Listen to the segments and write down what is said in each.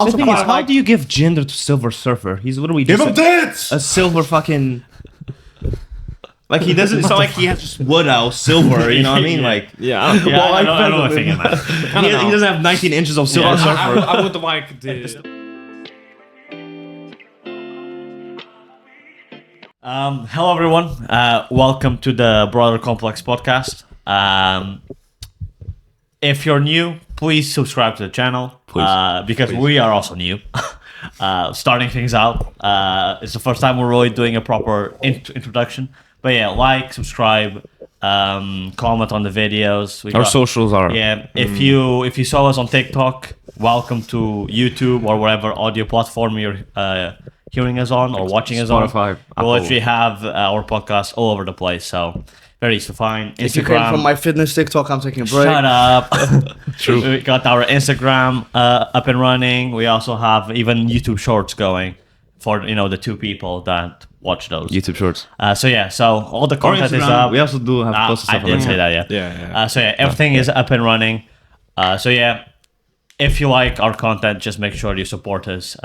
The thing is, how do you give gender to Silver Surfer? He's literally Give just him tits! a silver fucking... Like, he doesn't sound like he has just wood out silver, you know what I mean? Like, Yeah, I don't know what I'm thinking, man. he doesn't have 19 inches of Silver Surfer. I would like to... Hello, everyone. Welcome to the Broader Complex podcast. If you're new, please subscribe to the channel. Because we are also new. Starting things out. It's the first time we're really doing a proper introduction. But yeah, like, subscribe, comment on the videos. Our socials are... Yeah, if you saw us on TikTok, welcome to YouTube or whatever audio platform you're hearing us on or watching us on. Spotify, We'll Apple. literally have our podcast all over the place, so very easy to find. If you came Instagram. from my fitness TikTok, I'm taking a break. Shut up. True. We got our Instagram up and running. We also have even YouTube Shorts going for the two people that watch those. YouTube Shorts. So all the content is up. We also do have posted I stuff on did Instagram. say that, Yeah. So everything is up and running. If you like our content, just make sure you support us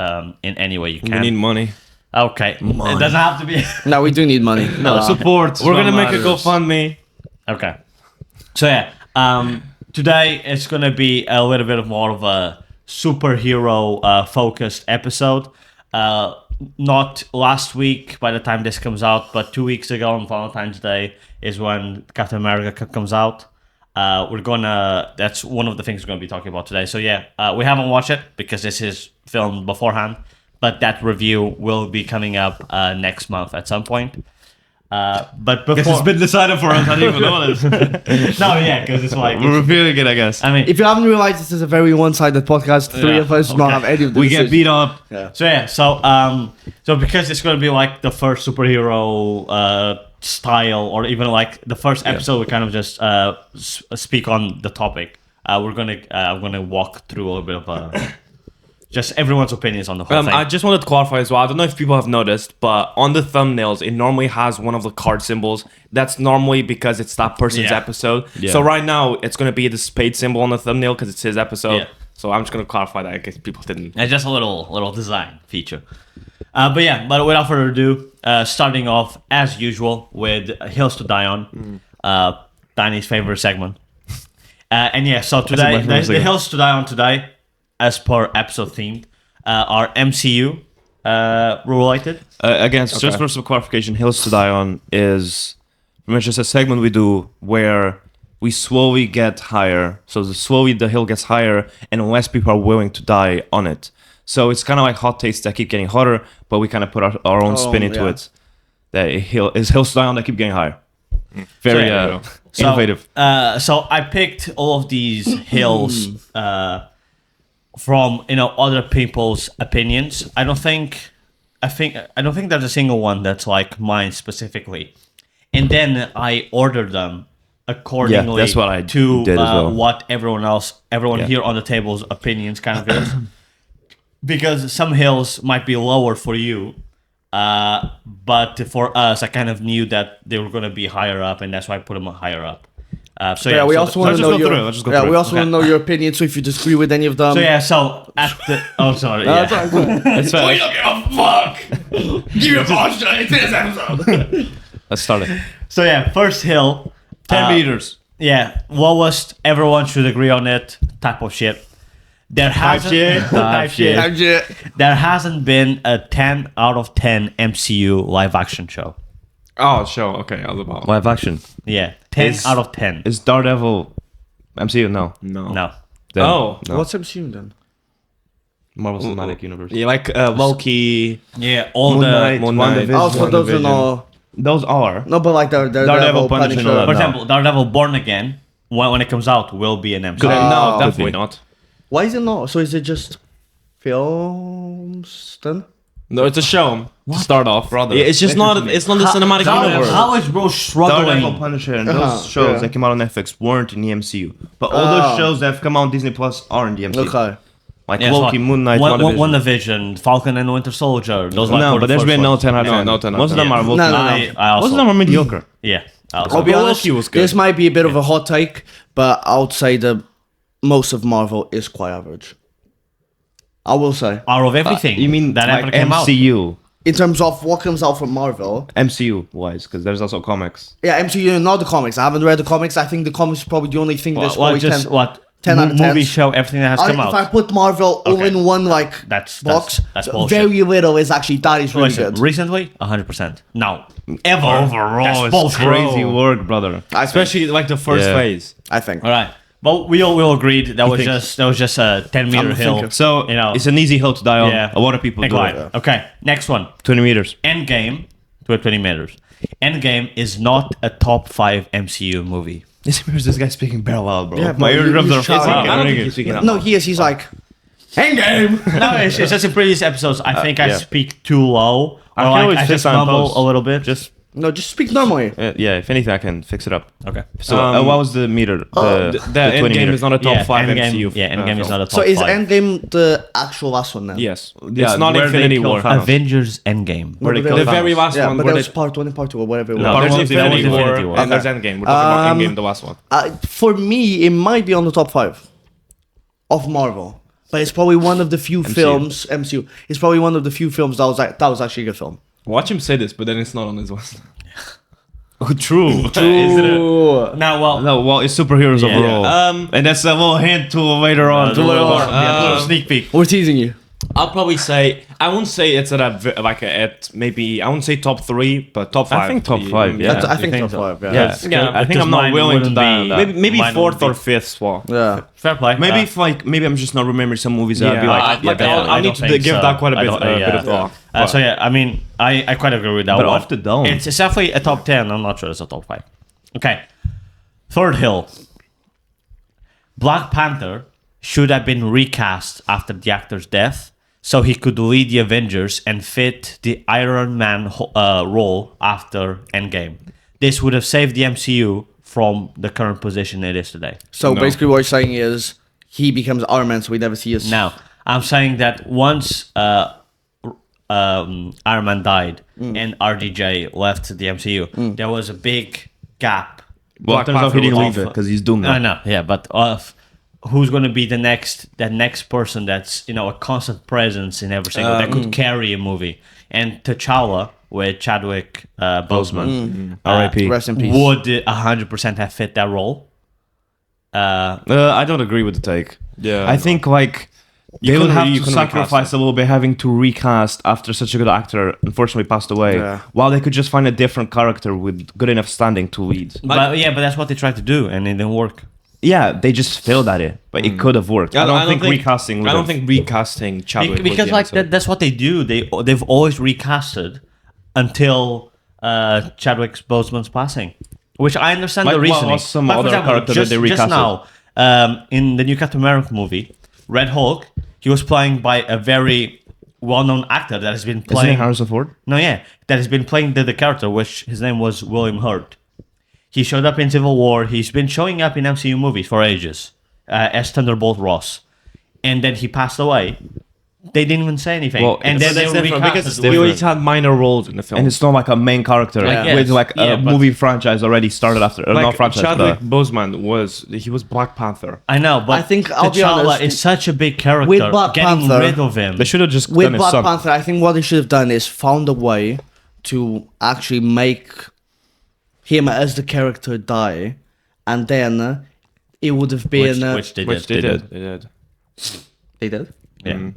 in any way you can. We need money. Okay. It doesn't have to be. No, we do need money. No, support. We're gonna make a matters. GoFundMe. Okay. So today it's gonna be a little bit of more of a superhero focused episode. Not last week by the time this comes out, but 2 weeks ago on Valentine's Day is when Captain America comes out. That's one of the things we're gonna be talking about today. So we haven't watched it because this is filmed beforehand, but that review will be coming up next month at some point. But before... Guess it's been decided for us. I didn't even know this. No, because it's like... We're revealing it, I guess. I mean... If you haven't realized, this is a very one-sided podcast. Three of us do not have any of the We get decisions. beat up. Yeah. So because it's going to be like the first superhero style, or even like the first episode, we kind of just speak on the topic. I'm gonna walk through a little bit of just everyone's opinions on the whole thing. I just wanted to clarify as well. I don't know if people have noticed, but on the thumbnails, it normally has one of the card symbols. That's normally because it's that person's episode. Yeah. So right now, it's going to be the spade symbol on the thumbnail because it's his episode. Yeah. So I'm just going to clarify that in case people didn't. It's just a little design feature. But without further ado, starting off as usual with Hills to Die On, Danny's favorite segment. So today, the Hills to Die On today, as per episode themed, are MCU related. Again, just for some clarification, Hills to Die On is pretty much just a segment we do where we slowly get higher. So the hill gets higher and less people are willing to die on it. So it's kind of like hot takes that keep getting hotter, but we kind of put our own spin into it. That is Hills to Die On that keep getting higher. Very innovative. So I picked all of these hills from other people's opinions. I don't think there's a single one that's like mine specifically. And then I ordered them accordingly that's what I to did as well. what everyone here on the table's opinions kind of is. Because some hills might be lower for you, but for us, I kind of knew that they were going to be higher up, and that's why I put them higher up. We also want to know your. Let's just go through We it. also want to know your opinion. So if you disagree with any of them, So at the sorry, yeah. It's fine. don't give a fuck! Give a fuck! It's this episode! Let's start it. So first hill, 10 meters. lowest. Everyone should agree on it. Type of shit. There hasn't There hasn't been a 10 out of 10 MCU live action show. Oh, show. Okay, I was about. Live action. 10 out of 10. Is Daredevil MCU? No. No. Then, Oh. no. what's MCU then? Marvel Cinematic Universe. Yeah, like Loki. Yeah, all Moon Knight, Moon Knight. WandaVision. Oh, so those are not. Those are. No, but like the Daredevil, Punisher, For no. example, Daredevil Born Again, when it comes out, will be an MCU. No, Could definitely be. not. Why is it not? So is it just films then? No, it's a show. To start off, Brother. Yeah, it's just not. It's not the cinematic universe. How is bro Daredevil, struggling? Punisher, and those shows that came out on Netflix weren't in the MCU. But all those shows that have come out on Disney Plus are in the MCU. Okay. Like Yeah, Loki, Moon Knight, WandaVision. WandaVision, Falcon and Winter Soldier. Those No, but there's been no 10 out of 10. No 10 out of Most of them 10. are Loki. No. Most of them are mediocre. I'll be honest. Loki was good. This might be a bit of a hot take, but I would say that most of Marvel is quite average. I will say. Out of everything You mean that like ever came out. MCU? In terms of what comes out from Marvel, MCU wise, because there's also comics. yeah, MCU, not the comics. I haven't read the comics. I think the comics is probably the only thing that's Well, probably just 10. what 10 out of 10. movie show everything that has come If out. I put Marvel all Okay. in one like That's box, that's bullshit. very little is actually that is really Listen, good. recently, 100%. Now, ever Overall, that's it's bullshit. crazy work, brother. I think. Especially like the first Yeah. phase. I think. All right, but we all agreed that was thinks- just a 10-meter I'm hill. thinking. So You know. it's an easy hill to die on. Yeah. A lot of people do Right. it. Okay, next one. 20 meters. Endgame to 20 meters. Endgame is not a top 5 MCU movie. This guy speaking parallel, bro. Yeah, My bro, eardrums you are shout. fucking I don't think ringing. he's speaking out No, loud. he is. He's like, Endgame. No, it's just in previous episodes. I think I yeah. speak too low, or I can like always I fix just that in mumble post. a little bit. Just No, just speak normally. yeah. If anything, I can fix it up. Okay. So Um, what was the meter? The 20 Endgame meter. is not a top 5 Endgame, MCU. Yeah, Endgame is film. not a top So is 5. Endgame the actual last one then? Yes. Yeah, It's not where they Infinity kill War. Thanos. Avengers Endgame. Where they but kill The Thanos. very last Yeah, one. but where that was they- part 1 and part 2 or whatever. it No, was. there's Part one, Infinity that was War, Infinity War. and there's Endgame. We're talking about Endgame, the last one. For me, it might be on the top 5 of Marvel. But it's probably one of the few films, MCU. It's probably one of the few films that was actually a good film. Watch him say this, but then it's not on his list. True. Isn't it? Now, well, No, well, it's superheroes Yeah. overall. Yeah. And that's a little hint to later on. a little sneak peek. We're teasing you. I'll probably say I won't say it's at at maybe I won't say top 3, but top 5. I think top 5, yeah. I think think top so? 5, yeah. Yeah, Yeah, I think because I'm not mine willing to wouldn't die on be- that. Maybe Mine 4th would or be- 5th spot. Yeah. Fair play. Maybe if maybe I'm just not remembering some movies that I'd be like, I'll I need don't to think give so. that quite a I bit, don't- bit of thought. So yeah, I mean, I quite agree with that But one. off the dome. It's definitely a top 10. I'm not sure it's a top 5. Okay. Third hill. Black Panther should have been recast after the actor's death so he could lead the Avengers and fit the Iron Man role after Endgame. This would have saved the MCU from the current position it is today. So No. basically what you're saying is he becomes Iron Man, so we never see his... Now, I'm saying that once Iron Man died and RDJ left the MCU, there was a big gap. well, Black turns out Panther he didn't was leave it off. because he's doomed. I now. know, yeah, but who's going to be the next person that's a constant presence in every single that could carry a movie? And T'Challa with Chadwick Boseman, R.I.P. Rest in peace. would 100% have fit that role. I don't agree with the take. Yeah, I think like they would couldn't have re- you to couldn't recast sacrifice it. a little bit having to recast after such a good actor unfortunately passed away. Yeah. While they could just find a different character with good enough standing to lead. But that's what they tried to do, and it didn't work. Yeah, they just failed at it, but it could have worked. I don't think recasting. Would I don't have. think recasting Chadwick was Because the like answer. that's what they do. They've always recasted until Chadwick Boseman's passing, which I understand Like, the what reasoning. was some Like, for other example, character that just, they just recasted? now in the new Captain America movie, Red Hulk, he was playing by a very well-known actor that has been Isn't it playing. Harrison Ford? No, yeah, that has been playing the character, which his name was William Hurt. He showed up in Civil War. He's been showing up in MCU movies for ages as Thunderbolt Ross, and then he passed away. They didn't even say anything, Well, and then That's they different recast because it he with- always had minor roles in the film. And it's not like a main character Yeah. with like Yeah, a but- movie franchise already started after. Or not like franchise, Chadwick but Boseman was Black Panther. I know, but I think, I'll be T'Challa honest, is such a big character. with Black Getting Panther, rid of him. they should have just With done his Black son. Panther, I think what they should have done is found a way to actually make him as the character die, and then it would have been... which they Which did. they did. They did. they did? Yeah.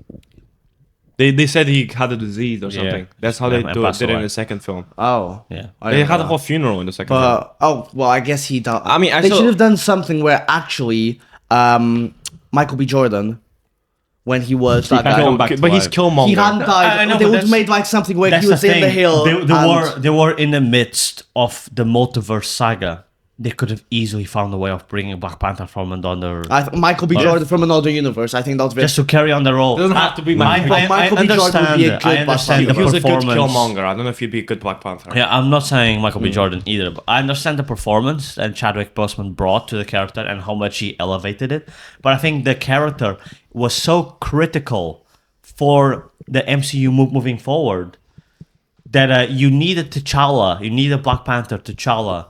They said he had a disease or something. That's how they And did passed it in away. the second film. Oh. Yeah. I They didn't had know a whole that. funeral in the second film. Well, I guess he died. I mean, they actually- should have done something where actually Michael B. Jordan, when he was that guy, come back to But he's life. Killmonger. he hadn't died. I know, They but would have that's- made like something where That's he was the in the thing. hill. They were in the midst of the multiverse saga. They could have easily found a way of bringing Black Panther from another. Michael B. Jordan from another universe. I think that's Just to carry on the role. It doesn't have to be Michael B. Michael B. Jordan would be a good I Black understand Panther. the He was a good performance. Killmonger. I don't know if he'd be a good Black Panther. Yeah, I'm not saying Michael B. Jordan either, but I understand the performance that Chadwick Boseman brought to the character and how much he elevated it. But I think the character was so critical for the MCU moving forward that you needed T'Challa, you needed Black Panther T'Challa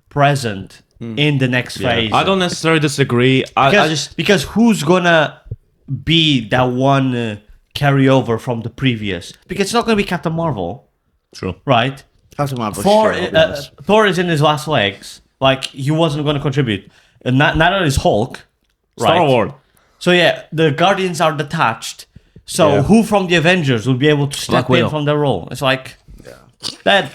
present in the next phase. I don't necessarily disagree. I just because who's gonna be that one carryover from the previous, because it's not going to be Captain Marvel, True. right? Captain Marvel. Thor, sure, I'll be honest. Thor is in his last legs. Like, he wasn't going to contribute. And neither is Hulk. Right? Star-Lord. So yeah, the Guardians are detached. So Yeah. who from the Avengers will be able to step in Widow. from their role? It's like that.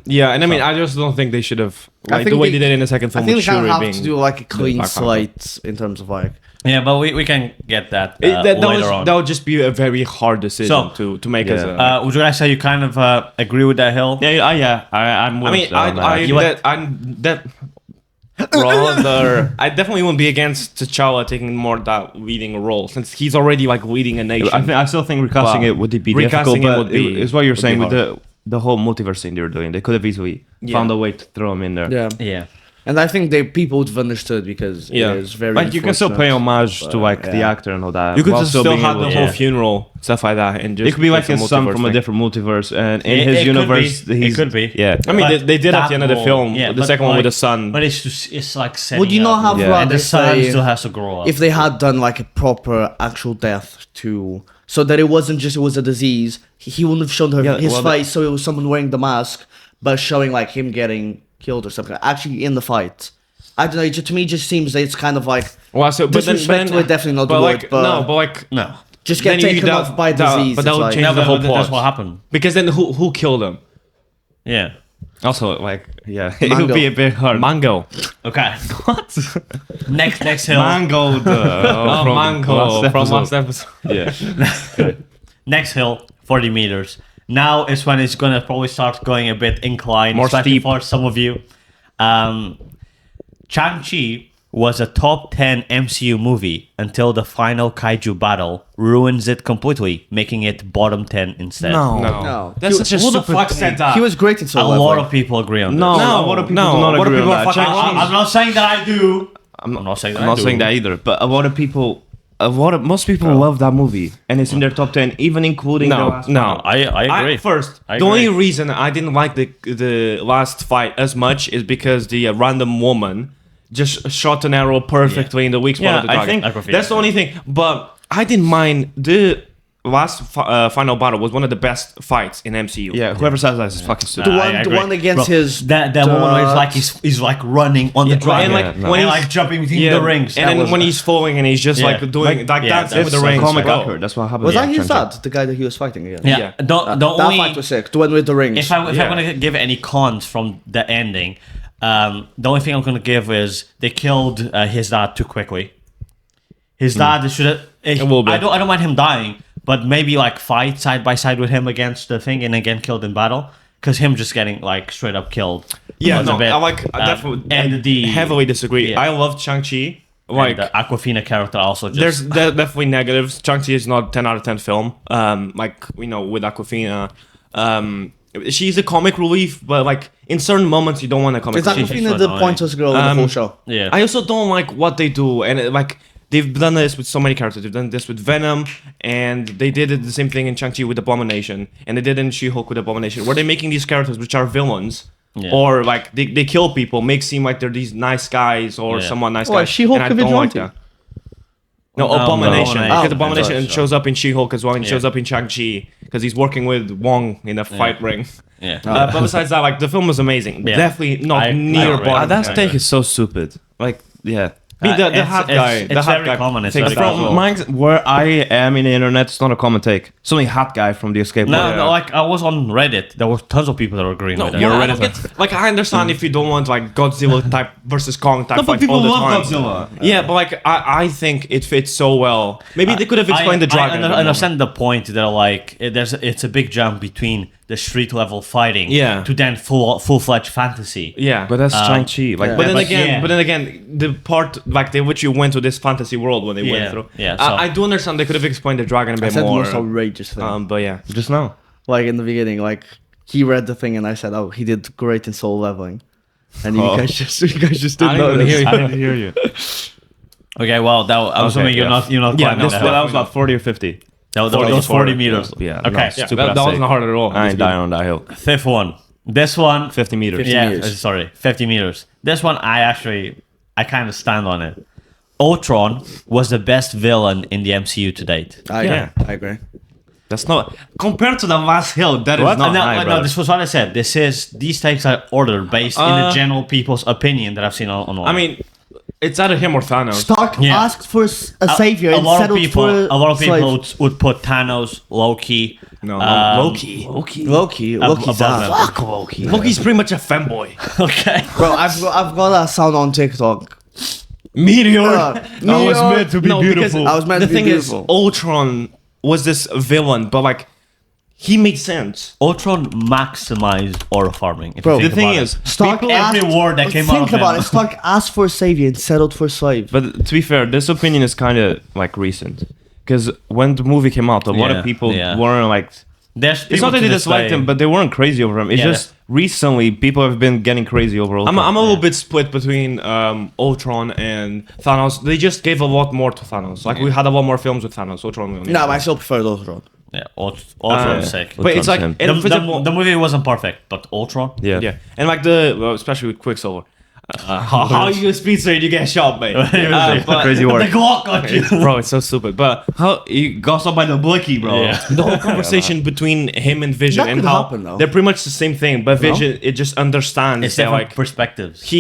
Yeah, and I mean, I just don't think they should have like the think way they- they did in the second I film think with they kind Shuri of have being. to do like a clean Black Panther. slate in terms of like. Yeah, but we can get that, That later on. would just be a very hard decision to make as Yeah. a. Would you guys say you kind of agree with that, Hill? I'm I with mean, that on that. I definitely wouldn't be against T'Challa taking more that leading role since he's already like leading a nation. I still think recasting But it would be recasting difficult, it but would be- it's what you're would saying be with the whole multiverse thing they're doing. They could have easily found a way to throw him in there. Yeah. Yeah. And I think people would have understood because Yeah. it is very. Like you can still pay unfortunate. homage to like the yeah. actor and all that. You could while just still being have able the to- whole Yeah. funeral stuff like that, and just It could be like make his a son multiverse from a thing. different multiverse, and in It his could universe, be. he's It could be. Yeah, I mean, But they did at that the end of the role- film, yeah, the but second one with like- the son. But it's like setting Would you not up. have Yeah. rather And the son say still has to grow up. if they had done like a proper actual death to, so that it wasn't just it was a disease, he wouldn't have shown his well, face, so it was someone wearing the mask, but showing like him getting killed or something. Actually, in the fight, I don't know. To me, it just seems that it's kind of like Well, so but then, disrespectful. Definitely not the but word, like but no, but like no. just get then you- taken that- off by that- disease. but that it's would like, change No, the whole but plot. that's what happened. because then who killed him? Yeah. also like yeah, it would Mango. be a bit hard. Mango. Okay. What? Next Hill. Mango, Oh, Mango from last episode. Yeah, Next hill, 40 meters. Now is when it's gonna probably start going a bit inclined, More especially steep. for some of you. Shang-Chi was a top 10 MCU movie until the final kaiju battle ruins it completely, making it bottom 10 instead. No. That's He- such a who the stupid fuck thing. said that? He was great in A Soul lot Leveling. of people agree on no, this. a lot of people no, do not a lot of agree people on are that. fucking- Shang-Chi- I'm not saying that I do. I'm not saying that I'm I not do. saying that either, but most people love that movie, and it's in their top 10, even including the last one. I agree. First, I the only agree. reason I didn't like the last fight as much is because the random woman just shot an arrow perfectly in the weak spot Yeah, of the I dragon. think- Aquafina. That's the only thing. But I didn't mind the last final battle was one of the best fights in MCU. Yeah, whoever says that is fucking stupid. The I one- the agree. one against Bro, his that one where it's like he's like running on the dragon, and like Yeah, no. when and he's like jumping between yeah, the rings. and That then was- when he's falling and he's just Yeah. like doing like yeah, dancing that's with the so rings. comic bro. accurate. That's what happened. Was with that his Shang-Chi. dad? The guy that he was fighting again? yeah, Yeah. the That only fight was sick. The one with the rings. if I'm Yeah. gonna give any cons from the ending, the only thing I'm gonna give is they killed his dad too quickly. His dad should have. little bit. I don't mind him dying, but maybe like fight side by side with him against the thing and again killed in battle. Because him just getting like straight up killed. Yeah, was a no, bit, I definitely and the heavily disagree. yeah. I love Shang-Chi. like Like the Aquafina character also just there's definitely negatives. Shang-Chi is not 10 out of 10 film. Like, you know, with Aquafina. She's a comic relief, but like in certain moments you don't want a comic Is relief. Aquafina so the annoying. pointless girl in the whole show? yeah. I also don't like what they do, and like they've done this with so many characters. They've done this with Venom, and they did it the same thing in Shang-Chi with Abomination, and they did it in She-Hulk with Abomination, where they're making these characters which are villains. Yeah. Or like they kill people, make seem like they're these nice guys or Yeah. someone nice Why, guys. She-Hulk and I a don't like vigilante? that. No, No, Abomination. Abomination. Because Oh, Abomination sorry. shows up in She-Hulk as well, and Yeah. shows up in Shang-Chi because he's working with Wong in a fight ring. yeah. But besides that, like the film was amazing. Yeah. Definitely not I near agree. bottom. That 10. take is so stupid. Like, yeah. I mean, the It's- hat it's- guy. it's the hat very guy common, it's takes very that common. as From well. where I am in the internet, it's not a common take. It's only hat guy from the Escape No, Pod. no, like I was on Reddit. There were tons of people that were agreeing No, with it. you're ready. Like I understand if you don't want like Godzilla type versus Kong type fight all the time. Yeah, but like I think it fits so well. Maybe they could have explained the dragon. I understand the point that like it's a big jump between the street level fighting Yeah. to then full-fledged fantasy. Yeah, But that's Shang-Chi. Like, But then but again, yeah. but then again, the part like they which you went to this fantasy world when they Yeah, went through. yeah, so- I do understand they could have explained the dragon a I bit said the more. most outrageous thing. But yeah, just now. Like in the beginning, like he read the thing and I said, "Oh, he did great in Soul Leveling," and you guys just did I not didn't even hear you. I didn't hear you. Okay, well, that I'm assuming you're not Yeah, quite this- that. That was about 40 or 50. That was 40, 40 meters. Yeah. Okay. no, Yeah, stupid that ass wasn't take. hard at all. I ain't dying on that hill. Fifth one. This one 50 meters. yeah, meters. sorry, 50 meters. This one I kind of stand on it. Ultron was the best villain in the MCU to date. I agree. That's not compared to the last Hill. That is not high, No, brother. this was what I said. These takes are ordered based in the general people's opinion that I've seen online. I mean, it's either him or Thanos. Stark Yeah. asked for a savior a and lot of settled people, for a lot of people slave. would put Thanos, Loki. No, Loki. Loki's above ass. them. Fuck Loki. Loki's pretty much a fanboy. Okay. Bro, I've got a sound on TikTok. Meteor. I was meant to be beautiful. I was meant The to be thing beautiful. is, Ultron was this villain, but like, he made sense. Ultron maximized aura farming. If Bro, you think the thing about is, it. Stark every asked- word that came out Think of about him. it. Stark asked for a savior and settled for slave. But to be fair, this opinion is kind of like recent. Because when the movie came out, a lot Yeah, of people yeah. weren't like. There's It's people not that to they this disliked day- him, but they weren't crazy over him. It's Yeah, just recently people have been getting crazy over Ultron. I'm a little bit split between Ultron and Thanos. They just gave a lot more to Thanos. Like, we had a lot more films with Thanos. Ultron, we only No, had- but I still prefer Ultron. Yeah, Ultron's sick. But it's like, him. and for The example, movie wasn't perfect, but Ultron. Yeah. yeah, and like especially with Quicksilver. How you a speedster and you get shot, mate? Crazy The work. Glock got you. Bro, it's so stupid. But How he got stopped by the blicky, bro. Yeah. the whole conversation between him and Vision That and could how happen, though. they're pretty much the same thing, but Vision it just understands It's that different like perspectives.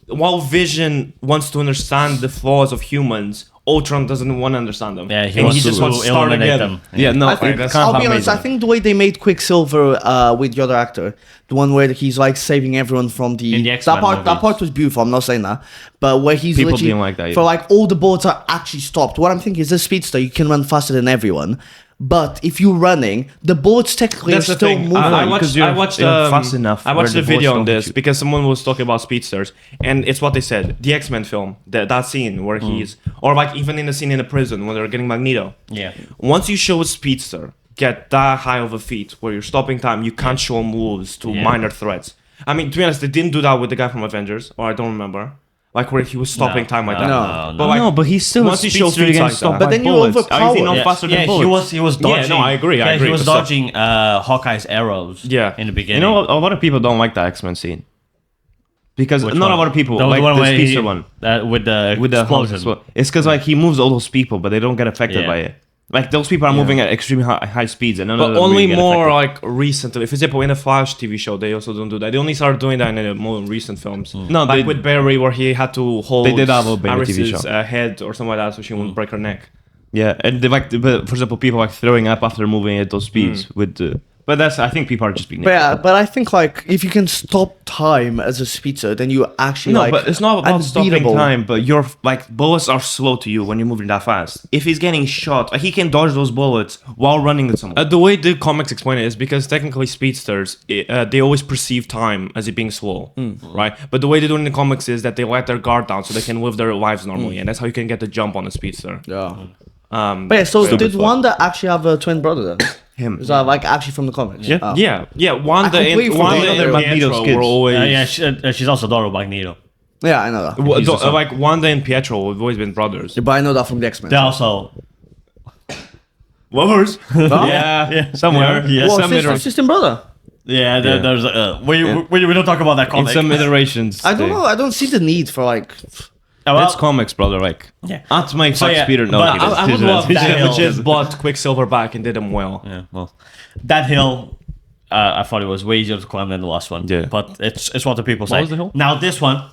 while Vision wants to understand the flaws of humans, Ultron doesn't want to understand them. Yeah, and he just wants to start eliminate again. them. Yeah, no, I think, that's I'll not be honest, I think the way they made Quicksilver with the other actor, the one where he's like saving everyone from the, In the X-Men that movies. part was beautiful. I'm not saying that, but where he's People literally didn't like that for either. like all the bullets are actually stopped. What I'm thinking is, this speedster, you can run faster than everyone, but if you're running, the bullets technically That's are the still thing. moving. I because watched you're fast enough I where watched the a video bullets on don't hit this you. because someone was talking about speedsters, and it's what they said. The X-Men film, that scene where he's, or like even in the scene in the prison when they're getting Magneto. Yeah. Once you show a speedster get that high of a feat where you're stopping time, you can't show moves to Yeah. minor threats. I mean, to be honest, they didn't do that with the guy from Avengers, or I don't remember. Like where he was stopping time like that. No. But like, no, but he's still once a he shows speedster feats against like that. stopped But by then you bullets. overpower. Is he not Yeah, faster than he bullets? was dodging. Yeah, no, I agree, Yeah, he was but still- dodging Hawkeye's arrows. Yeah. in the You beginning. know, a lot of people don't like the X-Men scene. Because Which not one? a lot of people The like one the where speedster one. with the With the explosion. explosion. Well. It's because like he moves all those people, but they don't get affected Yeah. by it. Like those people are moving at extremely high speeds, and none of But them only really get more affected. like recently. For example, in the Flash TV show, they also don't do that. They only started doing that in the more recent films. No, Like they- with Barry, where he had to hold They did that a little bit in the TV Iris's show. head or something like that, so she wouldn't break her neck. Yeah, and they like, but for example, people like throwing up after moving at those speeds with the. But that's, I think people are just being. But yeah, but I think like if you can stop time as a speedster, then you actually No, like but it's not about stopping unbeatable. time. But your like bullets are slow to you when you're moving that fast. If he's getting shot, he can dodge those bullets while running with someone. The way the comics explain it is because technically speedsters, they always perceive time as it being slow, right? But the way they do it in the comics is that they let their guard down so they can live their lives normally, and that's how you can get the jump on a speedster. Yeah. Um, But yeah, so Stupid did fuck. Wanda actually have a twin brother then? Him. Is that like actually from the comics? Yeah. Oh. yeah, Wanda I completely and forgot Wanda they're and Magneto's Pietro kids. were always yeah, she's also daughter of Magneto. Yeah, I know that. Well, He's the son. like Wanda and Pietro have always been brothers. Yeah, but I know that from the X-Men. They also Lovers. Yeah, somewhere. Yeah, Well, some sister and brother. yeah. Yeah. There's we don't talk about that in comic. some iterations. I don't know. I don't see the need for like. Well, That's comics, brother. Like, Yeah. Aunt May So, fucks yeah, Peter. No, but he I doesn't. would love He that doesn't. hill. Legit bought Quicksilver back and did him well. Yeah, well, that hill, I thought it was way easier to climb than the last one. Yeah. But it's what the people say. was the hill? Now this one,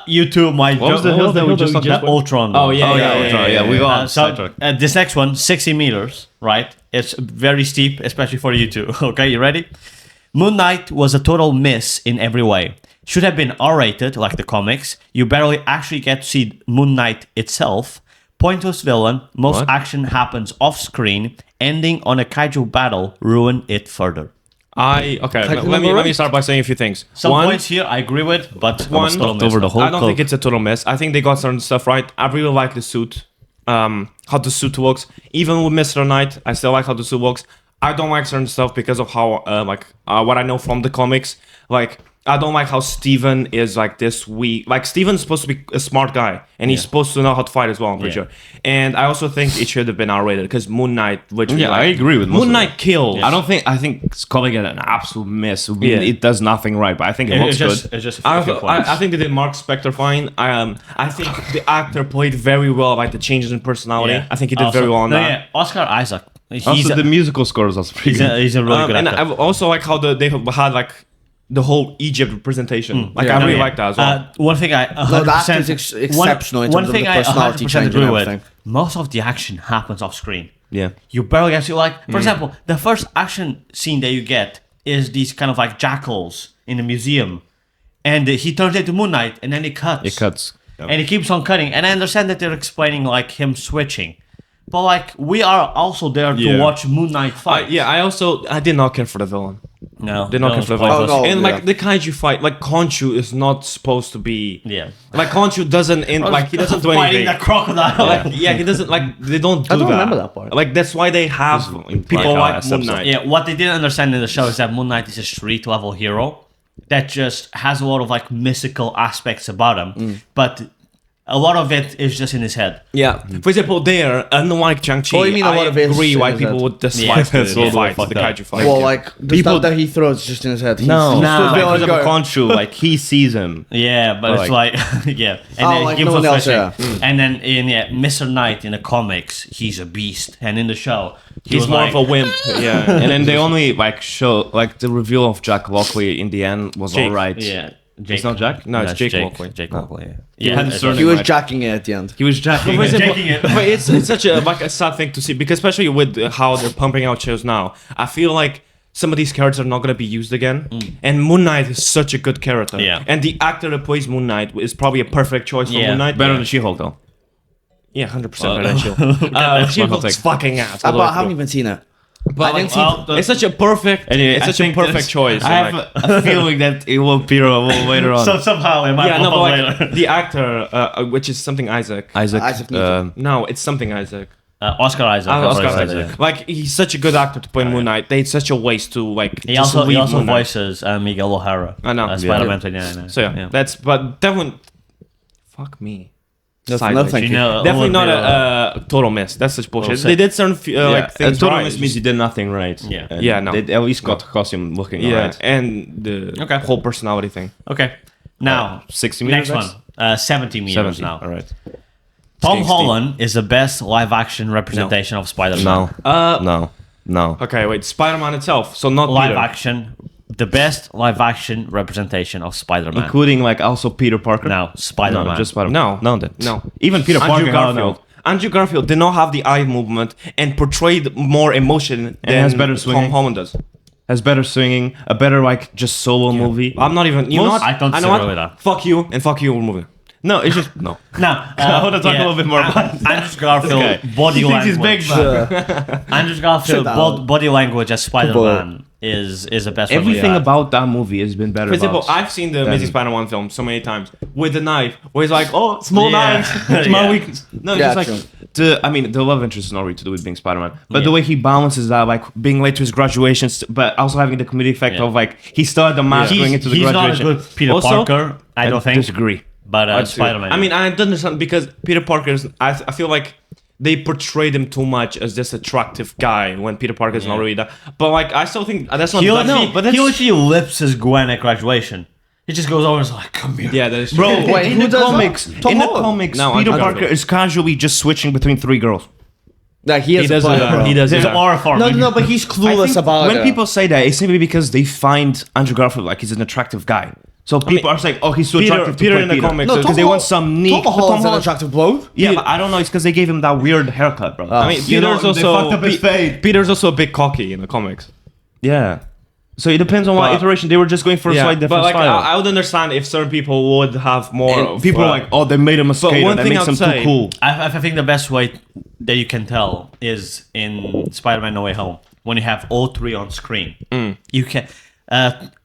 you two might. What was the hill that we just talked about? Ultron. Oh, yeah, Oh, yeah, yeah, yeah. We got So sidetracked. this next one, 60 meters, right? It's very steep, especially for you two. Okay, you ready? Moon Knight was a total miss in every way. Should have been R-rated, like the comics. You barely actually get to see Moon Knight itself. Pointless villain. Most What? action happens off-screen. Ending on a kaiju battle ruined it further. Okay. Let me start by saying a few things. Some One, points here I agree with, but One, still knocked over the whole I don't cloak. think it's a total mess. I think they got certain stuff right. I really like the suit, how the suit works. Even with Mr. Knight, I still like how the suit works. I don't like certain stuff because of how, what I know from the comics. Like, I don't like how Steven is like this weak. Like Steven's supposed to be a smart guy, and he's supposed to know how to fight as well. I'm pretty sure. And I also think it should have been R-rated because Moon Knight. Yeah, I agree with most Moon of Knight that. kills. I think it's calling it an absolute miss. I mean, it does nothing right, but I think it looks good. It's just a few points. I think they did Mark Spector fine. I think the actor played very well, like the changes in personality. Yeah. I think he did Also- very well on no, that. Yeah, Oscar Isaac. Also, the musical score is also pretty good. He's a really good And actor. I also like how they had like the whole Egypt representation. Like I really like that as well. One thing I 100% the actor's exceptional in terms of the personality change and agree with. everything. Most of the action happens off screen. Yeah. You barely get to for example, the first action scene that you get is these kind of like jackals in the museum, and he turns into Moon Knight, and then it cuts. It cuts. Yep. And he keeps on cutting. And I understand that they're explaining like him switching, but like we are also there to Yeah. watch Moon Knight fight. I did not care for the villain. No, Did not care was for the pointless. villain. Oh, no, And yeah. like the kaiju fight, like Khonshu is not supposed to be. Yeah. Like Khonshu doesn't he doesn't do Fighting anything. the crocodile. Like he doesn't like they don't do I don't that. remember that part. Like that's why they have people like like how Moon I Knight. Yeah, what they didn't understand in the show is that Moon Knight is a street level hero that just has a lot of like mystical aspects about him, but a lot of it is just in his head. Yeah. For example, there, unlike Shang-Chi, Oh, you mean a lot I of it is agree in why his people head. would dislike that's the all fight, fucked the up. kaiju fight. Well, like the People- stuff that he throws is just in his head. No, He's like, still for example, going. Khonshu, like he sees him. Yeah, but it's like yeah, and Oh, then like he keeps no on one else, switching. And then in Mr. Knight in the comics, he's a beast, and in the show, he He's was more like, of a wimp. Yeah. And then they only like show like the reveal of Jack Lockley in the end was Jake. alright. yeah, Jake. It's not Jack? No, it's That's Jake Jake Lockley. Jake Lockley. He Yeah, had it's surname He was right. jacking it at the end. He was jacking. For example, Taking it. but it's such a like a sad thing to see because especially with how they're pumping out shows now, I feel like some of these characters are not gonna be used again. And Moon Knight is such a good character. Yeah. And the actor that plays Moon Knight is probably a perfect choice for Yeah. Moon Knight. Better than She-Hulk though. Yeah, 100% better than She-Hulk. She-Hulk's fucking ass. But I haven't even seen it. But I didn't like, see. it's such a perfect, Anyway, it's I such a think perfect that's- choice. I and, have like- a feeling that it will appear later on. So somehow it might yeah, pop no, but up like later. the actor, which is something Isaac. Isaac Newton. No, it's something Isaac. Oscar Isaac. Oscar Oscar Isaac. Like he's such a good actor to play Moon Knight. It's such a waste to like. He just also leave Moon Knight. voices Miguel O'Hara. I know. Spider-Man 29. So yeah, that's but definitely. Fuck me. That's Side nothing. note. You know, Definitely a little not bit, a total miss. That's such bullshit. Well, They did certain like things total right. miss means he did nothing right. Yeah. And Yeah, no. They at least got the costume looking Yeah, alright. and the Okay. whole personality thing. Okay. Now, 60 next meters. one. 70 meters 70. now. All right. Tom 60. Holland is the best live-action representation of Spider-Man. No. No. Okay, wait. Spider-Man itself. So not Live Peter. action. The best live-action representation of Spider-Man. Including like also Peter Parker. Now, Spider-Man. No, just Spider. No. No. Then. No. Even Peter Andrew Parker. Garfield. No. Andrew Garfield did not have the eye movement and portrayed more emotion than has better Tom swinging. Holland does. Has better swinging, a better like just solo movie. I'm not even. You know Most- what? I don't know disagree what? with that. Fuck you and fuck you movie. No, it's just no. Now, I want to talk a little bit more about Andrew Garfield Okay. body He thinks language. he's big, man. Andrew Garfield Sit down. body language as Spider-Man is the best. Everything one. about that movie has been better. For example, about- I've seen the Amazing Spider-Man film so many times with the knife, where he's like, "Oh, small Yeah. knives, it's my Yeah. weakness." No, Yeah, just true. like I mean, the love interest is not really to do with being Spider-Man, but Yeah. the way he balances that, like being late to his graduation, but also having the comedic effect Yeah. of like he still had the mask He's, going into the he's not a graduation. good Peter Also, Parker, I don't think. disagree. But Spider-Man. I mean, I don't understand because Peter Parker is. I feel like they portrayed him too much as this attractive guy when Peter Parker is not really that. But like, I still think that's not. he that's literally, not- but that's, he literally lips his Gwen at graduation. He just goes over and is like, "Come here." yeah, that is true. Bro, Wait, in who the does that? comics, Tom in the Holland. comics, No, Peter Andrew Parker Garfield. is casually just switching between three girls. Like he has He a does plan, that. bro. He does There's that. more for No, him. no, but he's I clueless think about when it. people say that, it's simply because they find Andrew Garfield like he's an attractive guy. So people are saying, "Oh, he's so Peter- attractive." Peter to play in the Peter. comics No, is- because they want some neat. Tom Holland's an Holland- attractive bloke. Yeah, but I don't know. It's because they gave him that weird haircut, bro. I mean, You know, Peter's they also fucked up his fade. Peter's also a bit cocky in the comics. Yeah. So it depends on what But- iteration they were just going for a slight but different like style. I would understand if certain people would have more. And of, people are like, "Oh, they made him a skater. one That thing makes I'd him too say- cool." I think the best way that you can tell is in Spider-Man No Way Home when you have all three on screen. You can.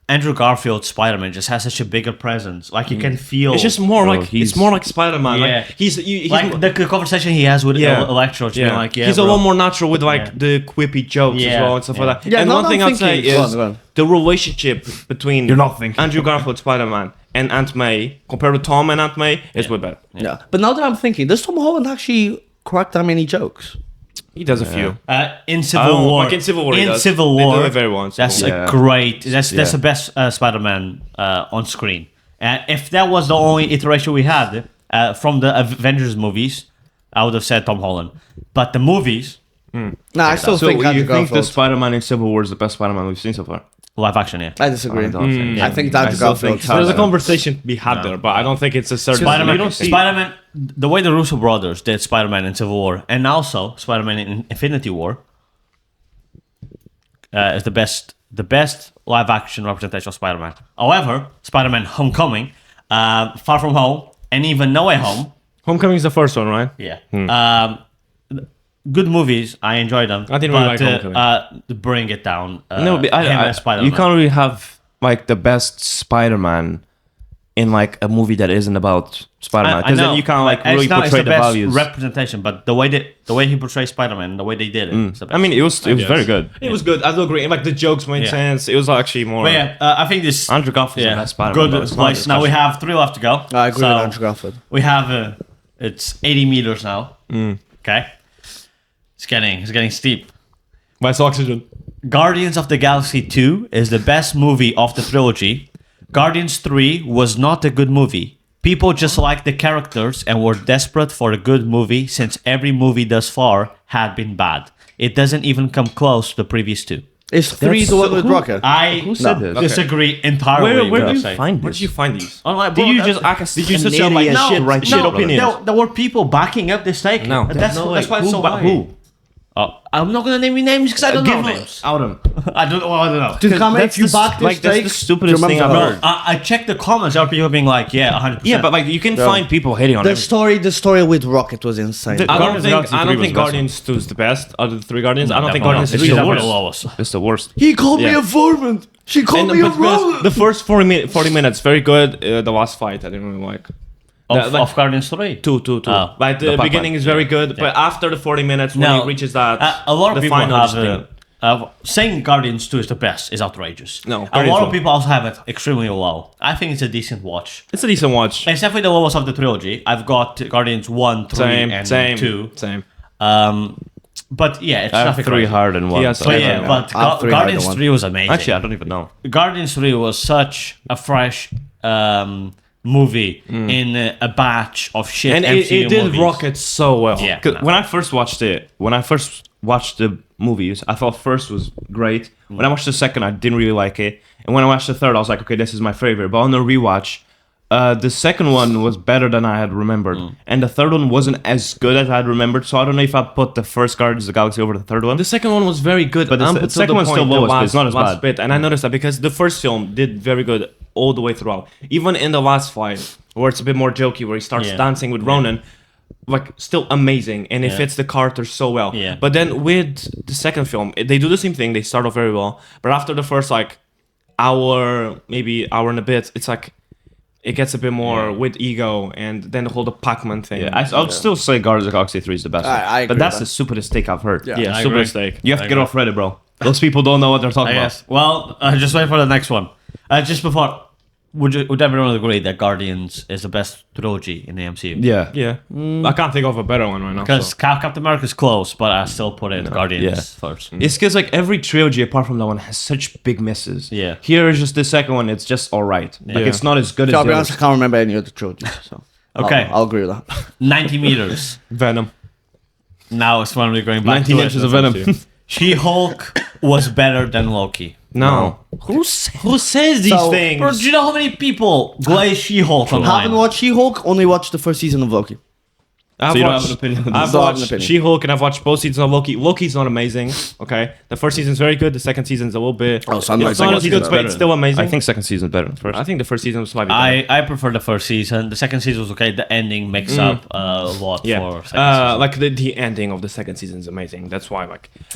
Andrew Garfield's Spider-Man just has such a bigger presence. Like you can feel. It's just more Bro, like he's- it's more like Spider-Man. Yeah. Like he's like the conversation he has with Yeah. Electro. Being like, yeah, he's bro. a lot more natural with like Yeah. the quippy jokes as Yeah, well and stuff yeah. like that. Yeah, and now one that thing I'm I'd say thinking- is go on. the relationship between You're not thinking. Andrew Garfield Spider-Man and Aunt May compared to Tom and Aunt May is way better. Yeah. But now that I'm thinking, does Tom Holland actually crack that many jokes? He does a few. In Civil War. Like in Civil War, he In does. Civil They do War. it very well in Civil That's War. Yeah. a great. That's Yeah. the best Spider-Man on screen. If that was the only iteration we had from the Avengers movies, I would have said Tom Holland. But the movies, No, I still So think you Andrew think the Garfield. Spider-Man in Civil War is the best Spider-Man we've seen so far? live action, yeah. I disagree. I don't think- I think I Andrew still Garfield. think There's a Yeah. conversation to be had there, but I don't think it's a certain. Spider-Man, You don't see- Spider-Man, the way the Russo brothers did Spider-Man in Civil War, and also Spider-Man in Infinity War, is the best live-action representation of Spider-Man. However, Spider-Man: Homecoming, Far From Home, and even No Way Home, Homecoming is the first one, right? yeah, good movies. I enjoy them. I didn't really but, like Homecoming. to bring it down. No, but him as Spider-Man. you can't really have like the best Spider-Man in like a movie that isn't about Spider-Man, I because know. then you can't like really it's not, portray it's the best values. representation, but the way he portrays Spider-Man, the way they did it. It's the best. I mean, it was very good. It was good. I do agree. Like the jokes made Yeah. sense. It was actually more. But yeah, I think this Andrew Garfield's the best Spider-Man. good but it's not a place. Now we discussion. have 3 left to go. I agree So with Andrew Garfield. we have it's 80 meters now. Okay, it's getting steep. Where's oxygen? Guardians of the Galaxy 2 is the best movie of the trilogy. Guardians 3 was not a good movie. People just liked the characters and were desperate for a good movie since every movie thus far had been bad. It doesn't even come close to the previous 2. Is 3 the one with Rocket? I Who said this? disagree entirely. Where with do you that. find Where this? did you find these? Oh, like, Did bro, you that's- just act Did you an just say, like, idiot no, shit right no, shit no, opinions? there were people backing up this take. No. That's No way. why it's so high. Who? I'm not gonna name you names because I don't know names. Out him. I don't know. I don't know. Dude, come That's if you the- back this like, that's take, the stupidest do you thing I've remember- heard. I checked the comments. There are people being like, "Yeah, 100%." Yeah, but like you can Yeah. find people hating on The it. story with Rocket was insane. I don't Guardians of the think Galaxy 3 was the best Guardians 2 is the best out of the 3 Guardians. I don't think Definitely Guardians not. 3 It's is the the worst. worst. It's the worst. He called me Yeah. a vermin. She called And me a but to be honest, vermin. the first 40 minutes very good. The last fight I didn't really like. Of Guardians 3. Two. Oh. Like the Pac-Man. beginning is very good, but after the 40 minutes when No. it reaches that, A lot of the people final have thing. saying Guardians 2 is the best is outrageous. No, a Guardians lot of 1. people also have it extremely low. I think it's a decent watch. It's a decent watch. It's definitely the lowest of the trilogy. I've got Guardians 1, 3, and 2. Same. But yeah, it's I have nothing 3 crazy. hard and 1. Yeah, so- so But Yeah, yeah, yeah. but I have 3 Guardians hard and 3 was amazing. Actually, I don't even know. Guardians 3 was such a fresh movie in a batch of shit And MCU it did movies. Rocket so well. Yeah. 'Cause when I first watched the movies, I thought first was great. When I watched the second, I didn't really like it. And when I watched the third, I was like, okay, this is my favorite. But on the rewatch, the second one was better than I had remembered. And the third one wasn't as good as I had remembered. So I don't know if I put the first Guardians of the Galaxy over the third one. The second one was very good, But the up second to one's still the lowest, but last, it's not as last bad. bit. And I noticed that because the first film did very good all the way throughout. Even in the last fight, where it's a bit more jokey, where he starts Yeah. dancing with Ronan, like still amazing, and it Yeah. fits the character so well. Yeah. But then with the second film, they do the same thing. They start off very well, but after the first like hour, maybe hour and a bit, it's like it gets a bit more with ego, and then the whole Pac-Man thing. Yeah, I would still say Guardians of the Galaxy 3 is the best one. I agree but that's with the stupidest take I've heard. Yeah. yeah, I super agree. mistake. You have to I get agree. off Reddit, bro. Those people don't know what they're talking I about. guess. Well, just wait for the next one. Just before, would everyone agree that Guardians is the best trilogy in the MCU? Yeah. Yeah, I can't think of a better one right now. Because so. Captain America's close, but I still put it Guardians yeah. first. It's because like every trilogy apart from that one has such big misses. Yeah. Here is just the second one. It's just all right. Like Yeah. it's not as good as I'll the be honest, I others. can't remember any of the trilogies. So Okay. I'll agree with that. 90 meters. Venom. Now it's when we're going back 19 to inches it. of Venom. She-Hulk was better than Loki. No. Who says these So- things? Bro, do you know how many people glaze She-Hulk online? Haven't watched She-Hulk, only watched the first season of Loki. I've So you don't watched, have an opinion on I've Don't have an watched opinion. She-Hulk and I've watched both seasons of Loki. Loki's not amazing. Okay, the first season's very good. The second season's a little bit. Oh, so I'm it's not not second as season's good, but it's still amazing. I think second season is better than first. I think the first season was slightly better. I prefer the first season. The second season was okay. The ending makes up a lot Yeah, for second season. like the ending of the second season is amazing. That's why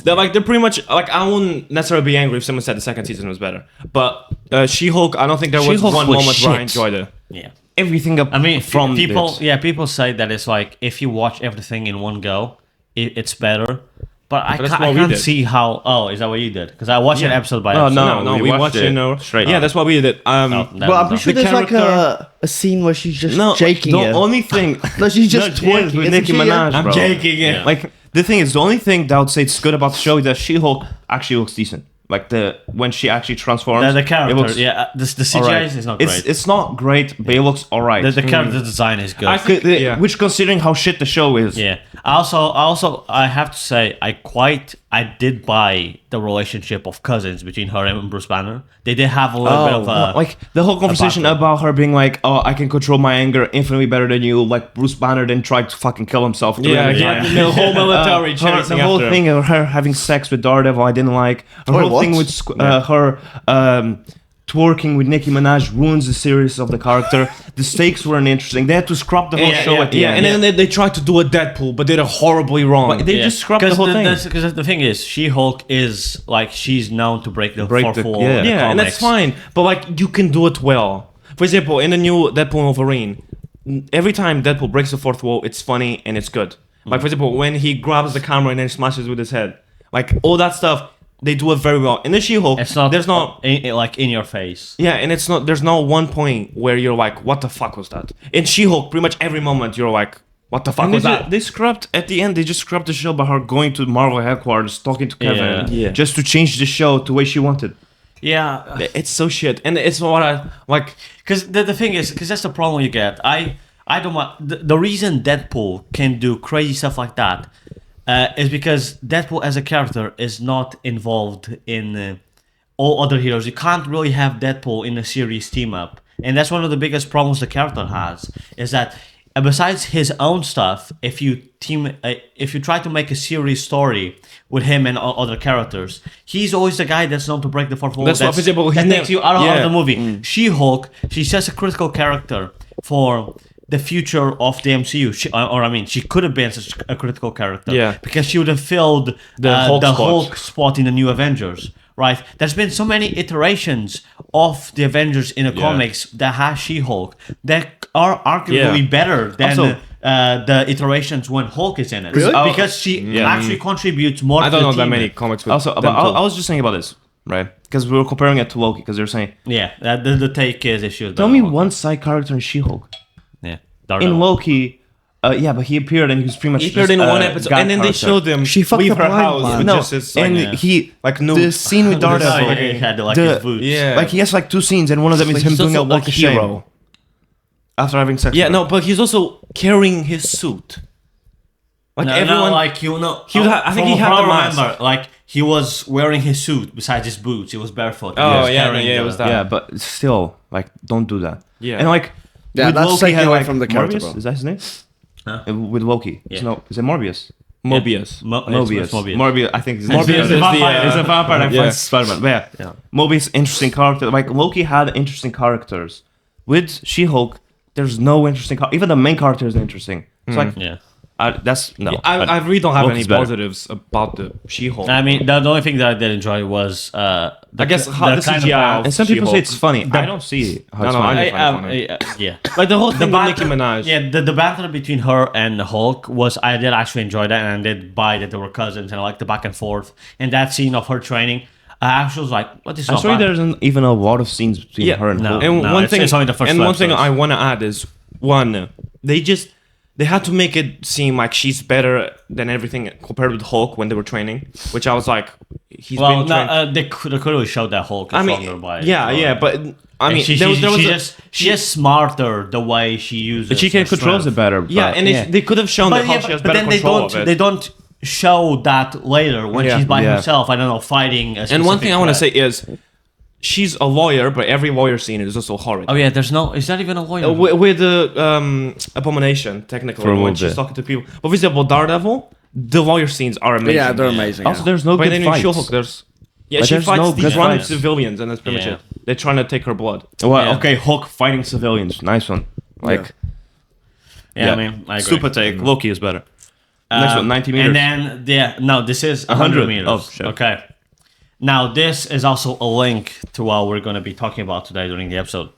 they're pretty much like I wouldn't necessarily be angry if someone said the second season was better. But She-Hulk, I don't think there was She-Hulk one was moment where I shit. enjoyed it. Yeah. Everything up I mean, from people, this. yeah, people say that it's like if you watch everything in one go, it's better. But I that's can't, what I we can't did. see how. Oh, is that what you did? Because I watched an episode by No, episode. No, we watched it straight. Yeah, that's what we did. Oh, But I'm pretty sure The there's like character- a scene where she's just No, shaking the it. only thing. No, she's just No, twerking. with Isn't Nicki she? Minaj, bro. jaking it. Yeah. Like the thing is, the only thing that I would say it's good about the show is that She-Hulk actually looks decent. Like when she actually transforms, The character, it looks yeah, the CGI alright. is not great. It's not great, but it looks alright. The character design is good. I think- yeah. Which, considering how shit the show is, Yeah. I have to say, I did buy the relationship of cousins between her and Bruce Banner. They did have a little bit of a like the whole conversation battle. about her being like, "Oh, I can control my anger infinitely better than you." Like Bruce Banner then tried to fucking kill himself. Yeah, yeah. the whole military Her, chasing the whole after him. thing of her having sex with Daredevil, I didn't like. Her Wait, whole what? thing with her twerking with Nicki Minaj ruins the series of the character. The stakes weren't interesting. They had to scrap the whole show at the end. and then they tried to do a Deadpool, but did it horribly wrong. But they just scrapped the whole thing. Because the thing is, She-Hulk is like she's known to break the fourth wall. in the Yeah, and that's comics. fine. But like you can do it well. For example, in the new Deadpool and Wolverine, every time Deadpool breaks the fourth wall, it's funny and it's good. Like for example, when he grabs the camera and then smashes with his head, like all that stuff, they do it very well. In the She-Hulk, It's not. there's not. like in your face. Yeah, and it's not. There's no one point where you're like, "What the fuck was that?" In She-Hulk, pretty much every moment you're like, "What the fuck And was they, that?" they scrapped at the end. They just scrapped the show by her going to Marvel headquarters, talking to Kevin, Yeah. just to change the show the way she wanted. Yeah. It's so shit, and it's what I like. Because the thing is, because that's the problem you get. I don't want the reason Deadpool can do crazy stuff like that is because Deadpool as a character is not involved in all other heroes. You can't really have Deadpool in a series team up, and that's one of the biggest problems the character has. Is that besides his own stuff, if you try to make a series story with him and other characters, he's always the guy that's known to break the fourth wall. That's what, for example, that he's takes you out yeah. of the movie. She-Hulk, she's just a critical character for the future of the MCU. She could have been such a critical character. Yeah. Because she would have filled The Hulk spot in the new Avengers. Right? There's been so many iterations of the Avengers in the comics that has She-Hulk that are arguably better than Also- the iterations when Hulk is in it. Really? Because she actually contributes more I to don't the know that team. many comics. With Also, them but too. I was just saying about this, right? Because we were comparing it to Loki. Because they're saying, Yeah, the take is issues. tell me one side character in She-Hulk. Yeah. In Daredevil. Loki, yeah, but he appeared and he was pretty much He appeared just in a one episode, guy and then they character. showed him She fucked leave up her blind house man. with No, just his like, and he like the nudes. scene with No, Daredevil. he had like the- his boots. Yeah. Like he has like two scenes, and one of them is But him he's doing a also walk a of shame hero. after having sex. Yeah, with no, her. but he's also carrying his suit. Like everyone, like you know, He would ha- I think he had the mask. Remember, like he was wearing his suit besides his boots. He was barefoot. He Oh, was yeah, carrying yeah, it the- was that. Yeah, but still, like, don't do that. Yeah. and like, Yeah, with that's Loki taking had, away like, from the character, Morbius? bro. Is that his name? Huh? With Loki. Yeah. No, is it Morbius? Mobius. Mobius. It's Mobius. Morbius. I think it's Morbius is the, It's a vampire that yeah. fights Spider-Man. But yeah, Mobius, interesting character. Like Loki had interesting characters. With She-Hulk, there's no interesting. Even the main character is interesting. It's like Yeah. that's no. I really don't have Loki's any better. positives about the She-Hulk. I mean, the only thing that I did enjoy was I guess how the kind of CGI balance. And some people say She-Hulk. it's funny. I don't see how it's No, no, funny. I find it funny. Yeah. like the whole thing with banter- Nicki Minaj. Yeah, the banter between her and Hulk was I did actually enjoy that, and I did buy that they were cousins, and I liked the back and forth. And that scene of her training, I actually was like, "What is?" I'm sorry, there isn't even a lot of scenes between her and no. Hulk. And No, one it's- thing, it's only the first and two one thing episodes. I want to add is one, they had to make it seem like she's better than everything compared with Hulk when they were training, which I was like, he's Well, been trained. no, they could have showed that Hulk is I stronger mean, by. yeah, but I And mean, she, there was a- she's just smarter the way she uses. She can her control strength. it better. yeah, but- and they could have shown that how she has better then they control don't. of it. They don't show that later when Yeah. she's by Yeah. herself. I don't know, fighting. And one thing I want to say is, she's a lawyer, but every lawyer scene is also horrid. Oh yeah, there's no. Is that even a lawyer? With the Abomination, technically, For a when little she's bit. talking to people. But with about Daredevil, the lawyer scenes are amazing. Yeah, they're amazing. Also, yeah. there's no But good then in fights. She-Hulk, there's But she there's fights no these good random fights. civilians, and that's pretty much Yeah. it. They're trying to take her blood. Well, Yeah. okay, Hulk fighting civilians. Nice one. Like, yeah, I mean, I agree. super take. Loki is better. Next one, 90 meters. And then, yeah, no, this is 100 100 meters. Oh, shit. Okay. Now, this is also a link to what we're going to be talking about today during the episode.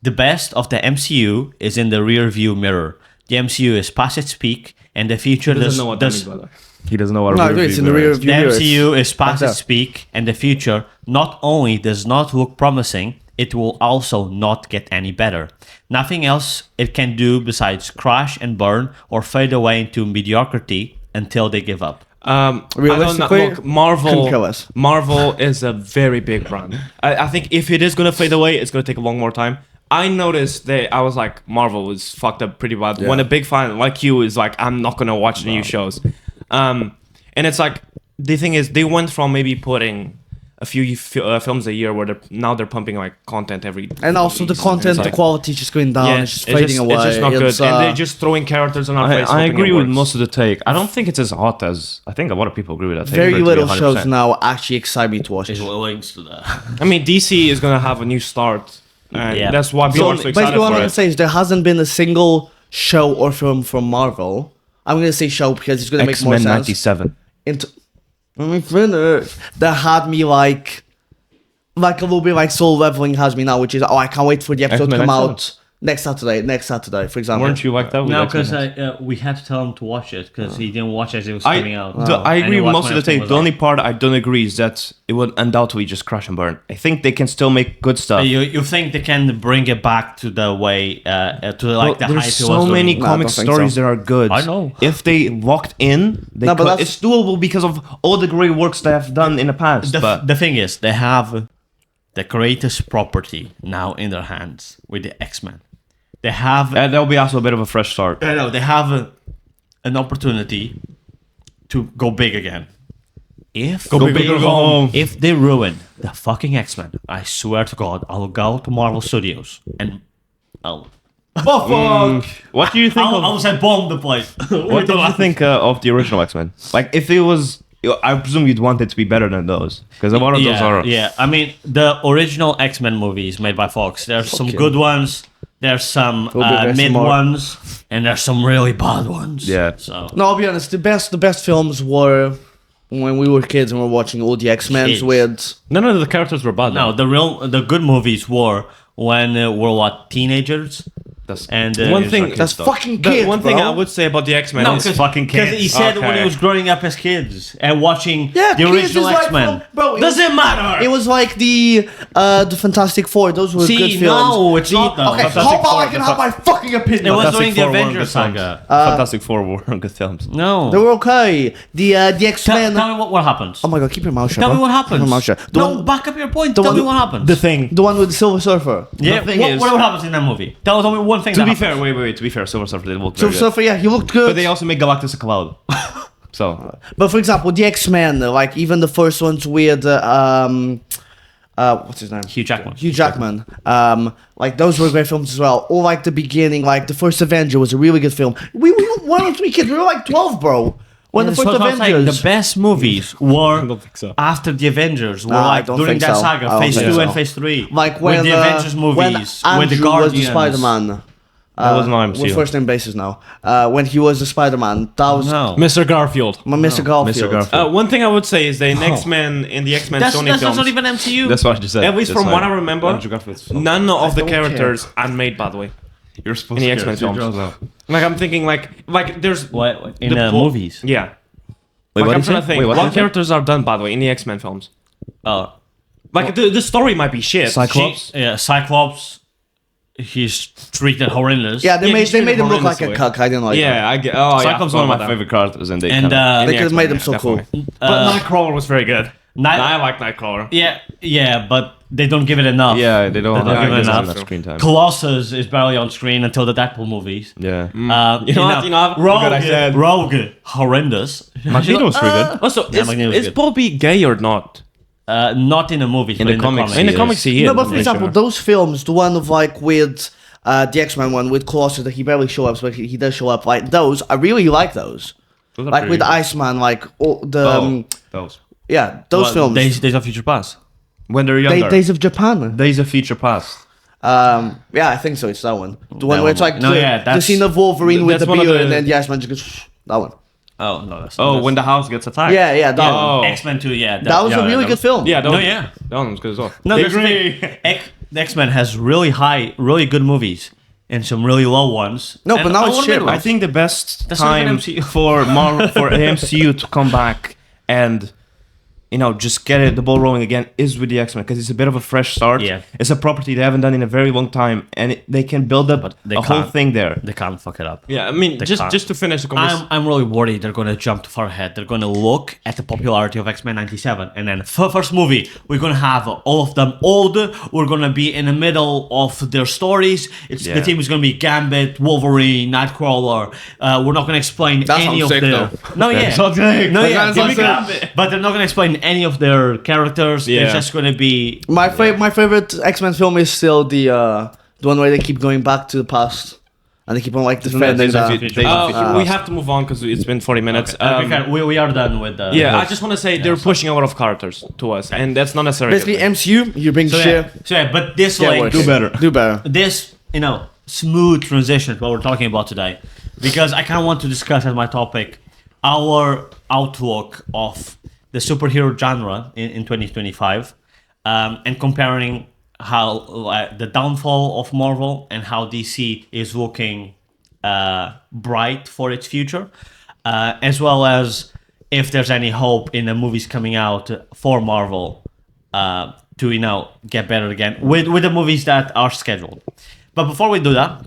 The best of the MCU is in the rear view mirror. The MCU is past its peak, and the future He doesn't know what that means, does. by the way. He doesn't know what No, a rear it's view in the mirror rear is. view. The mirrors. MCU is past Like its peak, and the future not only does not look promising, it will also not get any better. Nothing else it can do besides crash and burn or fade away into mediocrity until they give up. Realistically, I don't know, look, couldn't kill us. Marvel is a very big brand. I think if it is gonna fade away, it's gonna take a long more time. I noticed that I was like, Marvel was fucked up pretty bad. When a big fan like you is like, I'm not gonna watch the new shows, and it's like the thing is they went from maybe putting a few films a year where they're pumping like content every. And also the release. content, It's the like, quality is just going down. It's just fading away. It's just not good, It's, and they're just throwing characters on our face. I hoping agree it with works. most of the take. I don't think it's as hot as I think a lot of people agree with that. take, very for it to be little 100%. shows now actually excite me to watch. There's links to that. I mean, DC is gonna have a new start, and Yeah. that's why people So are so excited basically, what I'm for gonna it. say is there hasn't been a single show or film from Marvel. I'm gonna say show because it's gonna make more X-Men sense. 97. Let me finish. That had me like a little bit like Soul Leveling has me now, which is I can't wait for the episode to X-Men come 97. out next Saturday, for example. Weren't you like that? With No, X-Men? because we had to tell him to watch it because he didn't watch as it was I coming out. I And agree he with watched most of when the everything take. was The out. only part I don't agree is that it would undoubtedly just crash and burn. I think they can still make good stuff. You think they can bring it back to the way to like Well, the hype there's it so was many doing? No, I comic don't think stories so. that are good. I know. If they locked in, they No, but could, that's- it's doable because of all the great works they have done in the past. but The thing is, they have the greatest property now in their hands with the X-Men. They have that'll be also a bit of a fresh start. I know they have an opportunity to go big again. If Go big or go home. If they ruin the fucking X-Men, I swear to God, I'll go to Marvel Studios and I'll What do you think I'll of? say bomb the place. What did you think of the original X-Men? Like, if it was, I presume you'd want it to be better than those because a lot of those are. Yeah, I mean the original X-Men movies made by Fox. There's some good ones. There's some be very mid smart. ones, and there's some really bad ones. Yeah. So No, I'll be honest. The best films were when we were kids and we were watching all the X-Men Kids. with. None of the characters were bad. no, the good movies were when we're what teenagers. That's And One thing- That's fucking kids, one thing bro. I would say about the X-Men No, is fucking because kids. he said when he Okay. was growing up as kids and watching Yeah, the kids original is like X-Men. from- bro, it Doesn't matter. It was like the Fantastic Four. Those were See, good films. no, it's not though. Okay, Fantastic how about Four, I can have my fucking opinion? It was Fantastic during the Four were Avengers good films. saga. Fantastic Four were good films. No. They were okay. The X-Men. Tell me what happens. Oh my god, keep your mouth shut. Tell me bro. what happens. Keep your mouth shut. The No, one, back up your point. the Tell one- me what happens. The thing. the one with the Silver Surfer. Yeah, The thing what, is- what happens in that movie? Tell me one thing. To that be happens. fair, wait. To be fair, Silver Surfer did look Silver very good. Surfer, yeah, he looked good. But they also make Galactus a cloud. So But for example, the X-Men, like even the first ones with what's his name? Hugh Jackman. Hugh Jackman. Like those were great films as well. Or like the beginning, like the first Avenger was a really good film. We weren't 3 kids. We were like 12, bro. When the That's first what I'm saying. Avengers. The best movies were don't think so. after the Avengers. Were I like don't during think that so. I saga, don't phase think 2 so. and phase 3. like when with the Avengers when movies, Andrew with the was Guardians. the Spider-Man. that was not With MCU. first name basis now. When he was the Spider-Man, that was No. Mr. Garfield. Mr. Garfield. Mr. Garfield. One thing I would say is the X-Men in the X-Men That's Sony films. not even MCU. That's what I just said. At least That's from why- what I remember, Andrew Garfield's film. none of the don't care. characters are made by the way. You're supposed in the to X-Men care. films. Like I'm thinking like there's What in the movies? Yeah. Wait, Like what I'm did trying you to say? think. Wait, what What did you say? characters are done by the way in the X-Men films? Oh, Like the story might be shit. Cyclops? yeah, Cyclops. He's treated horrendous. Yeah, they Yeah, made he's they made him look horrendous like a way. cuck. I didn't like that. Yeah, I get. Oh, yeah, Cyclops is one of I my forgot about favorite characters, and they And, kinda- that. They In could have the made him X-Men, so cool. definitely. But Nightcrawler was very good. I like Nightcrawler. Yeah, but they don't give it enough. yeah, they don't They don't have give it enough. enough screen time. Colossus is barely on screen until the Deadpool movies. Yeah, You know what? You know what? Rogue, Good I said. Rogue, horrendous. Magneto was pretty good. Also, Yeah, Magneto was is good. Bobby gay or not? Not in the movies, In but the comics. In the Yes. comics, he is. No, but I'm for pretty example, sure. those films, the one of like with the X-Men one with Colossus that he barely shows up, but he does show up. Like those, I really like those. Those are Like pretty with good. Iceman, like all the Those. yeah, those films. Days of Future Past. When they're younger. Days of Japan. Days of Future Past. Yeah, I think so. It's that one. The one where it's like No, the, yeah, the that's- scene of Wolverine with that's the one of beard, the- and then the Iceman just goes that one. Oh no, that's Oh, when the house gets attacked. Yeah, that one. Oh. X-Men 2, yeah. That was a really good film. Yeah, that No, was, yeah. That one was good as well. No, They that's the agree. thing. The X-Men has really good movies and some really low ones. No, And but now I it's wanna shit, admit, right? I think the best That's not even time MCU. for Marvel for MCU to come back and just get the ball rolling again is with the X-Men because it's a bit of a fresh start. Yeah. It's a property they haven't done in a very long time, and they can build up they a whole can't. thing there. They can't fuck it up. Yeah, I mean, They just can't. just to finish the conversation. I'm really worried they're going to jump too far ahead. They're going to look at the popularity of X-Men 97 and then first movie, we're going to have all of them old. We're going to be in the middle of their stories. The Yeah. team is going to be Gambit, Wolverine, Nightcrawler. We're not going to explain That any sounds of sick, their... though. No, yeah. sounds sick. No, That yeah. sounds sick. But they're not going to explain any of their characters. Yeah. It's just going to be... My favorite X-Men film is still the one where they keep going back to the past and they keep on like defending Days of that. Future- we have to move on because it's been 40 minutes. we are done with the... Yeah, I just want to say they're pushing a lot of characters to us, and that's not necessarily. Basically, MCU, you bring shit. But this Get link... worse. Do better. This, smooth transition to what we're talking about today, because I kind of want to discuss as my topic our outlook of the superhero genre in 2025, and comparing how the downfall of Marvel and how DC is looking bright for its future, as well as if there's any hope in the movies coming out for Marvel to get better again with the movies that are scheduled. But before we do that,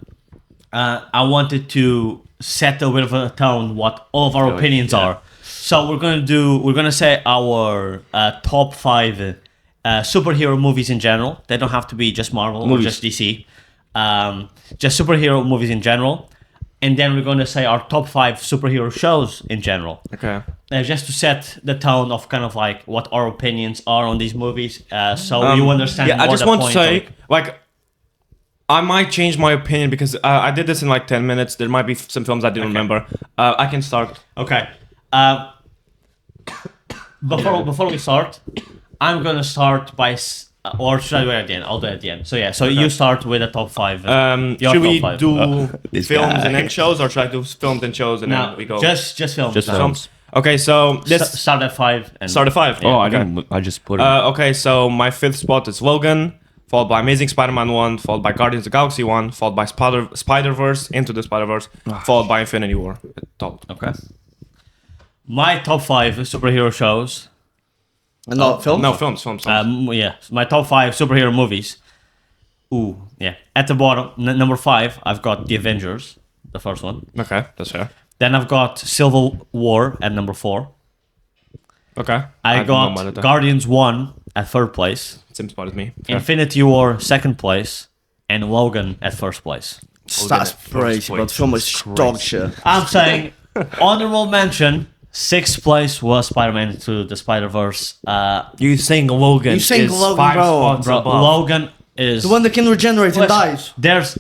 I wanted to set a bit of a tone what all of our opinions are. So we're gonna say our top 5 superhero movies in general. They don't have to be just Marvel or just DC. Just superhero movies in general. And then we're gonna say our top 5 superhero shows in general. Okay. Just to set the tone of kind of like what our opinions are on these movies, so you understand. Yeah, I more just the want to point say, of- like, I might change my opinion because I did this in like 10 minutes. There might be some films I didn't remember. I can start. Okay. Before we start, I'm gonna start by, or should I do it at the end? I'll do it at the end. So yeah, so you start with the top 5. Your Should we top 5. do This films guy. and then shows, or should I do films and shows and No, then we go? just films. Just films. Okay, so this Start at 5. And start at 5. Oh, I okay. didn't. I just put it. Okay, so my 5th spot is Logan, followed by Amazing Spider-Man 1, followed by Guardians of the Galaxy 1, followed by Spider-Verse, Into the Spider-Verse, followed by Infinity War. Top. Okay. My top 5 superhero shows. And not film? No, films. Yeah, my top 5 superhero movies. Ooh, yeah. At the bottom, number 5, I've got The Avengers, the first one. Okay, that's fair. Then I've got Civil War at number 4. Okay. I have no mind got at that. Guardians 1 at 3rd place. Same spot as me. Fair. Infinity War 2nd place. And Logan at 1st place. That's crazy, but film is dog shit. I'm saying honorable mention. 6th place was Spider-Man Into the Spider-Verse. You saying Logan? You saying is Logan, 5 bro. spots Bro, above. Logan is The one that can regenerate and Listen, dies. There's,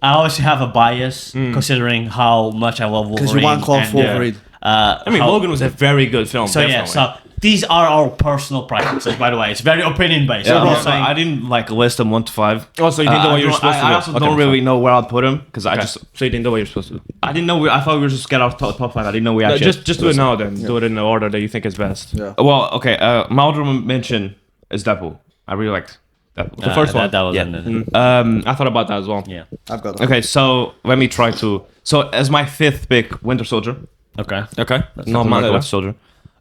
I always have a bias considering how much I love Wolverine. Because you want call and, for Wolverine. I mean, Logan was a very good film. So definitely. yeah, so these are our personal preferences. By the way, it's very opinion based. Yeah, I'm not also, saying- I didn't like list them 1 to 5. Also, you didn't know what you were supposed to do. I also Okay, don't that's really fine. know where I'd put them because I Okay. just So you didn't know what you were supposed to do. I didn't know. I thought we were just get our top 5. I didn't know we No, actually. just do it now then. Do it in the order that you think is best. Yeah. Well, okay. My honorable mention is Deadpool. I really liked Deadpool. The first one. That was Yeah. I thought about that as well. yeah. I've got Okay, so let me try to. So as my 5th pick, Winter Soldier. Okay. Okay. No, my Winter Soldier.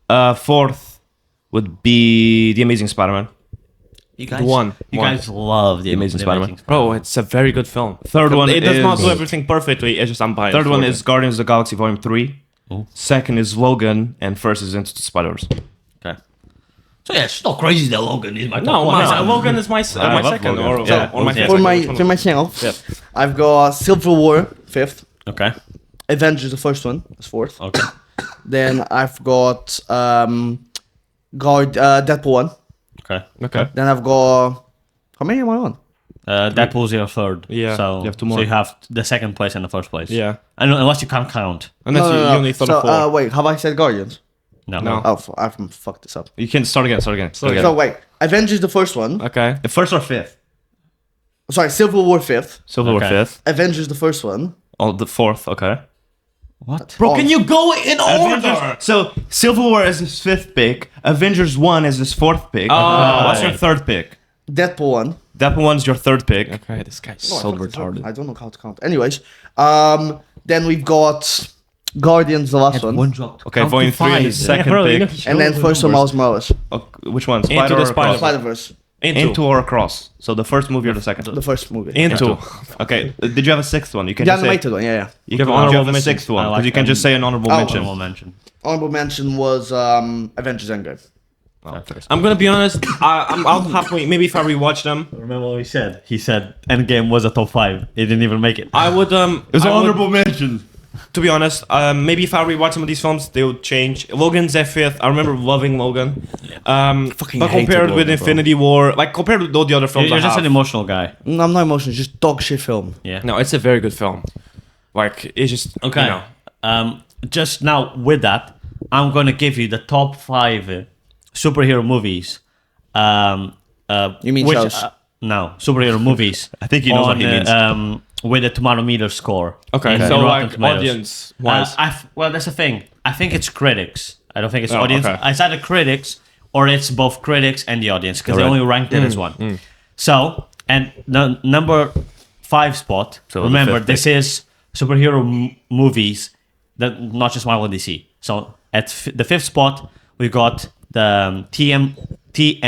4th would be The Amazing Spider-Man. You guys, One. You guys love the Amazing Spider-Man. Bro, it's a very good film. Third one It does not is- do everything perfectly. It's just I'm biased. Third one towards is Guardians of the Galaxy Volume 3. Second is Logan, and first is Into the Spider-Verse. Okay. So yeah, it's not crazy that Logan is my top No, one. Logan is my I love second Logan. or, Yeah. or my Yeah. fifth. For my Which one? for myself, Yeah. I've got Civil War 5th, Okay. Avengers the first one is 4th. Okay. Then I've got Deadpool 1. Okay. Okay. Then I've got... How many am I on? Deadpool's your third. Yeah, So you have two more. So you have the second place and the first place. Yeah. Unless you can't count. Unless you only thought of 4. So, wait, have I said Guardians? No. No. Oh, I've fucked this up. You can start again. So wait, Avengers the first one. Okay. The first or fifth? Sorry, Civil War 5th. Civil War Okay. fifth. Avengers the first one. Oh, the fourth. Okay. What? Bro, Oh. can you go in order? So Civil War is his fifth pick. Avengers 1 is his fourth pick. What's your third pick? Deadpool 1. That one's your third pick. Okay, this guy's Oh, I so fucked this up. retarded. I don't know how to count. Anyways, then we've got Guardians the last one. drop. Okay, Volume 3 is his second pick. And then first one Miles Morales. Oh, which one? Into Spider the or Spider- Across? Spider-Verse. Into or Across. So the first movie or the second? The first movie. Into. Okay. Did you have a sixth one? You can The just say. animated one, yeah. You have can honorable have a mentions? sixth one I because like you can them. just say an honorable Oh, mention. Honorable mention. Honorable mention was Avengers Endgame. I'm gonna be honest. I'll halfway. Maybe if I rewatch them, Remember what he said? He said Endgame was a top 5. It didn't even make it. I would. It was I an would- honorable mention. To be honest, maybe if I rewatch some of these films, they would change. Logan's their fifth. I remember loving Logan. Fucking But hated compared with Logan, bro. Infinity War, like compared with all the other films You're I just have, an emotional guy. I'm not emotional, just dog shit film. Yeah. no, it's a very good film. Like it's just Okay. You know, Just now with that, I'm gonna give you the top 5 superhero movies. You mean which, shows? No, superhero movies. I think he knows what he means. With a tomato meter score. okay, in so Rotten like Tomatoes. audience wise, Well, that's the thing. I think it's critics. I don't think it's Oh, audience. okay. It's either critics or it's both critics and the audience because they Alright. only ranked it as one. So, and the number 5 spot. So the remember, fifth this is superhero movies that not just Marvel and DC. So at the 5th spot, we got the TMNT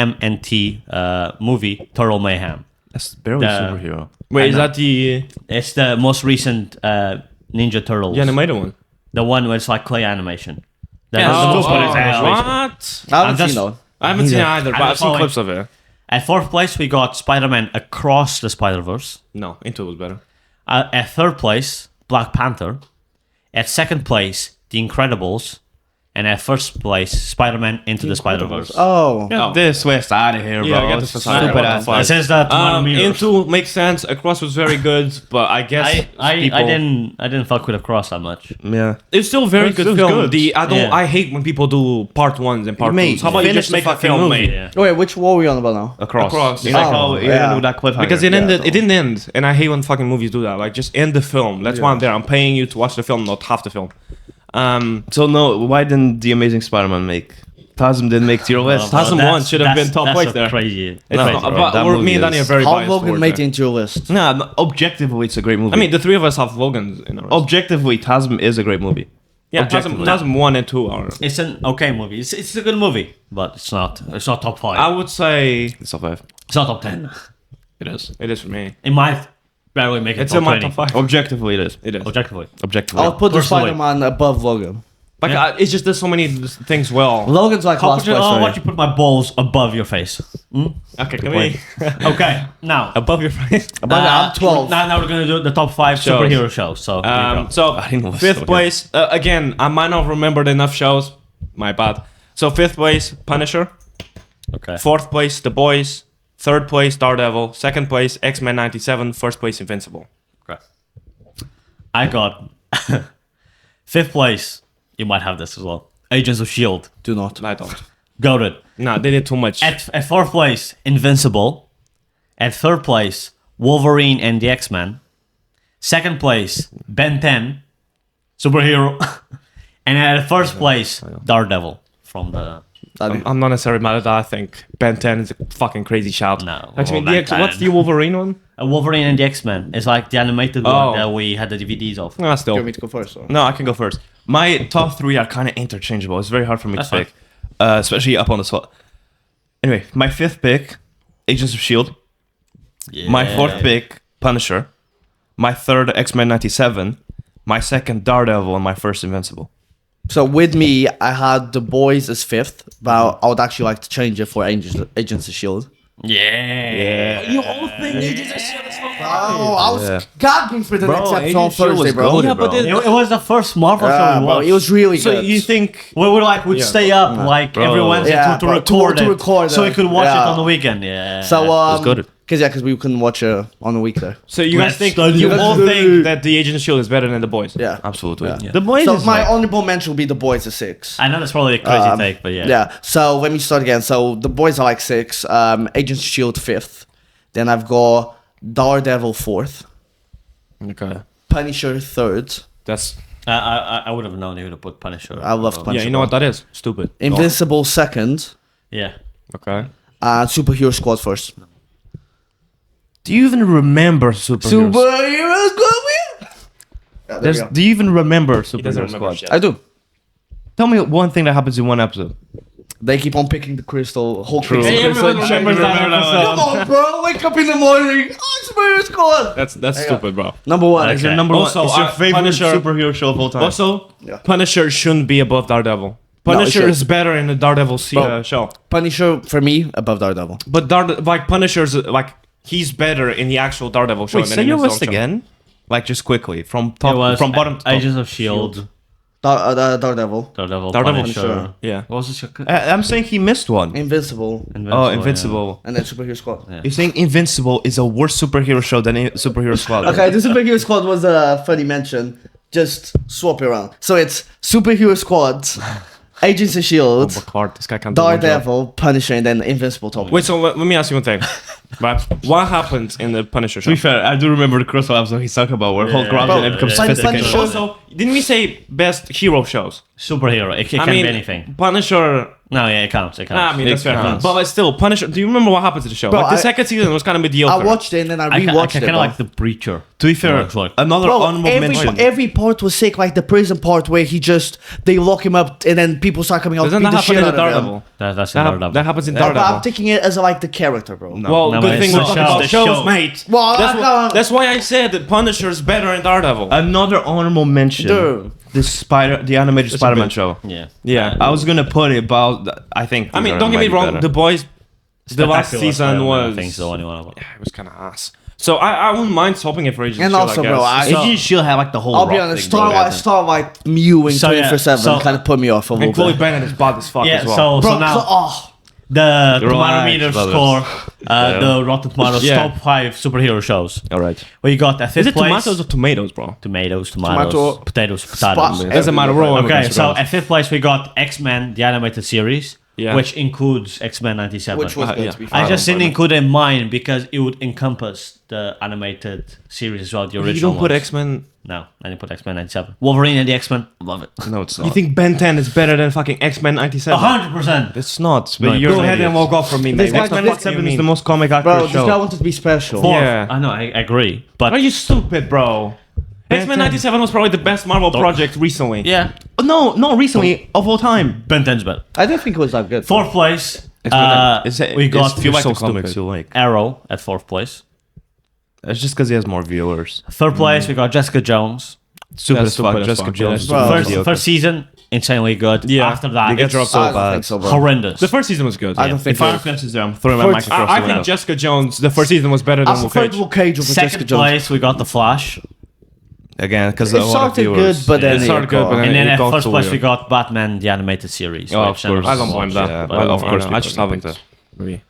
movie Turtle Mayhem. That's barely The- superhero. wait, is know. that the It's the most recent Ninja Turtles. animated one? The one where it's like clay animation. The, Yeah, the most oh, recent animation. what? I haven't just- seen that one. I haven't seen it either, but I'm I've seen following- clips of it. At 4th place, we got Spider-Man Across the Spider-Verse. No, Into was better. At 3rd place, Black Panther. At 2nd place, The Incredibles. And at 1st place, Spider-Man Into the Spider-Verse. Oh. Oh. This West out of here, bro. Yeah, get this It's aside. stupid What ass. the fuck? It says that tomato meters. Into makes sense. Across was very good, but I guess I people, didn't fuck with Across that much. Yeah. It's still a very It's good still film. good. Yeah. I hate when people do part 1s and part Mate, 2s. How about you finish just the make a fucking film, movie. mate? Yeah. Wait, which war are we on about now? Across. You Yeah. like how Oh, you yeah. ended with that cliffhanger. Because it Yeah, ended. no. It didn't end, and I hate when fucking movies do that. Like, just end the film. That's why I'm there. I'm paying you to watch the film, not half the film. So no, why didn't the Amazing Spider-Man make? Tasm didn't make your list. Well, Tasm one should have been top place that's there. Crazy. It's No, not, bro, but that me movie and Danny are is- very How biased Logan towards made it. it into your list? No, objectively, it's a great movie. I mean, the three of us have Logans in our list. objectively, Tasm is a great movie. Yeah, objectively. Tasm 1 and 2 are. It's an okay movie. It's a good movie, but it's not top 5. I would say It's top 5. It's not top 10. it is. It is for me. It might barely make it It's top in my 20. top 5. Objectively, it is. It is. Objectively. Objectively. I'll put the Personally. Spider-Man above Logan. Like, Yeah. it's just there's so many things well. Logan's like How last could you, place. why for don't you put my balls above your face? Okay, can we Okay, now. above your face? I'm 12. Now we're gonna do the top 5 Shows. superhero shows. So here you go. So I didn't know this 5th still place. Again, I might not remembered enough shows. My bad. So 5th place, Punisher. Okay. 4th place, The Boys. 3rd place, Daredevil. 2nd place, X-Men '97. 1st place, Invincible. Okay. I got 5th place. You might have this as well. Agents of Shield. Do not. I don't. Got it. Nah, they did too much. At 4th place, Invincible. At 3rd place, Wolverine and the X-Men. 2nd place, Ben 10, superhero. And at 1st place, Daredevil from the. I'm not necessarily mad at that. I think Ben 10 is a fucking crazy shout. No, Actually, well, Ben 10. what's the Wolverine one? Wolverine and the X-Men. It's like the animated Oh. one that we had the DVDs of. Nah, You still. want me to go first? Or? No, I can go first. My top 3 are kind of interchangeable. It's very hard for me That's to pick, especially up on the spot. Anyway, my 5th pick, Agents of Shield. My 4th pick, Punisher. My 3rd, X-Men '97. My 2nd, Daredevil, and my 1st, Invincible. So with me, I had The Boys as 5th, but I would actually like to change it for Agents of Shield. Yeah. You all think Agents of Shield is Oh, I was Yeah. gagging for the next episode on Agent Shield was Thursday, bro. goated, Yeah, but bro. it- It was the first Marvel show we Bro, watched. it was really So good. you think? We were like, we'd Yeah. stay up like Bro. every Wednesday Yeah, to bro, record to it, record so we it. could watch Yeah. it on the weekend. Yeah. So, was good. because yeah, because we couldn't watch it on the weekday. So you guys Let's think study. you Let's all study. think that the Agent of Shield is better than the boys? Yeah. Absolutely. Yeah. The boys So is my like, honorable mention will be the boys at 6. I know that's probably a crazy take, but yeah. Yeah. So let me start again. So the boys are like 6. Agents of Shield 5th. Then I've got Daredevil 4th. Okay. Punisher 3rd. That's I would have known you would have put Punisher. I love Punisher. yeah. You know what that is? Stupid. Invincible 2nd. Yeah. Okay. Superhero Squad 1st. do you even remember superheroes? Superhero Squad. Yeah, there we go. Do you even remember He doesn't Superhero remember Squad? shit. I do. Tell me one thing that happens in one episode. They keep on picking the crystal. Hulk True. picks the Hey, crystal. everyone remembers that episode. Come on, bro. Wake up in the morning. Oh, Superhero Squad. That's stupid, bro. Number 1. Is your Okay. number Also, one? Is your favorite Punisher- superhero show of all time? Also, Yeah. Punisher shouldn't be above Daredevil. Punisher shouldn't. is better in the Daredevil show. Punisher, for me, above Daredevil. But Punisher's like he's better in the actual Daredevil show. Wait, than say in your his own list show. again. Like just quickly from It top, was from bottom to top. Agents of Shield, Daredevil. Daredevil, Daredevil, Punisher. sure. Yeah. What was it? I'm saying he missed one. Invincible. Oh, Invincible. And then Superhero Squad. Yeah. You're saying Invincible is a worse superhero show than Superhero Squad. Okay, the Superhero Squad was a funny mention. Just swap it around. So it's Superhero Squad, Agents of S.H.I.E.L.D., Clark, this guy can't do one job. Daredevil, Punisher, and then Invincible top. Wait, so let me ask you one thing. Right? What happens in the Punisher To show? be fair, I do remember the crystal episode he's talking about where Hulk grabs it and it becomes yeah. sophisticated. Punisher- Also, didn't we say best hero shows? Superhero. It can be anything. Punisher. No, yeah, it counts. It counts. I mean, that's It fair. counts. But like, still, Punisher. Do you remember what happens to the show? Bro, like the I- second season was kind of mediocre. I watched it and then I I rewatched kind it. of bro. like the Preacher. To be fair, it's like- another Bro, honorable mention. every part was sick, like the prison part where he just they lock him up and then people start coming out to Doesn't beat that the happen shit in out the of him. Daredevil? That's in Daredevil. That happens in But I'm Daredevil. taking it as like the character, bro. Well, No, good but thing it's we're the talking show. about The shows, show. mate. Well, That's why I said that Punisher's better in Daredevil. Another honorable mention. Dude. The animated Spider-Man show. Yeah. Yeah. I was gonna put it, but I think. I mean, these don't get might me be wrong. better. The boys, the last Spectacular season Spider-Man, was. I think is the one you want to. It was kind of ass. So I wouldn't mind swapping it for Agents And of S.H.I.E.L.D., also, I bro, guess. I- Agent Shield had like the whole. I'll be rock honest, thing, bro. Starlight mewing So, yeah, 24/7 so- kind of put me off a And little Chloe bit. Bennett is bad as fuck Yeah. as well. So now the You're tomato right, meter brothers. score, the Rotten Tomatoes Yeah. top 5 superhero shows. All right. Well, you got at fifth Is it place. tomatoes or tomatoes, bro? Tomatoes, Tomato- potatoes, Spot- potatoes. Doesn't matter. We're all Okay, immigrants, so regardless. at fifth place we got X-Men, the animated series, Yeah. which includes X-Men 97. Which was good yeah. to be fair. I just didn't include it in mine because it would encompass the animated series as well, the original You don't put ones. X-Men. No, I didn't put X-Men 97. Wolverine and the X-Men, love it. No, it's You not. think Ben 10 is better than fucking X-Men 97? 100%. It's not. But No, you're Go an ahead idiot. and walk off from me, mate. This guy- What the X-Men fuck do you 97 is mean? the most comic accurate Bro, this guy show. wanted to be special. Fourth. Yeah. I know, I agree. But Are you stupid, bro? X-Men 97 was probably the best Marvel project recently. yeah, No, not recently of all time. Ben 10's better. I didn't think it was that good. Fourth place, It's- we got if you like so the comics, stupid. you like. Arrow at fourth place. It's just because he has more viewers. Third place, we got Jessica Jones. Stupid That's as fuck. stupid as Jessica fuck, Jones. yeah. is Bro. mediocre. First season, insanely good. Yeah. After that, They get it's dropped so I don't bad. think so, bro. horrendous. The first season was good. I don't think If Iron so. Fist is there, I'm throwing my First- mic across I the think window. Jessica Jones, the first season was better than I Luke preferred Cage. Luke Cage over Jessica Second Jones. place, we got The Flash. Again, because It a lot of started good, viewers. but then It started good, but then And then it at got first too place, weird. we got Batman, the animated series. Oh, which of course. I don't blame watch, that. yeah, I but don't- of course, I people just don't haven't. think so. Really.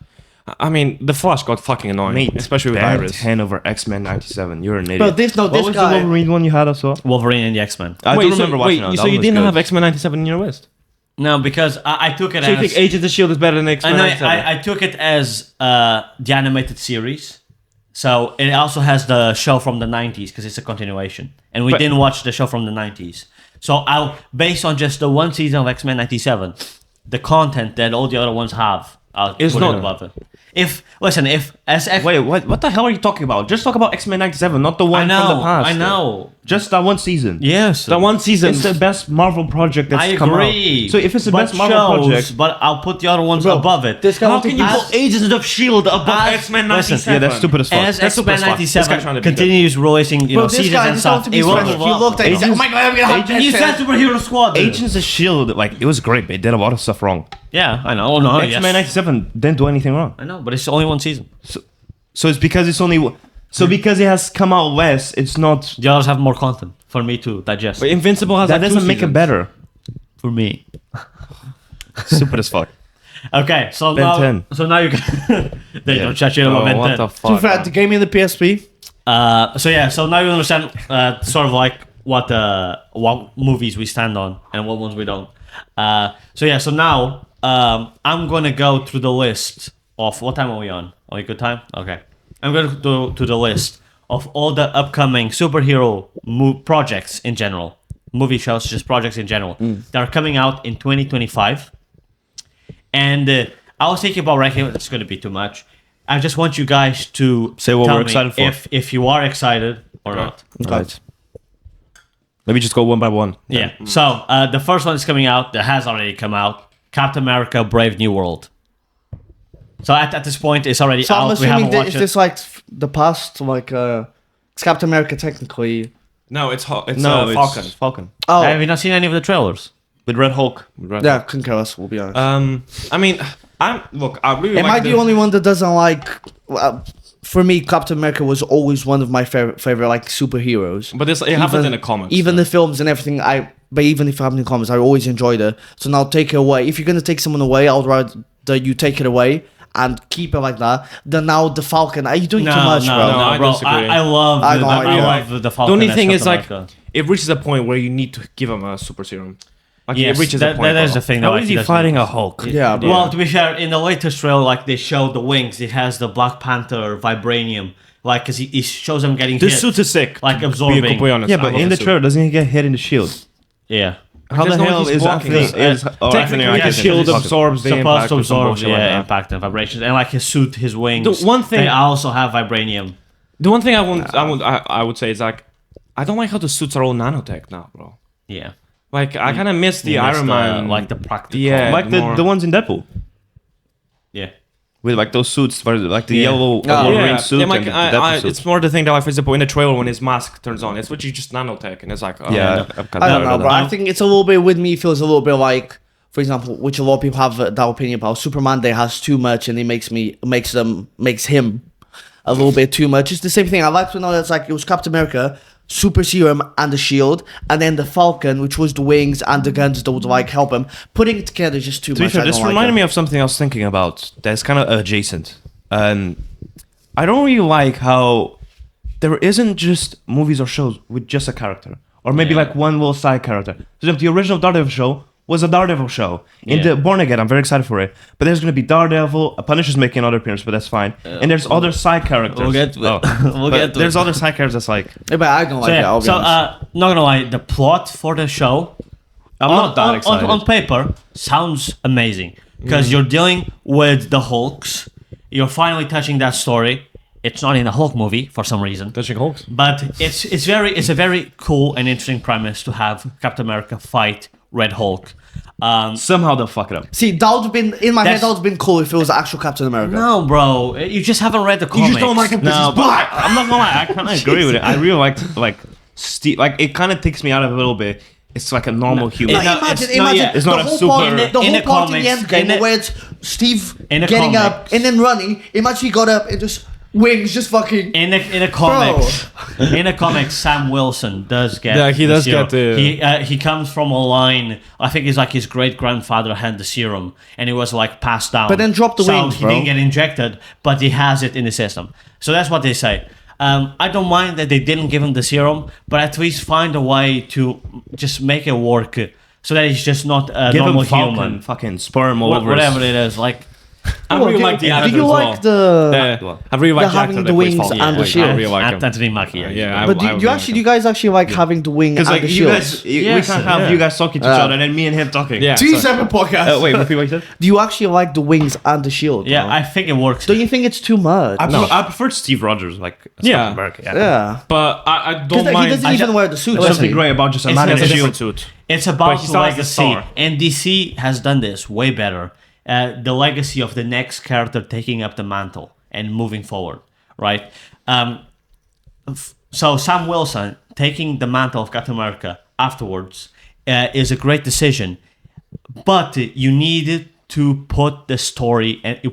I mean, the Flash got fucking annoying, Mate, especially with Ben Iris. 10 over X-Men 97. You're an idiot. Bro, this what was guy. the Wolverine one you had as well? Wolverine and the X-Men. I do remember watching that. so That you one was didn't good. have X-Men 97 in your list? No, because I took it So you as... think Agents of S.H.I.E.L.D. is better than X-Men I, know, 97? I took it as the animated series. So it also has the show from the 90s because it's a continuation. And we But- didn't watch the show from the 90s. So based on just the one season of X-Men 97, the content that all the other ones have, I'll It's put not- it above it. If as X, Wait, what the hell are you talking about? Just talk about X-Men 97, not the I one from the know, past. I know. Just that one season. Yes, That one season. It's the best Marvel project that's I come agree. out. So if it's the But best Marvel shows, project, but I'll put the other ones above it. This guy How wanted can to you be- put Agents of S.H.I.E.L.D. above As- X-Men listen, 97? yeah, that's stupid as fuck. As That's super X-Men smart. This guy's 97 trying to be continues releasing, Bro, seasons this guy and just stuff, wanted to be it will special. move If you up. looked at it, he's like, oh my god, I'm gonna have Agents- You said Superhero Squad. dude. Agents of S.H.I.E.L.D., like, it was great, but it did a lot of stuff wrong. Yeah, I know. Oh, no, X-Men yes. 97 didn't do anything wrong. I know, but it's only one season. So it's because it's only... So because it has come out less, it's not. The others have more content for me to digest. But Invincible has That like 2 doesn't make it seasons. better. For me. Stupid as fuck. Okay, so Ben now, 10. so now you can. They don't chat shit Oh, about Ben what 10. the To be fuck? fair, the game in the PSP. So now you understand sort of like what movies we stand on and what ones we don't. So now I'm gonna go through the list of what time are we on? Are we good time? Okay. I'm gonna go to the list of all the upcoming superhero projects in general, movie shows, just projects in general that are coming out in 2025. And I was thinking about ranking. It's gonna be too much. I just want you guys to Say what tell we're me excited for. if you are excited or not. Right. Let me just go one by one. Yeah. So the first one is coming out. That has already come out. Captain America: Brave New World. So at this point, it's already So I'm out. We assuming haven't that watched is it. this like the past, like it's Captain America technically. No, it's No, Falcon. it's Falcon. Oh, Have you not seen any of the trailers? With Red Hulk. yeah, couldn't care less. We'll be honest. I mean, I really Am like I the only one that doesn't like? For me, Captain America was always one of my favorite like superheroes. But it happens in the comics. Even the films and everything. But even if it happens in the comics, I always enjoyed it. So now take it away. If you're gonna take someone away, I'd rather you take it away and keep it like that. Then now the Falcon. Are you doing too much, bro? No, I bro. disagree. I love. I the, know, I yeah. love the Falcon. The only as thing is Captain like America. it reaches a point where you need to give him a super serum. Like Yes, it reaches that, a point. that is bro. the thing. How though, is like, he doesn't fighting need a to- Hulk? Yeah, bro. Well, to be fair, in the latest trailer, like they showed the wings. It has the Black Panther vibranium, like because he shows them getting This hit, suit is sick. like To be absorbing. completely honest. Yeah, I but love in the suit. trailer, doesn't he get hit in the shield? Yeah. How There's the no hell he's is blocking Anthony? it. Anthony yeah, Mackie shield is- absorbs the supposed impact to or some absorb bullshit like that. impact and vibrations, and like his suit, his wings. The one thing- they also have vibranium. The one thing I would say is like, I don't like how the suits are all nanotech now, bro. Yeah. Like I kind of miss the You miss Iron Man, like the practical. Yeah. Like more. the ones in Deadpool. Yeah. With like those suits, like the Yeah. yellow Yeah. Wolverine suit like, and the Deadpool suit. it's more the thing that, like, for example, in the trailer when his mask turns on, it's literally just nanotech, and it's like, oh, Yeah, no. I've I don't know, that. bro. I think it's a little bit with me. It feels a little bit like, for example, which a lot of people have that opinion about. Superman, they has too much, and it makes him a little bit too much. It's the same thing. I like to know that's like it was Captain America, super serum, and the shield, and then the Falcon, which was the wings and the guns that would like help him. Putting it together is just too To be much. fair, I this don't like reminded it. me of something I was thinking about that's kind of adjacent. I don't really like how there isn't just movies or shows with just a character. Or maybe Yeah. like one little side character. For example, the original Daredevil show was a Daredevil show. In Yeah. the Born Again, I'm very excited for it. But there's going to be Daredevil, Punisher's making another appearance, but that's fine. And there's other side characters. We'll get to it. We'll But get to there's it. other side characters that's like, Yeah, but I don't like So, it. I'll be honest. not gonna lie, the plot for the show I'm not that excited. on paper sounds amazing because you're dealing with the Hulks. You're finally touching that story. It's not in a Hulk movie for some reason, touching Hulks. but it's a very cool and interesting premise to have Captain America fight Red Hulk. somehow they'll fuck it up. See, that would have been in my head. That's- That would have been cool if it was actual Captain America. No, bro, you just haven't read the comics. just don't like him because No, he's but black. I'm not gonna lie, I kind of agree with it. I really like Steve. Like it kind of takes me out of it a little bit. It's like a normal human. No, Imagine, it's not- yeah, it's the not a whole super- part, the in whole the part in the comics, end game in the- where it's Steve in the getting up comics. and then running. Imagine he got up and just wings, just fucking. In the comics, Sam Wilson does get. Yeah, he the does serum. get the- He comes from a line. I think it's like his great grandfather had the serum, and it was like passed down. But then drop the so wings, he bro. didn't get injected, but he has it in the system. So that's what they say. I don't mind that they didn't give him the serum, but at least find a way to just make it work, so that he's just not a Give normal him Falcon, human. fucking sperm all over. Whatever it is, like. I really like the actor Do you as like well. the? I really like the having actor the that plays wings Falcon. and the I shield. really like him. Anthony Mackie. Yeah, But do you guys actually like having the wing and Because like the you shield? guys, we Yes, can't have yeah. you guys talking to each other and then me and him talking. Yeah. Two so- separate podcasts. Wait, repeat what you said. Do you actually like the wings and the shield? Yeah, bro? I think it works. Don't you think it's too much? I preferred Steve Rogers, like as Yeah. Captain America. Yeah. But I don't Because he mind. doesn't even wear the suit. There's does something he? great about just a It's man in not a a shield different suit. It's about he still has the legacy, star. and DC has done this way better. The legacy of the next character taking up the mantle and moving forward, right? So Sam Wilson taking the mantle of Captain America afterwards is a great decision, but you needed to put the story and you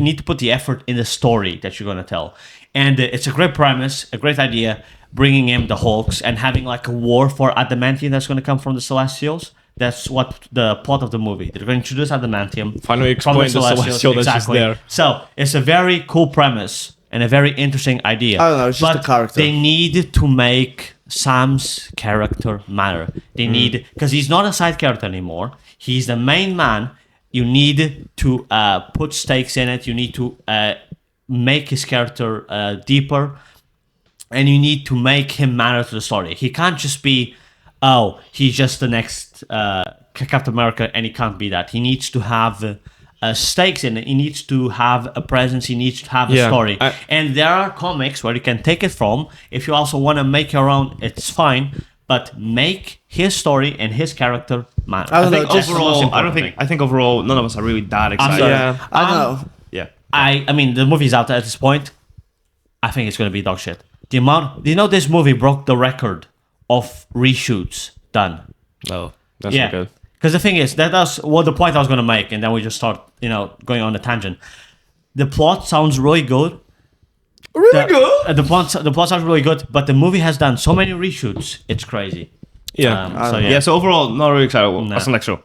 need to put the effort in the story that you're gonna tell. and it's a great premise, a great idea, bringing in the Hulks and having like a war for adamantium that's going to come from the Celestials. That's what the plot of the movie. They're going to introduce adamantium. Finally from explain the Celestial that's just there. So it's a very cool premise and a very interesting idea. I don't know, it's just but a character. They need to make Sam's character matter. They need, because he's not a side character anymore. He's the main man. You need to put stakes in it. You need to make his character deeper, and you need to make him matter to the story. He can't just be, oh, he's just the next Captain America, and he can't be that. He needs to have stakes in it. He needs to have a presence. He needs to have a story. And there are comics where you can take it from. If you also want to make your own, it's fine. But make his story and his character matter. I don't know, think just overall, I think overall none of us are really that excited. Yeah. I don't know. Yeah. I mean, the movie's out at this point. I think it's going to be dog shit. The amount, this movie broke the record of reshoots done. No, that's Yeah, not good. because the thing is that's what the point I was going to make, and then we just start, going on a tangent. The plot sounds really good. Good. The plot sounds really good, but the movie has done so many reshoots. It's crazy. Yeah. Yeah, so overall, not really excited. What's the next show?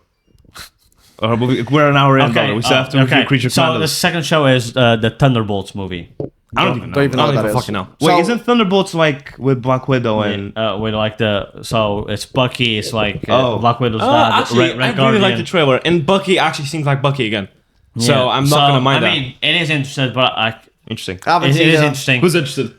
We're an hour in, though. We still have to review Creature So the Commandos. second show is the Thunderbolts movie. I don't even know. Don't even know I what don't that even is. fucking know. Wait, So- isn't Thunderbolts like with Black Widow and... With like so it's Bucky, it's like Oh. Black Widow's dad, Actually, Red I really Guardian. like the trailer, and Bucky actually seems like Bucky again. So Yeah. I'm not gonna mind I that. mean, it is interesting, but Interesting. I haven't it seen is it. interesting. Who's interested?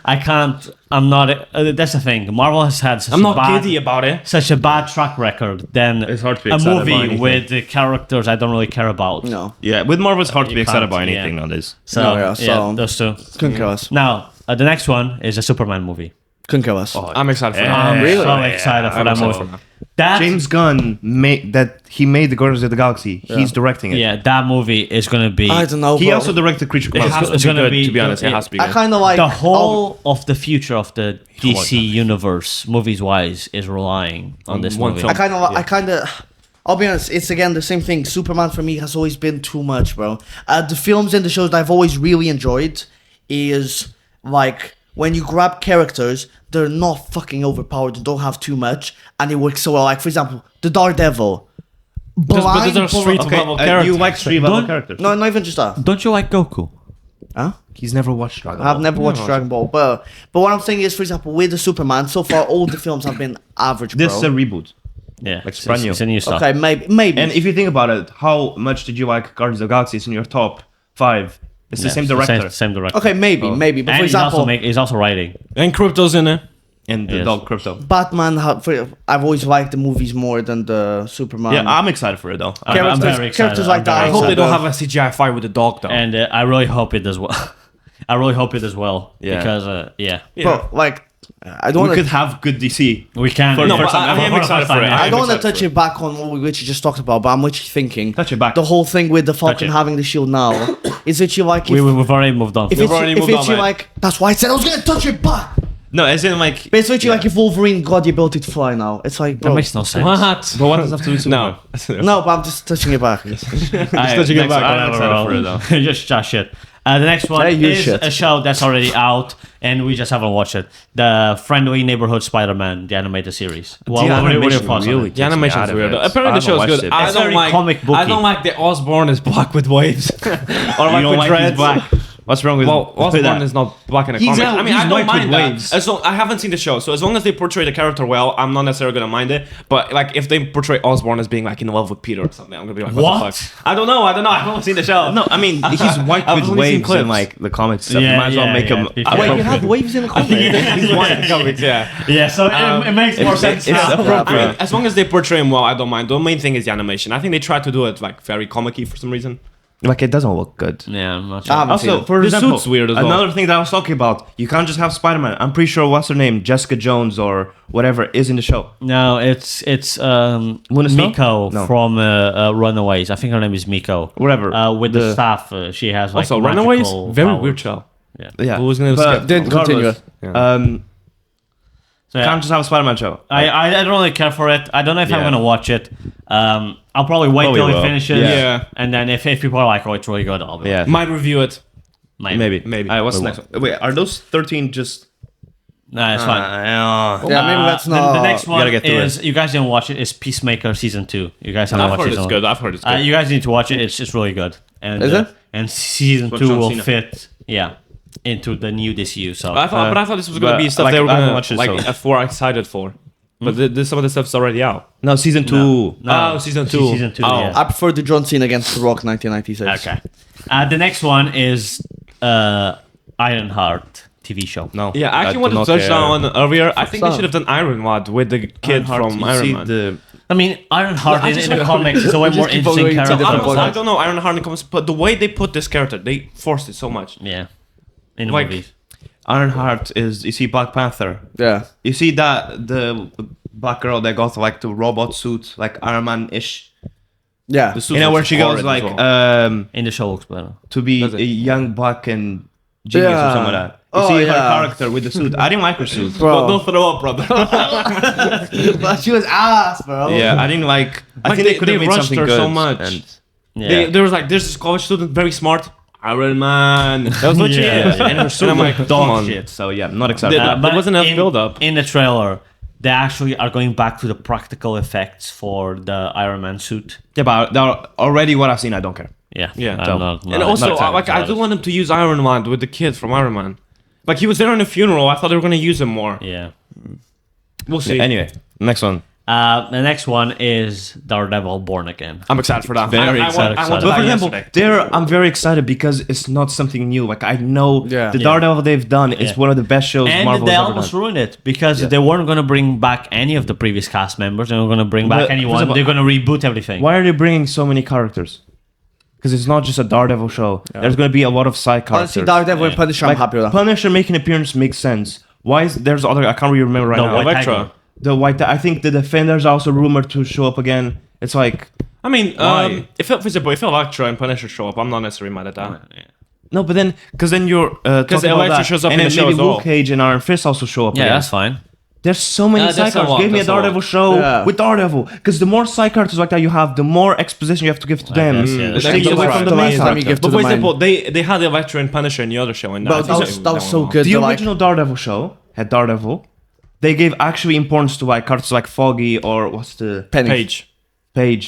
I can't. I'm not. That's the thing. Marvel has had such I'm a not bad, giddy about it. such a bad track record. Then It's hard to be a excited about movie anything. with the characters I don't really care about. No. Yeah, with Marvel, it's hard to You be excited can't, about anything yeah. nowadays. So No, yeah, yeah, so- those two. Couldn't care less. Now the next one is a Superman movie. Couldn't care less. I'm excited for I'm that. really? so excited for I'm that excited movie. for that. That James Gunn made the Guardians of the Galaxy. He's directing it. yeah, that movie is gonna be I don't know. He bro. also directed Creature It has Commandos. to it's be gonna good, be- to be honest. It has to be I good. kind of like the whole of the future of the DC universe, movies wise, is relying on this one movie. film. I kind of. I'll be honest. It's again the same thing. Superman for me has always been too much, bro. The films and the shows that I've always really enjoyed is like when you grab characters, they're not fucking overpowered. They don't have too much, and it works so well. Like for example, the Daredevil. But those are street Okay, level you characters. like street level Don't- characters? No, not even just that. Don't you like Goku? Huh? He's never watched Dragon Ball. I've never watched Dragon Ball, but what I'm saying is, for example, with the Superman, so far all the films have been average, bro. This is a reboot. Yeah, Like, it's brand new. It's a new stuff. Okay, maybe. And if you think about it, how much did you like Guardians of the Galaxy? It's in your top 5. It's the Yeah, same it's the director. Same director. Okay, maybe. But And for he's example, also he's also writing. And Crypto's in it. And the Yes. dog Crypto. Batman, I've always liked the movies more than the Superman. Yeah, I'm excited for it though. I'm Characters- very excited. characters like I'm that, very I hope they excited. don't have a CGI fight with the dog though. And I really hope it does well. I really hope it does well. Yeah. Because, Bro, like, I don't We want could to. have good DC. we can. For- No, for but some- I am for excited first time, for it. yeah. I don't want to excited touch for it back on what we literally just talked about, but I'm literally thinking Touch it back. the whole thing with the Falcon it. having the shield now is literally like if, We've already moved on. if We've it's, already if moved it's on, man. like that's why I said I was gonna touch it back. No, as in like. But it's literally like if Wolverine got the ability to fly now. It's like, That bro, makes no sense. What? But what does that have to do with Superman? No. no, but I'm just touching it back. Just touching it back. I'm excited for it though. Just shit. The next one Hey, you is shit. a show that's already out, and we just haven't watched it. The Friendly Neighborhood Spider-Man, the animated series. What are your animation thoughts on really it? The animation's weird. I Apparently the show's haven't good. watched it. I It's don't very like comic booky. I don't like the Osborn is black with waves. Or like You don't with like dreads. he's black. What's wrong with Well, with Osborn that? is not black in a He's comic. not- I mean, he's I white don't mind with that. waves. As long, I haven't seen the show, so as long as they portray the character well, I'm not necessarily gonna mind it. But like, if they portray Osborn as being like in love with Peter or something, I'm gonna be like, what? What? The fuck? I don't know. I haven't seen the show. No, I mean he's white I've with only seen waves clips. in like the comics. So Yeah, you might as well yeah, make yeah. him. Wait, Wait, you have waves in the comic? He's white in comics, yeah. Yeah, so it makes more sense. it's now. appropriate. I mean, as long as they portray him well, I don't mind. The main thing is the animation. I think they try to do it like very comic-y for some reason. Like it doesn't look good. Yeah, I'm not sure. haven't seen Also, it. for The example, suit's weird as well. another thing that I was talking about, you can't just have Spider-Man. I'm pretty sure what's her name, Jessica Jones or whatever, is in the show. No, it's Luna Snow? Miko No. from Runaways. I think her name is Miko. Whatever. With the staff, she has like Also, Runaways, magical very powers. weird show. Yeah, Who was gonna but skip? Then continue. regardless, So, yeah, can't just have a Spider-Man show. I don't really care for it. I don't know if I'm Yeah. gonna watch it. I'll probably wait Probably till it will. finishes. Yeah. And then if people are like, oh, it's really good, I'll be Yeah. Might review it. Maybe. Maybe. What's the next one? Wait, are those 13 just? No, it's fine. Yeah, maybe that's not. The next one get through is you guys didn't watch it. Is Peacemaker season 2. You guys haven't I've watched heard it. it's good. I've heard it's good. You guys need to watch it. It's really good. And, Is it? And season With 2 John will Cena. fit. Into the new DCU. So I thought this was gonna but, be stuff like, they were I haven't gonna watched it, like so- for excited for. But some of the stuff's already out. No, season 2. No. Oh, season 2. Season 2. Oh. Yeah. I prefer the John Cena against The Rock 1996. Okay. The next one is Ironheart TV show. No. Yeah, I actually do wanted to not touch care. that on earlier. I think they so. should have done Iron Lad with the kid Ironheart, from you Iron see Man. the I mean, Ironheart in the comics is a way more keep on interesting going to character. different I podcasts. don't know Iron Heart comes, but the way they put this character, they forced it so much. Yeah. In the Like- movies. Ironheart is, you see Black Panther. Yeah. You see that the black girl that got like the robot suit, like Iron Man-ish. Yeah. The suit You know, was where she goes horrid like, as well. In the show looks better. to be Does it? a young black and genius Yeah. or something like that. You Oh, see her yeah. character with the suit. I didn't like her suit. Bro. Don't throw up, brother. But she was ass, bro. Yeah, I didn't like. I Like, think they- they could have they made rushed something her good. so much. And Yeah. There was like, there's this college student, very smart. Iron Man. That was what she Yeah, is. yeah. and her suit I'm like, looked come dog on. shit. So yeah, not excited. Did- There wasn't enough build-up. In the trailer, they actually are going back to the practical effects for the Iron Man suit. Yeah, but already what I've seen, I don't care. Yeah. Yeah. I'm not- And not also, excited like, I about do it. want them to use Iron Man with the kid from Iron Man. Like, he was there in a funeral. I thought they were going to use him more. Yeah. We'll see. Anyway, next one. The next one is Daredevil Born Again. I'm excited for that. Very I excited. want to But for buy example, yesterday. I'm very excited because it's not something new. Like I know Yeah. the Yeah. Daredevil they've done is Yeah. one of the best shows And Marvel they has ever almost done. ruined it because they weren't going to bring back any of the previous cast members. They were going to bring back But, for anyone. example, They're going to reboot everything. Why are they bringing so many characters? Because it's not just a Daredevil show. There's going to be a lot of side characters. Honestly, Daredevil and Punisher, I'm Like, happy with that. Punisher making an appearance makes sense. Why is there's other? I can't really remember right No, now. White Electra. Tiger. The white. I think the Defenders are also rumored to show up again. It's like I mean, Why? if Electra and Punisher show up, I'm not necessarily mad at that. no, but then because then you're talking about Electra that, shows up and in then the show maybe as well. Luke Cage and Iron Fist also show up. Yeah, again. that's fine. There's so many That's side a characters. lot, Give me a that's a lot. Daredevil show Yeah. with Daredevil. Because the more side characters like that you have, the more exposition you have to give to them. guess, yeah, Which that's takes true. away That's from right. the main The last time you character. give to But for the main. example, they had Electra and Punisher in the other show, and But I think that was so good. The They're like- original Daredevil show had Daredevil. They gave actually importance to like characters like Foggy or what's the Penny. Page. They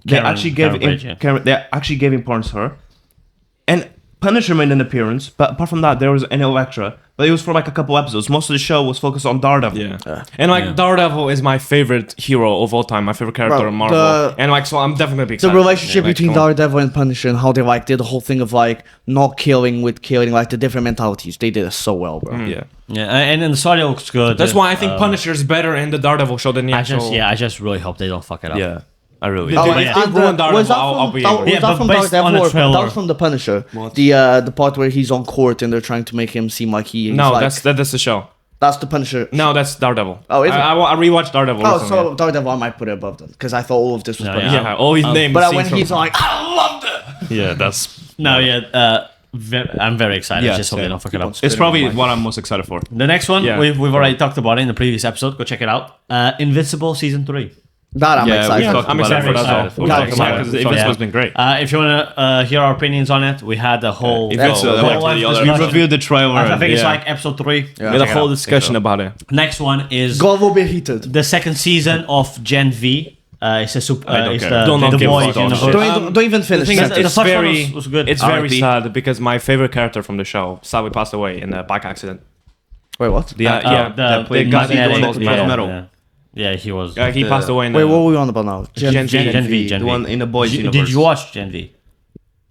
Karen- actually gave Karen Page, yeah. they actually gave importance to her. And Punisher made an appearance, but apart from that, there was an Electra. But it was for like a couple episodes. Most of the show was focused on Daredevil. Yeah. And like Daredevil is my favorite hero of all time, my favorite character Bro, in Marvel. the- And like, so I'm definitely The excited. relationship Yeah, like, between come on. Daredevil and Punisher and how they like did the whole thing of like not killing with killing, like the different mentalities. They did it so well, bro. Yeah. Yeah, and then the story looks good. That's why I think Punisher is better in the Daredevil show than the actual. I just really hope they don't fuck it up. Yeah, I really. Oh, do. if yeah. they And, ruin Daredevil, was that I'll from, be that, angry. was Yeah, that but from based on Daredevil the or trailer- that was from the Punisher? What? The part where he's on court and they're trying to make him seem like he's No, like, that's the show. that's the Punisher. No, that's Daredevil. Oh, is it? I rewatched Daredevil. Oh, recently. so Daredevil I might put it above them because I thought all of this was No, Punisher. yeah, all his names. But when he's like, I loved it. Yeah, that's. No, yeah. I'm very excited. Yeah, I just hope they same. don't fuck it up. It's probably what I'm most excited for. The next one Yeah. we've already talked about it in the previous episode. Go check it out. Invincible season 3. That I'm excited yeah, for. I'm about excited it. for that as well. Excited. We'll Yeah, talk about it because excited. Invincible's been great. If you wanna hear our opinions on it, we had a whole. Invincible, whole like length the other- We discussion. reviewed the trailer. I think it's yeah. like episode 3. Yeah. We had check a it whole out. discussion about it. Next one is God will be heated. the second season of Gen V. It's a super. I don't It's care. the, Don't the give a boys fuck. universe. Don't even finish. The thing is, that. the it's first one very, was good. it's very R.I.P. sad because my favorite character from the show sadly passed away in a bike accident. Wait, what? The, yeah, played the guy Magnetic, that Magnetic, plays Metal. Yeah. Yeah, he was. He passed away in Wait, a, what were we on about now? Gen V. Gen V. The one in the boys universe. Did you watch Gen V?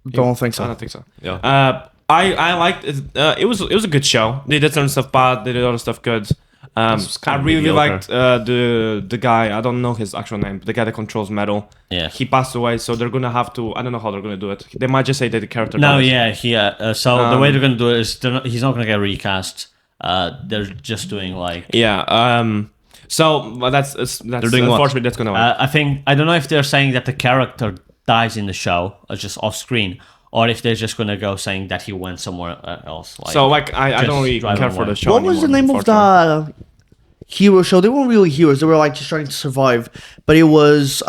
Don't think I so. don't think so. Yeah. I liked it. It was a good show. They did some stuff bad. They did other stuff good. I kinda really mediocre. liked the guy. I don't know his actual name, but the guy that controls metal. Yeah. He passed away, so they're gonna have to. I don't know how they're gonna do it. They might just say that the character. No, dies. yeah, he. So the way they're gonna do it is he's not gonna get recast. They're just doing like. Yeah. So well, that's doing what? unfortunately that's gonna. I don't know if they're saying that the character dies in the show or just off screen, or if they're just gonna go saying that he went somewhere else. Like, so like I just don't really driving care for away. the show. What was the anymore, name of unfortunately. the hero show? They weren't really heroes. They were like just trying to survive. But it was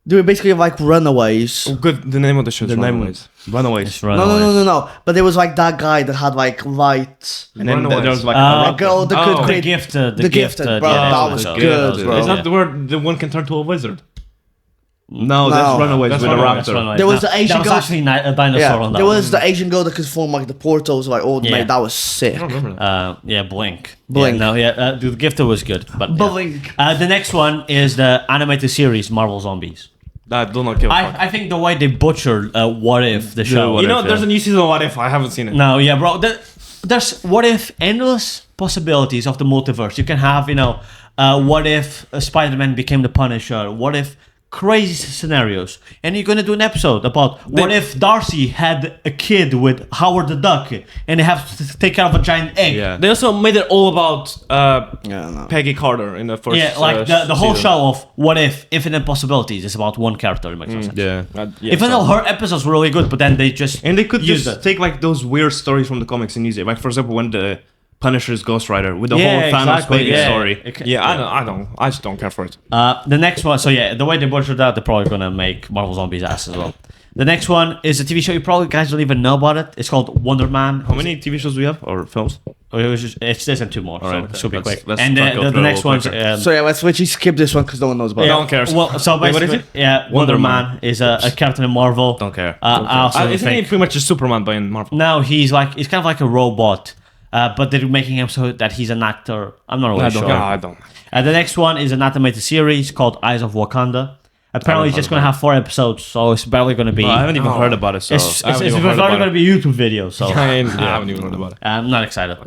They were basically like runaways. Oh, good. The name of the show is The name Runaways. Runaways. It's No, Runaways. no. But there was like that guy that had like light. And then Runaways. there was like Oh, A girl that Oh. could The create. Gifted. The Gifted, bro, that was good, bro. Is that the word the one can turn to a wizard? no, that's No. Runaways That's with a Runaways. raptor. There was the Asian That was girl- actually a dinosaur Yeah, on that. there one. was the Asian girl that could form like the portals. Like, oh, Yeah. mate, that was sick. I don't remember that. Yeah, Blink. Blink. The Gifted was good, but yeah. Blink. The next one is the animated series Marvel Zombies. I do not give a fuck. I think the way they butchered What If the show. What You know, If, there's yeah. a new season of What If. I haven't seen it. No, yeah, bro. There's What If endless possibilities of the multiverse. You can have, what if Spider-Man became the Punisher? What if crazy scenarios? And you're gonna do an episode about what if Darcy had a kid with Howard the Duck and they have to take care of a giant egg. Yeah. They also made it all about Yeah, no. Peggy Carter in the first. Yeah, like the whole season. show of What If Infinite Possibilities is about one character. It makes no sense. Yeah. Even though her episodes were really good, but then they just And they could use just it. take like those weird stories from the comics and use it. Like for example, when the Punisher's Ghost Rider with the Yeah, whole Thanos exactly, baby yeah. story. Yeah, I just don't care for it. The next one, so yeah, the way they butchered that, they're probably gonna make Marvel Zombies ass as well. The next one is a TV show you probably guys don't even know about it. It's called Wonder Man. How many TV shows do we have or films? It's this and two more, so Alright, it should be let's- quick. let's And try to go the through it a next little one's quicker. So yeah, let's literally skip this one because no one knows about No it. one cares. well, so Wait, what is basically, it? yeah, Wonder Man is a Captain Marvel. Don't care. I also Isn't he think pretty much just Superman by in Marvel? now he's kind of like a robot, but they're making him so that he's an actor. I'm not really I sure. don't. I don't. The next one is an animated series called Eyes of Wakanda. Apparently, it's just going to have 4 episodes, so it's barely going to be. Well, I haven't even heard about it, so it's I haven't even probably heard about going to be a YouTube video, so I haven't even heard about it. I'm not excited.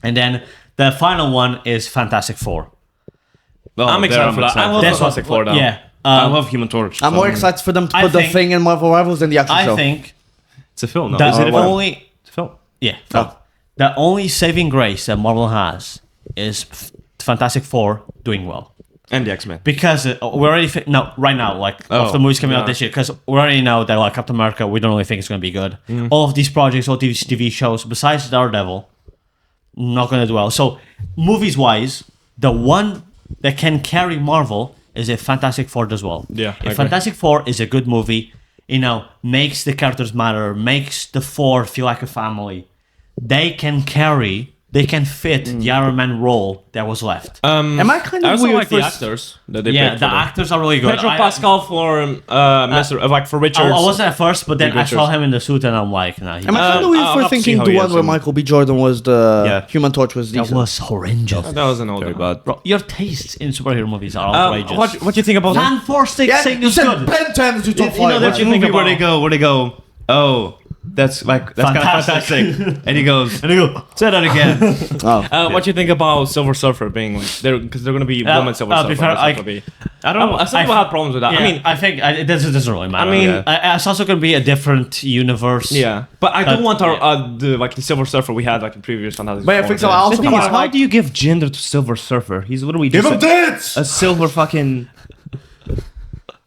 And then the final one is Fantastic Four. I'm excited for that. I love That's Fantastic Four now. Yeah. I love Human Torch. I'm so- more excited for them to I put the think- thing in Marvel Rivals than the actual show. I think It's a film. No, the is it a film? only It's a film. yeah the only saving grace that Marvel has is Fantastic Four doing well. And the X-Men. Because we already right now, like of the movies coming out this year, because we already know that like Captain America, we don't really think it's going to be good. All of these projects, all these TV shows, besides Daredevil, not going to do well. So movies wise, the one that can carry Marvel is if Fantastic Four does well. Yeah, I if agree. Fantastic Four is a good movie, makes the characters matter, makes the Four feel like a family, they can fit the Iron Man role that was left. Am I kind I of also weird like the for actors that they Yeah, picked the for them. actors are really good. Pedro Pascal for Mr. Like for Richards. I wasn't at first, but then I saw Richards. him in the suit and I'm like, nah. Am I kind of weird I'll for have to see thinking how the he one is where in- Michael B. Jordan was the Yeah. Human Torch was That decent? was horrendous. That was an old Very one. bad. Bro, your tastes in superhero movies are outrageous. What do you think about Fan Force saying you it's said good. Ben 10 to top You know 5. that What you think movie about- where they go, oh, that's kind of Fantastic. fantastic. And he goes, And they go, say that again. What do you think about Silver Surfer being like because they're gonna be woman Silver I'll Surfer? be fair, That's not gonna be- I don't know. Some people have problems with that. yeah, I mean, I think it doesn't really matter. I mean, it's also going to be a different universe. yeah, but I do want our yeah. the Silver Surfer we had like in previous Fantastic But yeah, Four. for example, I The also thing is, find how like do you give gender to Silver Surfer? He's literally give just him tits. a silver fucking.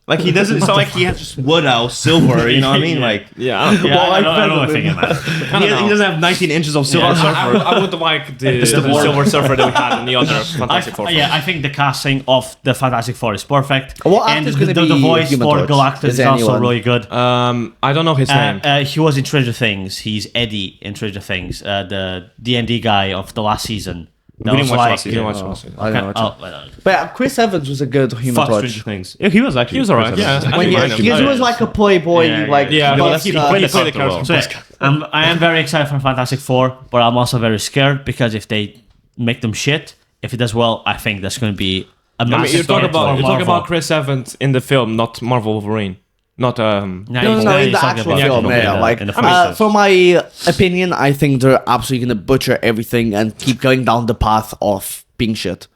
Like he doesn't. It's not like he has just wood out silver. You know what I mean? Yeah. Like yeah. I don't know if thinking that. he doesn't have 19 inches of silver Yeah. surfer. I would like the Silver Surfer that we had in the other Fantastic Four. I think the casting of the Fantastic Four is perfect. What and actor's the, gonna the be voice Human for Torch? Galactus Is is there also anyone? really good. I don't know his name. He was in Stranger Things. He's Eddie in Stranger Things, the D&D guy of the last season. That We didn't was watch like, last season. You didn't watch last season. I don't know. I don't know. But yeah, Chris Evans was a good Human Fuck Torch. Stranger Things. Yeah, he was actually. He was alright, yeah. I When didn't he, mind him. because he was like a playboy, Yeah, like yeah, but bust, he uh, played he played the well. character. So yeah, I am very excited for Fantastic Four, but I'm also very scared because if they make them shit, if it does well, I think that's going to be a I massive mean, you're talking hit for about Marvel. Chris Evans in the film, not Marvel Wolverine, not No, No, he's- in he's the talking actual about film, in yeah. the- Like, in the first for my opinion, I think they're absolutely gonna butcher everything and keep going down the path of being shit.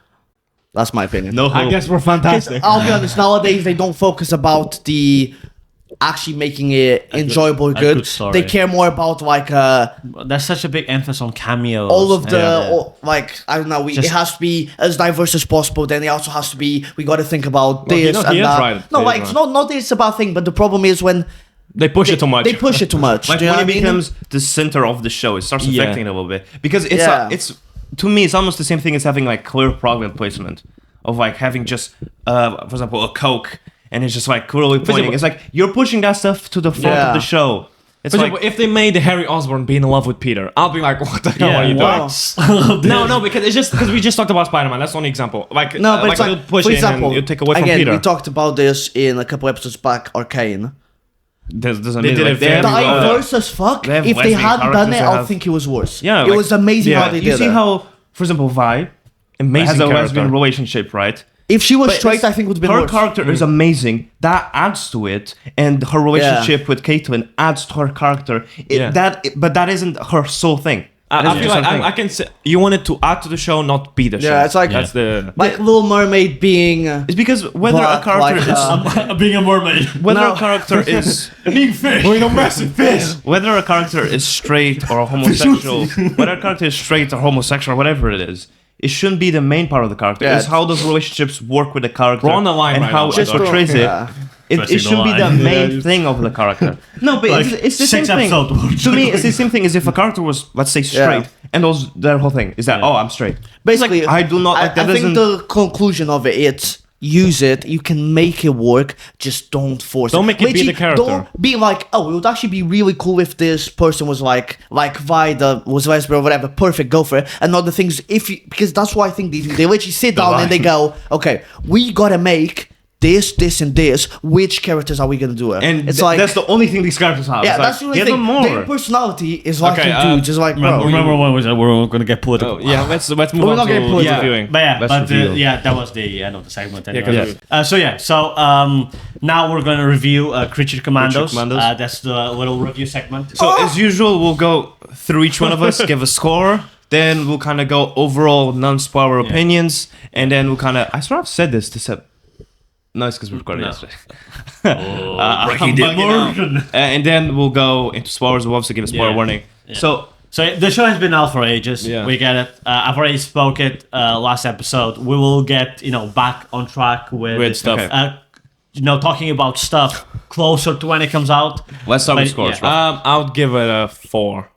That's my opinion. No hope. I guess we're fantastic. I'll be honest. Nowadays, they don't focus about the actually making it enjoyable, good good. story. They care more about like There's such a big emphasis on cameos. all of the and- like I don't know. It Just- has to be as diverse as possible. Then it also has to be. We got to think about Well, this he and is that. right. No, He is like it's right. not this about thing. But the problem is when They push it too much. They push it too much. Like do you know when what it I mean? becomes the center of the show, it starts Yeah. affecting it a little bit because it's Yeah. it's to me it's almost the same thing as having like clear product placement of like having just for example a Coke and it's just like clearly pointing. example- It's like you're pushing that stuff to the front Yeah. of the show. It's For like example, if they made Harry Osborn be in love with Peter, I'll be like, what the hell Yeah, are you wow. doing? No, because it's just because we just talked about Spider-Man. That's the only example. Like, No, but it's you'll like, push for in example, and you take away from again, Peter. we talked about this in a couple episodes back, Arcane. doesn't They mean did like it very Diverse as fuck. they have If they lesbian hadn't done characters, it, they I have- think it was worse. Yeah, it like- was amazing how they you did see it. how, for example, Vi Amazing has a character. lesbian relationship, right? If she was But straight, it's- I think it would have been her worse. character is amazing. That adds to it, and her relationship with Caitlyn adds to her character. But that isn't her sole thing. I That is feel just like her thing. I can say you wanted to add to the show, not be the show. Yeah, it's like- that's the. Like Little Mermaid being. It's because whether a But, character like, Being a mermaid. whether No. a character is Being fish. whether a character is straight or homosexual, whether a character is straight or homosexual or whatever it is, it shouldn't be the main part of the character. Yeah. It's how those relationships work with the character We're on the line and right how now, it by the way. portrays Yeah. it. It Pressing should the be the line. main thing of the character. No, but Like, it's the same 6 thing. episodes. To me, it's the same thing as if a character was, let's say, straight, Yeah. and those their whole thing is that I'm straight. Basically, It's like, I do not. Like, that I think doesn't. the conclusion of it, it's use it. You can make it work. Just don't force it. Don't make it be Literally, the character. Don't be like, oh, it would actually be really cool if this person was like Vi that was lesbian or whatever. Perfect, go for it. And other things, because that's why I think they literally sit down and they go, okay, we gotta make this, and this. Which characters are we gonna do it? And it's like that's the only thing these characters have. yeah, It's like, that's the only give thing. them more. Their personality is like Okay, dudes. It's like, bro, Remember when we said we're going to get political? Oh, yeah, let's move We're on not getting to political. reviewing. But yeah, Let's review. that was the end of the segment. Anyway. Yeah, 'cause So now we're going to review Creature Commandos. Commandos. That's the little review segment. So as usual, we'll go through each one of us, give a score. Then we'll kind of go overall non-spoiler opinions, and then we'll kind of. I sort of said this to Seb. No, it's because we recorded yesterday. breaking the immersion. And then we'll go into spoilers. We'll also give a spoiler Yeah. warning. So So the show has been out for ages. Yeah. We get it. I've already spoke it last episode. We will get back on track with stuff. Okay. Talking about stuff closer to when it comes out. let's start with But, scores. yeah. Right? I would give it a 4.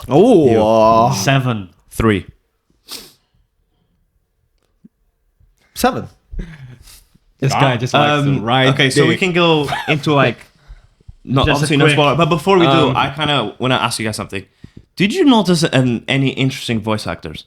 oh, 7. 3. 7. This guy just likes to ride. Okay, so we can go into like. No, Just a obviously no quick- spoiler. But before we do, Um, I kind of want to ask you guys something. Did you notice any interesting voice actors?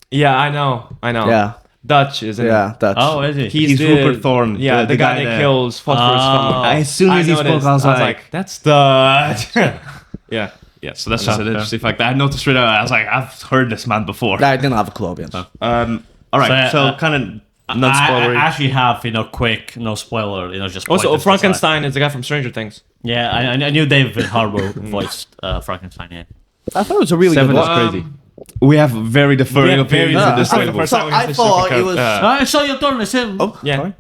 Yeah, I know. Yeah, Dutch, isn't yeah, that's. Oh, is it? He's Rupert Thorne, Yeah, the guy that that- kills Phosphorus. Oh. As soon as he spoke, noticed. I was like, that's Dutch. yeah. yeah. So that's just an interesting fact. I noticed straight away. I was like, I've heard this man before. I didn't have a clue, yes. All right, So, so kind of I non-spoilery. actually have quick, no spoiler. Just Also, pointers Frankenstein is the guy from Stranger Things. aside. Yeah, I knew David Harbour voiced Frankenstein. Yeah. I thought it was a really 7 good is one. crazy. We have very differing Yeah, very opinions in different. this Yeah. table. First time we I switched thought to it was. I saw your turn. I said, Oh, Yeah. sorry.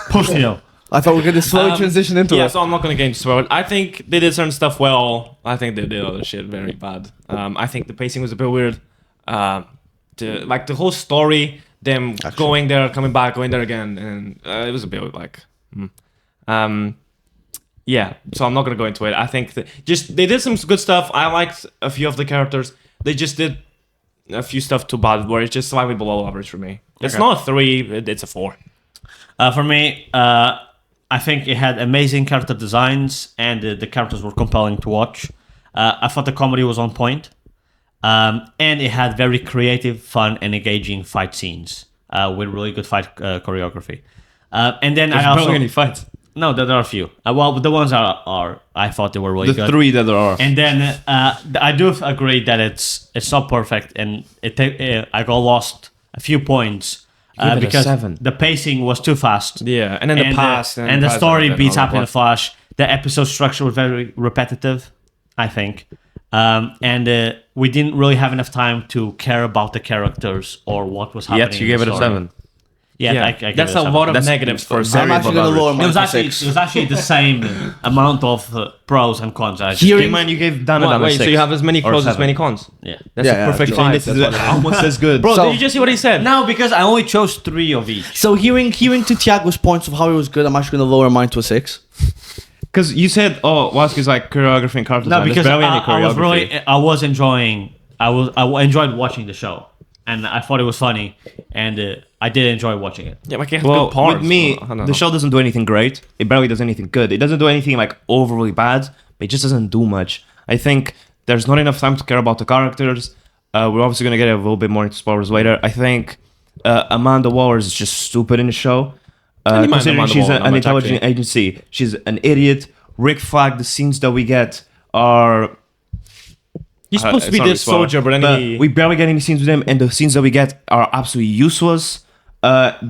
push you. I thought we were gonna slowly transition into yeah, it. so I'm not gonna get into spoilers. I think they did certain stuff well. I think they did other shit very bad. I think the pacing was a bit weird. The whole story, them going there, coming back, going there again, and it was a bit like, yeah. So I'm not gonna go into it. I think they did some good stuff. I liked a few of the characters. They just did a few stuff too bad, where it's just slightly below average for me. It's not a 3, it's a 4. For me, I think it had amazing character designs and the characters were compelling to watch. I thought the comedy was on point. And it had very creative, fun, and engaging fight scenes with really good fight choreography. And then I also... any fights. No, there are a few. Well, the ones are I thought they were really The good. 3 that there are. And then I do agree that it's not perfect, and I got lost a few points Give it a because 7. the pacing was too fast. Yeah, and then the past and the story beats up in a flash. The episode structure was very repetitive, I think, and we didn't really have enough time to care about the characters or what was happening. Yet you in gave the it a story. 7. Yeah, Yeah, I gave that's it a a 7. lot of That's negatives for a very series. I'm actually above gonna lower average. mine It to was 6. actually the same amount of pros and cons. I just Hearing- Hey man, you gave Dan a Wait, 6. so you have as many Or pros as 7. many cons? yeah. That's Yeah, a yeah, perfect true. five. This is almost as good. Bro, So- did you just see what he said? No, because I only chose 3 of each. So hearing to Tiago's points of how it was good, I'm actually gonna lower mine to a 6. Because you said, oh, Waski's like choreography and character No, design. because There's barely any I was choreography. really, I enjoyed watching the show, and I thought it was funny, and I did enjoy watching it. Yeah, like it has Well, good parts. with me, I don't know. the show doesn't do anything great. It barely does anything good. It doesn't do anything like overly bad. But it just doesn't do much. I think there's not enough time to care about the characters. We're obviously gonna get a little bit more into spoilers later. I think Amanda Waller is just stupid in the show. Considering Amanda she's Waller, not an much, intelligent actually. agency, she's an idiot. Rick Flag, the scenes that we get are. He's supposed to be sorry, this soldier, but then he... we barely get any scenes with him, and the scenes that we get are absolutely useless.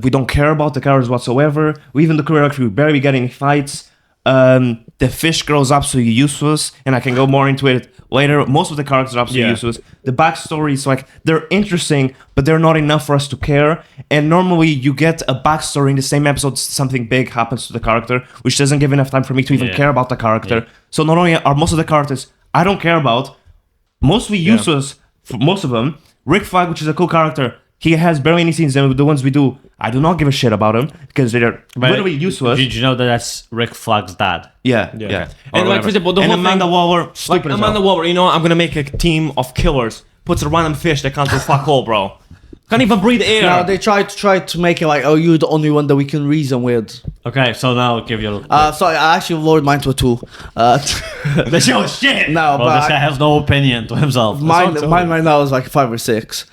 We don't care about the characters whatsoever. Even the choreography, we barely get any fights. The fish girl is absolutely useless, and I can go more into it later. Most of the characters are absolutely Yeah. useless. The backstories, like, they're interesting, but they're not enough for us to care. And normally, you get a backstory in the same episode, something big happens to the character, which doesn't give enough time for me to even Yeah. care about the character. So not only are most of the characters I don't care about, mostly useless for most of them. Rick Flag, which is a cool character, he has barely any scenes, and the ones we do, I do not give a shit about him because they're literally useless. Did you know that that's Rick Flag's dad? Yeah. And Or like, whatever. for example, the and whole Amanda thing, Waller, like stupid as Amanda hell. Waller, you know, I'm gonna make a team of killers. Puts a random fish that can't do fuck all, bro. Can't even breathe air. Now they try to make it like, oh, you're the only one that we can reason with. Okay, so now I'll give you. Sorry, I actually lowered mine to a 2. The show is shit. No, well, but this guy has no opinion to himself. mine right now is like 5 or 6.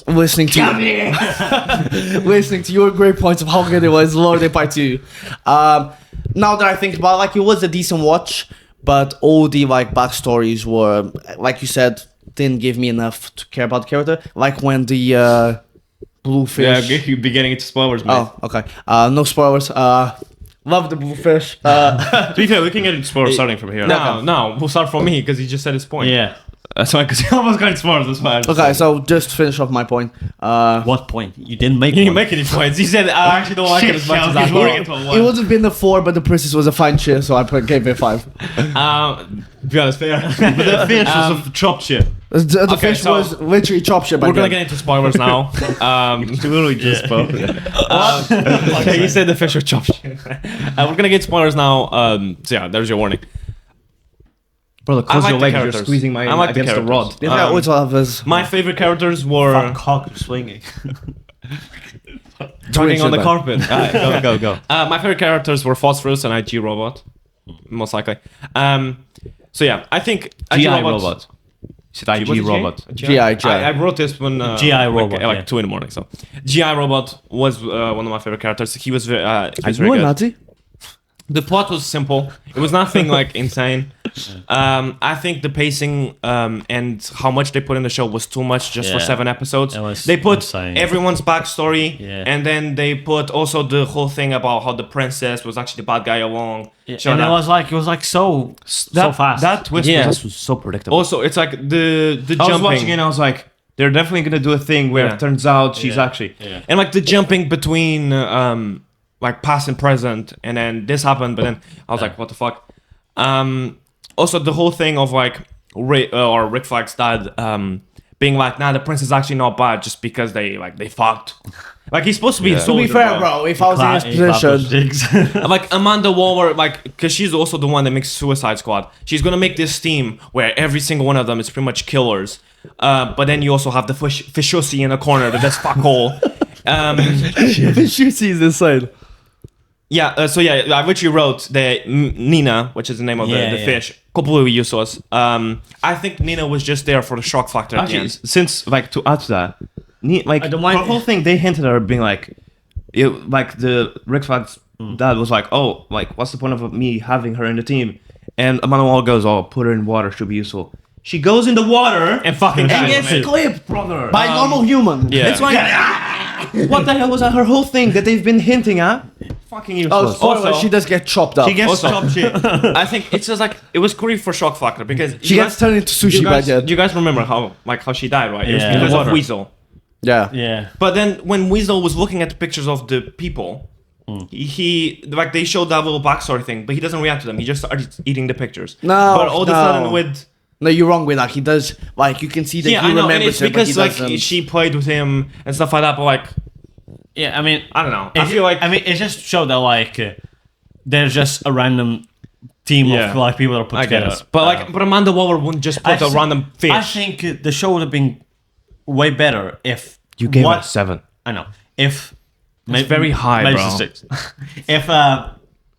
Listening to listening to your great points of how good it was, lowered it by 2. Now that I think about it, like, it was a decent watch, but all the like backstories were, like you said, didn't give me enough to care about the character. Like when the bluefish. Yeah, you'd be getting into spoilers, man. Oh, okay. No spoilers. Love the bluefish. To be fair, we can get into spoilers starting from here. No, we'll start from me because he just said his point. Yeah. That's fine, because he almost got into spoilers, that's fine. Okay, so just to finish off my point. What point? You didn't make He didn't one. make any points. He said, I actually don't like it as much as I thought. It would have been a 4, but the princess was a fine shit, so I gave it a 5. Be honest, fair. The fish was a chopped shit. The Okay, fish so was literally chop shit. We're gonna get into spoilers now. Literally just spoiled. Okay, you said the fish were chopped. We're gonna get spoilers now. So yeah, there's your warning. Brother, I close like your the legs, you're characters. squeezing my I like the against the rod. characters. Yeah, which one of us? My favorite characters were Cock swinging. jogging on the man. carpet. Alright, go. My favorite characters were Phosphorus and IG Robot, most likely. So yeah, I think IG GI robot. Is it Was IG it robot? GI. I wrote this when GI Robot, like yeah. 2 in the morning. So GI Robot was one of my favorite characters. He was very, Are very you a good. Nazi? The plot was simple. It was nothing like insane. I think the pacing and how much they put in the show was too much just for Yeah. 7 episodes. It was They put insane. everyone's backstory, Yeah. and then they put also the whole thing about how the princess was actually the bad guy along. Showing And that. it was like so fast. That twist Yeah. was so predictable. Also, it's like the I was jumping. watching it and I was like, they're definitely gonna do a thing where Yeah. it turns out she's Yeah. actually. Yeah. And like the jumping between like past and present, and then this happened, but then I was like, what the fuck? Also the whole thing of like Rick Flag's dad being like, nah, the prince is actually not bad just because they fucked. Like he's supposed to be a To soldier, be fair, bro, if I was in his position, Like Amanda Waller, like, because she's also the one that makes Suicide Squad. She's gonna make this team where every single one of them is pretty much killers. But then you also have the Fishusi in the corner that does fuck all. she sees insane. Yeah, so yeah, I literally wrote the Nina, which is the name of the Yeah. fish, completely useless. I think Nina was just there for the shock factor at the Actually, end. since like to add to that, like I don't mind- the whole thing they hinted at her being like, like the Rick Flag's dad was like, oh, like what's the point of me having her in the team? And Amanda Waller goes, oh, put her in water, she'll be useful. She goes in the water And fucking and dies, gets mate. clipped, brother. By normal human. Yeah. It's like, what the hell was that? Her whole thing that they've been hinting at? Fucking Oh, useless. spoiler, Also- she does get chopped up. She gets Also- chopped shit. I think it's just like, it was great for shock factor because she gets turned into sushi by the end. you guys remember how she died, right? It was Yeah. because of Water. Weasel. Yeah. Yeah. But then when Weasel was looking at the pictures of the people, he like they showed that little backstory thing, but he doesn't react to them. He just started eating the pictures. No, but all of a no. sudden with No, you're wrong with that. He does, like, you can see that he I know, and remembers it's it, but he because like doesn't. she played with him and stuff like that. But like Yeah, I mean, I don't know. I feel like it just showed that like there's just a random team Yeah. of like people that are put I together. guess, but like but Amanda Waller wouldn't just put a thi- random fish. I think the show would have been way better if You gave it a 7. I know. If It's very high, maybe bro. it's a 6.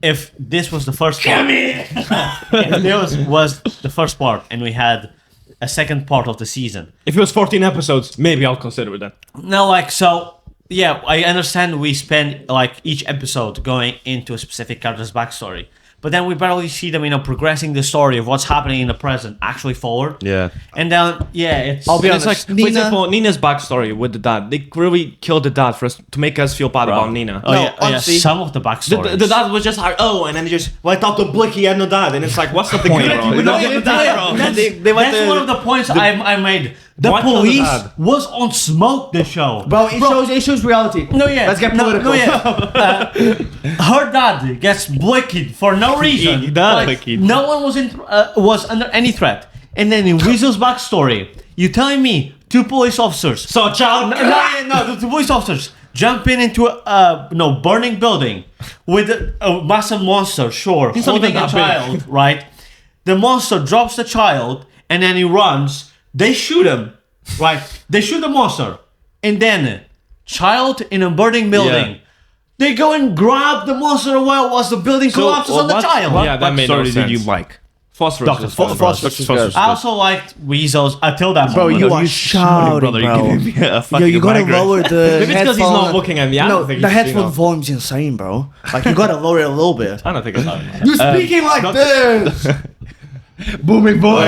If this was the first part, if this was the first part, and we had a second part of the season. If it was 14 episodes, maybe I'll consider it then. No, like, so, yeah, I understand we spend, like, each episode going into a specific character's backstory. But then we barely see them, progressing the story of what's happening in the present actually forward. Yeah. And then, yeah, it's... I'll be It's honest, like, Nina- for example, Nina's backstory with the dad. They really killed the dad for us to make us feel bad about Nina. Oh, No, yeah, honestly- some of the backstories. The dad was just like, oh, and then he just went out to Blicky had no dad, and it's like, what's the point, bro? No, We don't get yeah, the dad, yeah, bro. That's, They went that's to- one of the points I made. The Why kill the police dad? was on smoke this show. Bro, it shows reality. No, yeah. Let's get political. No, yeah. Her dad gets blicked for no reason. He does. No one was under any threat. And then in Weasel's backstory, you telling me 2 police officers So, child. the 2 police officers jump into a burning building with a massive monster, sure, not holding even a that child, right? The monster drops the child and then he runs. They shoot him, right? They shoot the monster, and then child in a burning building. Yeah. They go and grab the monster while the building collapses on the child. Yeah, that made no Story sense. did you like? Phosphorus. Dr. is fun, bro. Phosphorus is good. I also liked Weasel's until that Bro, moment. you are shouting, brother, bro. you're giving me a Yo, fucking you gotta migraine. lower the Maybe it's because he's not looking at me. I No, don't think the he's, headphone volume's insane, bro. Like, you gotta lower it a little bit. I don't think it's that. You're speaking like this! Booming boy.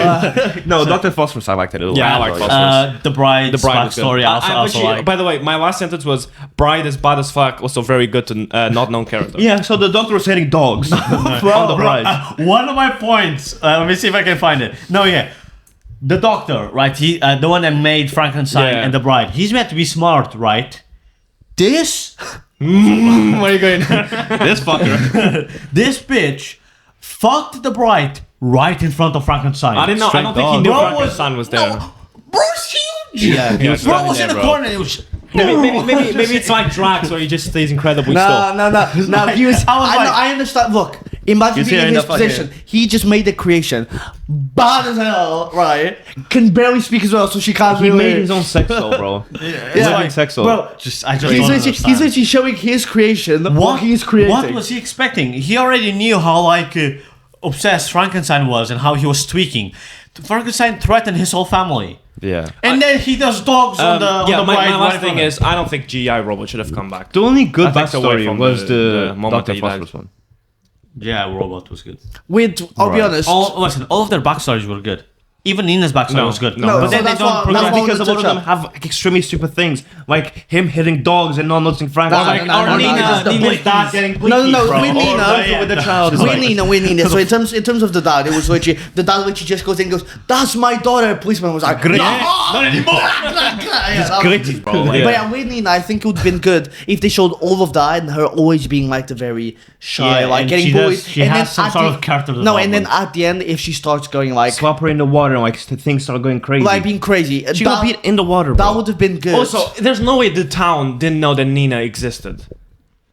No, Dr. Phosphorus, I liked it a little. Yeah, I like Phosphorus. The bride's The bride was good. backstory I also actually, like. by the way, my last sentence was bride is bad as fuck. Also very good to not known character. Yeah, so the doctor was hitting dogs on the bride. One of my points. Let me see if I can find it. No, yeah. The doctor, right? He, the one that made Frankenstein Yeah. and the bride. He's meant to be smart, right? This, Where are you going? This fucker. this bitch, fucked the bride right in front of Frankenstein. I didn't know. I don't think he dog. knew Bro Frankenstein was there. Bro's huge. Yeah, he was Bro standing was there, in the bro. corner. And it was, Maybe it's like Drax, where he just stays incredibly still. No. He was. I was like- I understand. Look, imagine You see being her in in his the fucking- position. He just made the creation. Bad as hell, right? Can barely speak as well, so she can't He really. made his own sex doll, bro. Yeah. Living sex doll. Bro, I just he's don't literally, understand. he's literally showing his creation. What he's creating. What was he expecting? He already knew how obsessed Frankenstein was and how he was tweaking. Frankenstein threatened his whole family, Yeah. and then he does dogs on the Yeah, on the my bride last right thing from him. is, I don't think GI Robot should have come back. The only good I think it's away backstory from was the the moment Dr. that he died. Phosphorus one. Yeah, Robot was good. I'll be Right. honest. All of their backstories were good. Even Nina's backstory was good. No, but so then they that's don't what- progress. that's what- Because a lot of them have like, extremely stupid things, like him hitting dogs and not noticing Frankenstein. No, no, no, Nina's no, Nina's dad getting No, blinkies, bro. with Nina, Or with the child. We Nina. So in terms of the dad, it was literally the dad literally just goes in and goes, "That's my daughter." Policeman was like, Great. not anymore. Great, bro. But yeah, with Nina, I think it would have been good if they showed all of that and her always being like the very shy, Yeah, like and getting she bullied. does- she and has then some at sort the- of character No, and then development. at the end, if she starts going like Slap her in the water and like things start going crazy. being crazy, she got beat in the water, bro. that would have been good. Also, there's no way the town didn't know that Nina existed.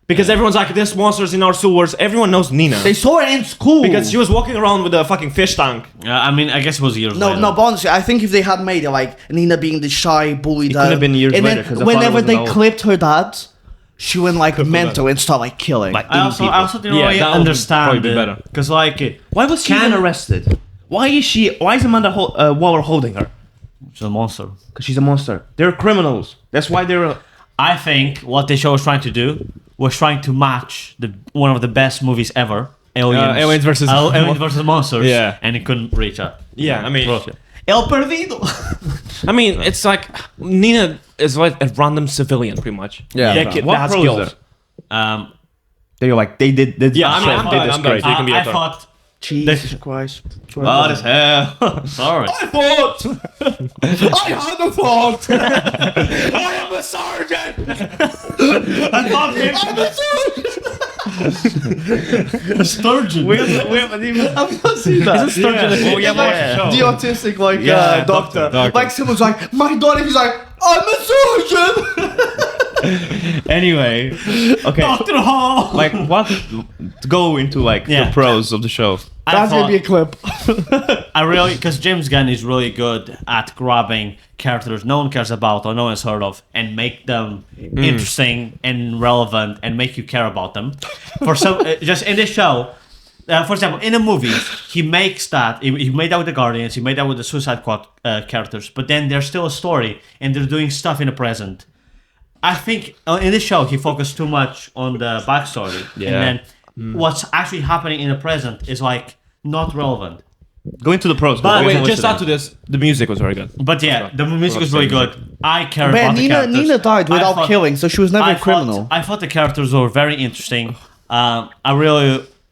Because everyone's like, there's monsters in our sewers. Everyone knows Nina. they saw her in school Because she was walking around with a fucking fish tank. I mean, I guess it was years No, later. no, but honestly, I think if they had made it like Nina being the shy bully dad, could have been years and later, then 'cause the father whenever wasn't they old. clipped her dad, she went like mental and started like killing. Like, I also didn't Yeah, really that would understand probably be better. because like Why was she even arrested? Why is Amanda Waller holding her? she's a monster. Because she's a monster. They're criminals. That's why they're. I think what the show was trying to do was trying to match one of the best movies ever, Aliens, Aliens versus- Aliens versus Monsters, Yeah. and it couldn't reach that. Yeah, I mean, El Perdido. I mean, it's like Nina is like a random civilian, pretty much. Yeah. That kid What that has pro is skills. there? They're like they did. Yeah, I mean, I'm did done, this I'm done. great. You can be I a third. thought. Jesus Christ! Bad as hell. Sorry. I had a thought. I am a sergeant. I thought him. Sturgeon. I've not seen that. Oh, yeah, watch the show. The autistic like Yeah, doctor. doctor. Like someone's like, my daughter. He's like, I'm a surgeon. Anyway, okay. Dr. Hall. Like what? To go into like Yeah. the pros of the show. That's gonna be a clip. I really, because James Gunn is really good at grabbing characters no one cares about or no one's heard of and make them interesting and relevant and make you care about them. For some, just in this show, for example, in the movies, he makes that. He made that with the Guardians. He made that with the Suicide Squad characters. But then there's still a story, and they're doing stuff in the present. I think in this show he focused too much on the backstory, and then what's actually happening in the present is like not relevant. Going to the pros. But Wait, just after this, the music was very good. But yeah, the music was really good. I care about Man, the characters. Nina died without killing, so she was never a criminal. I thought the characters were very interesting.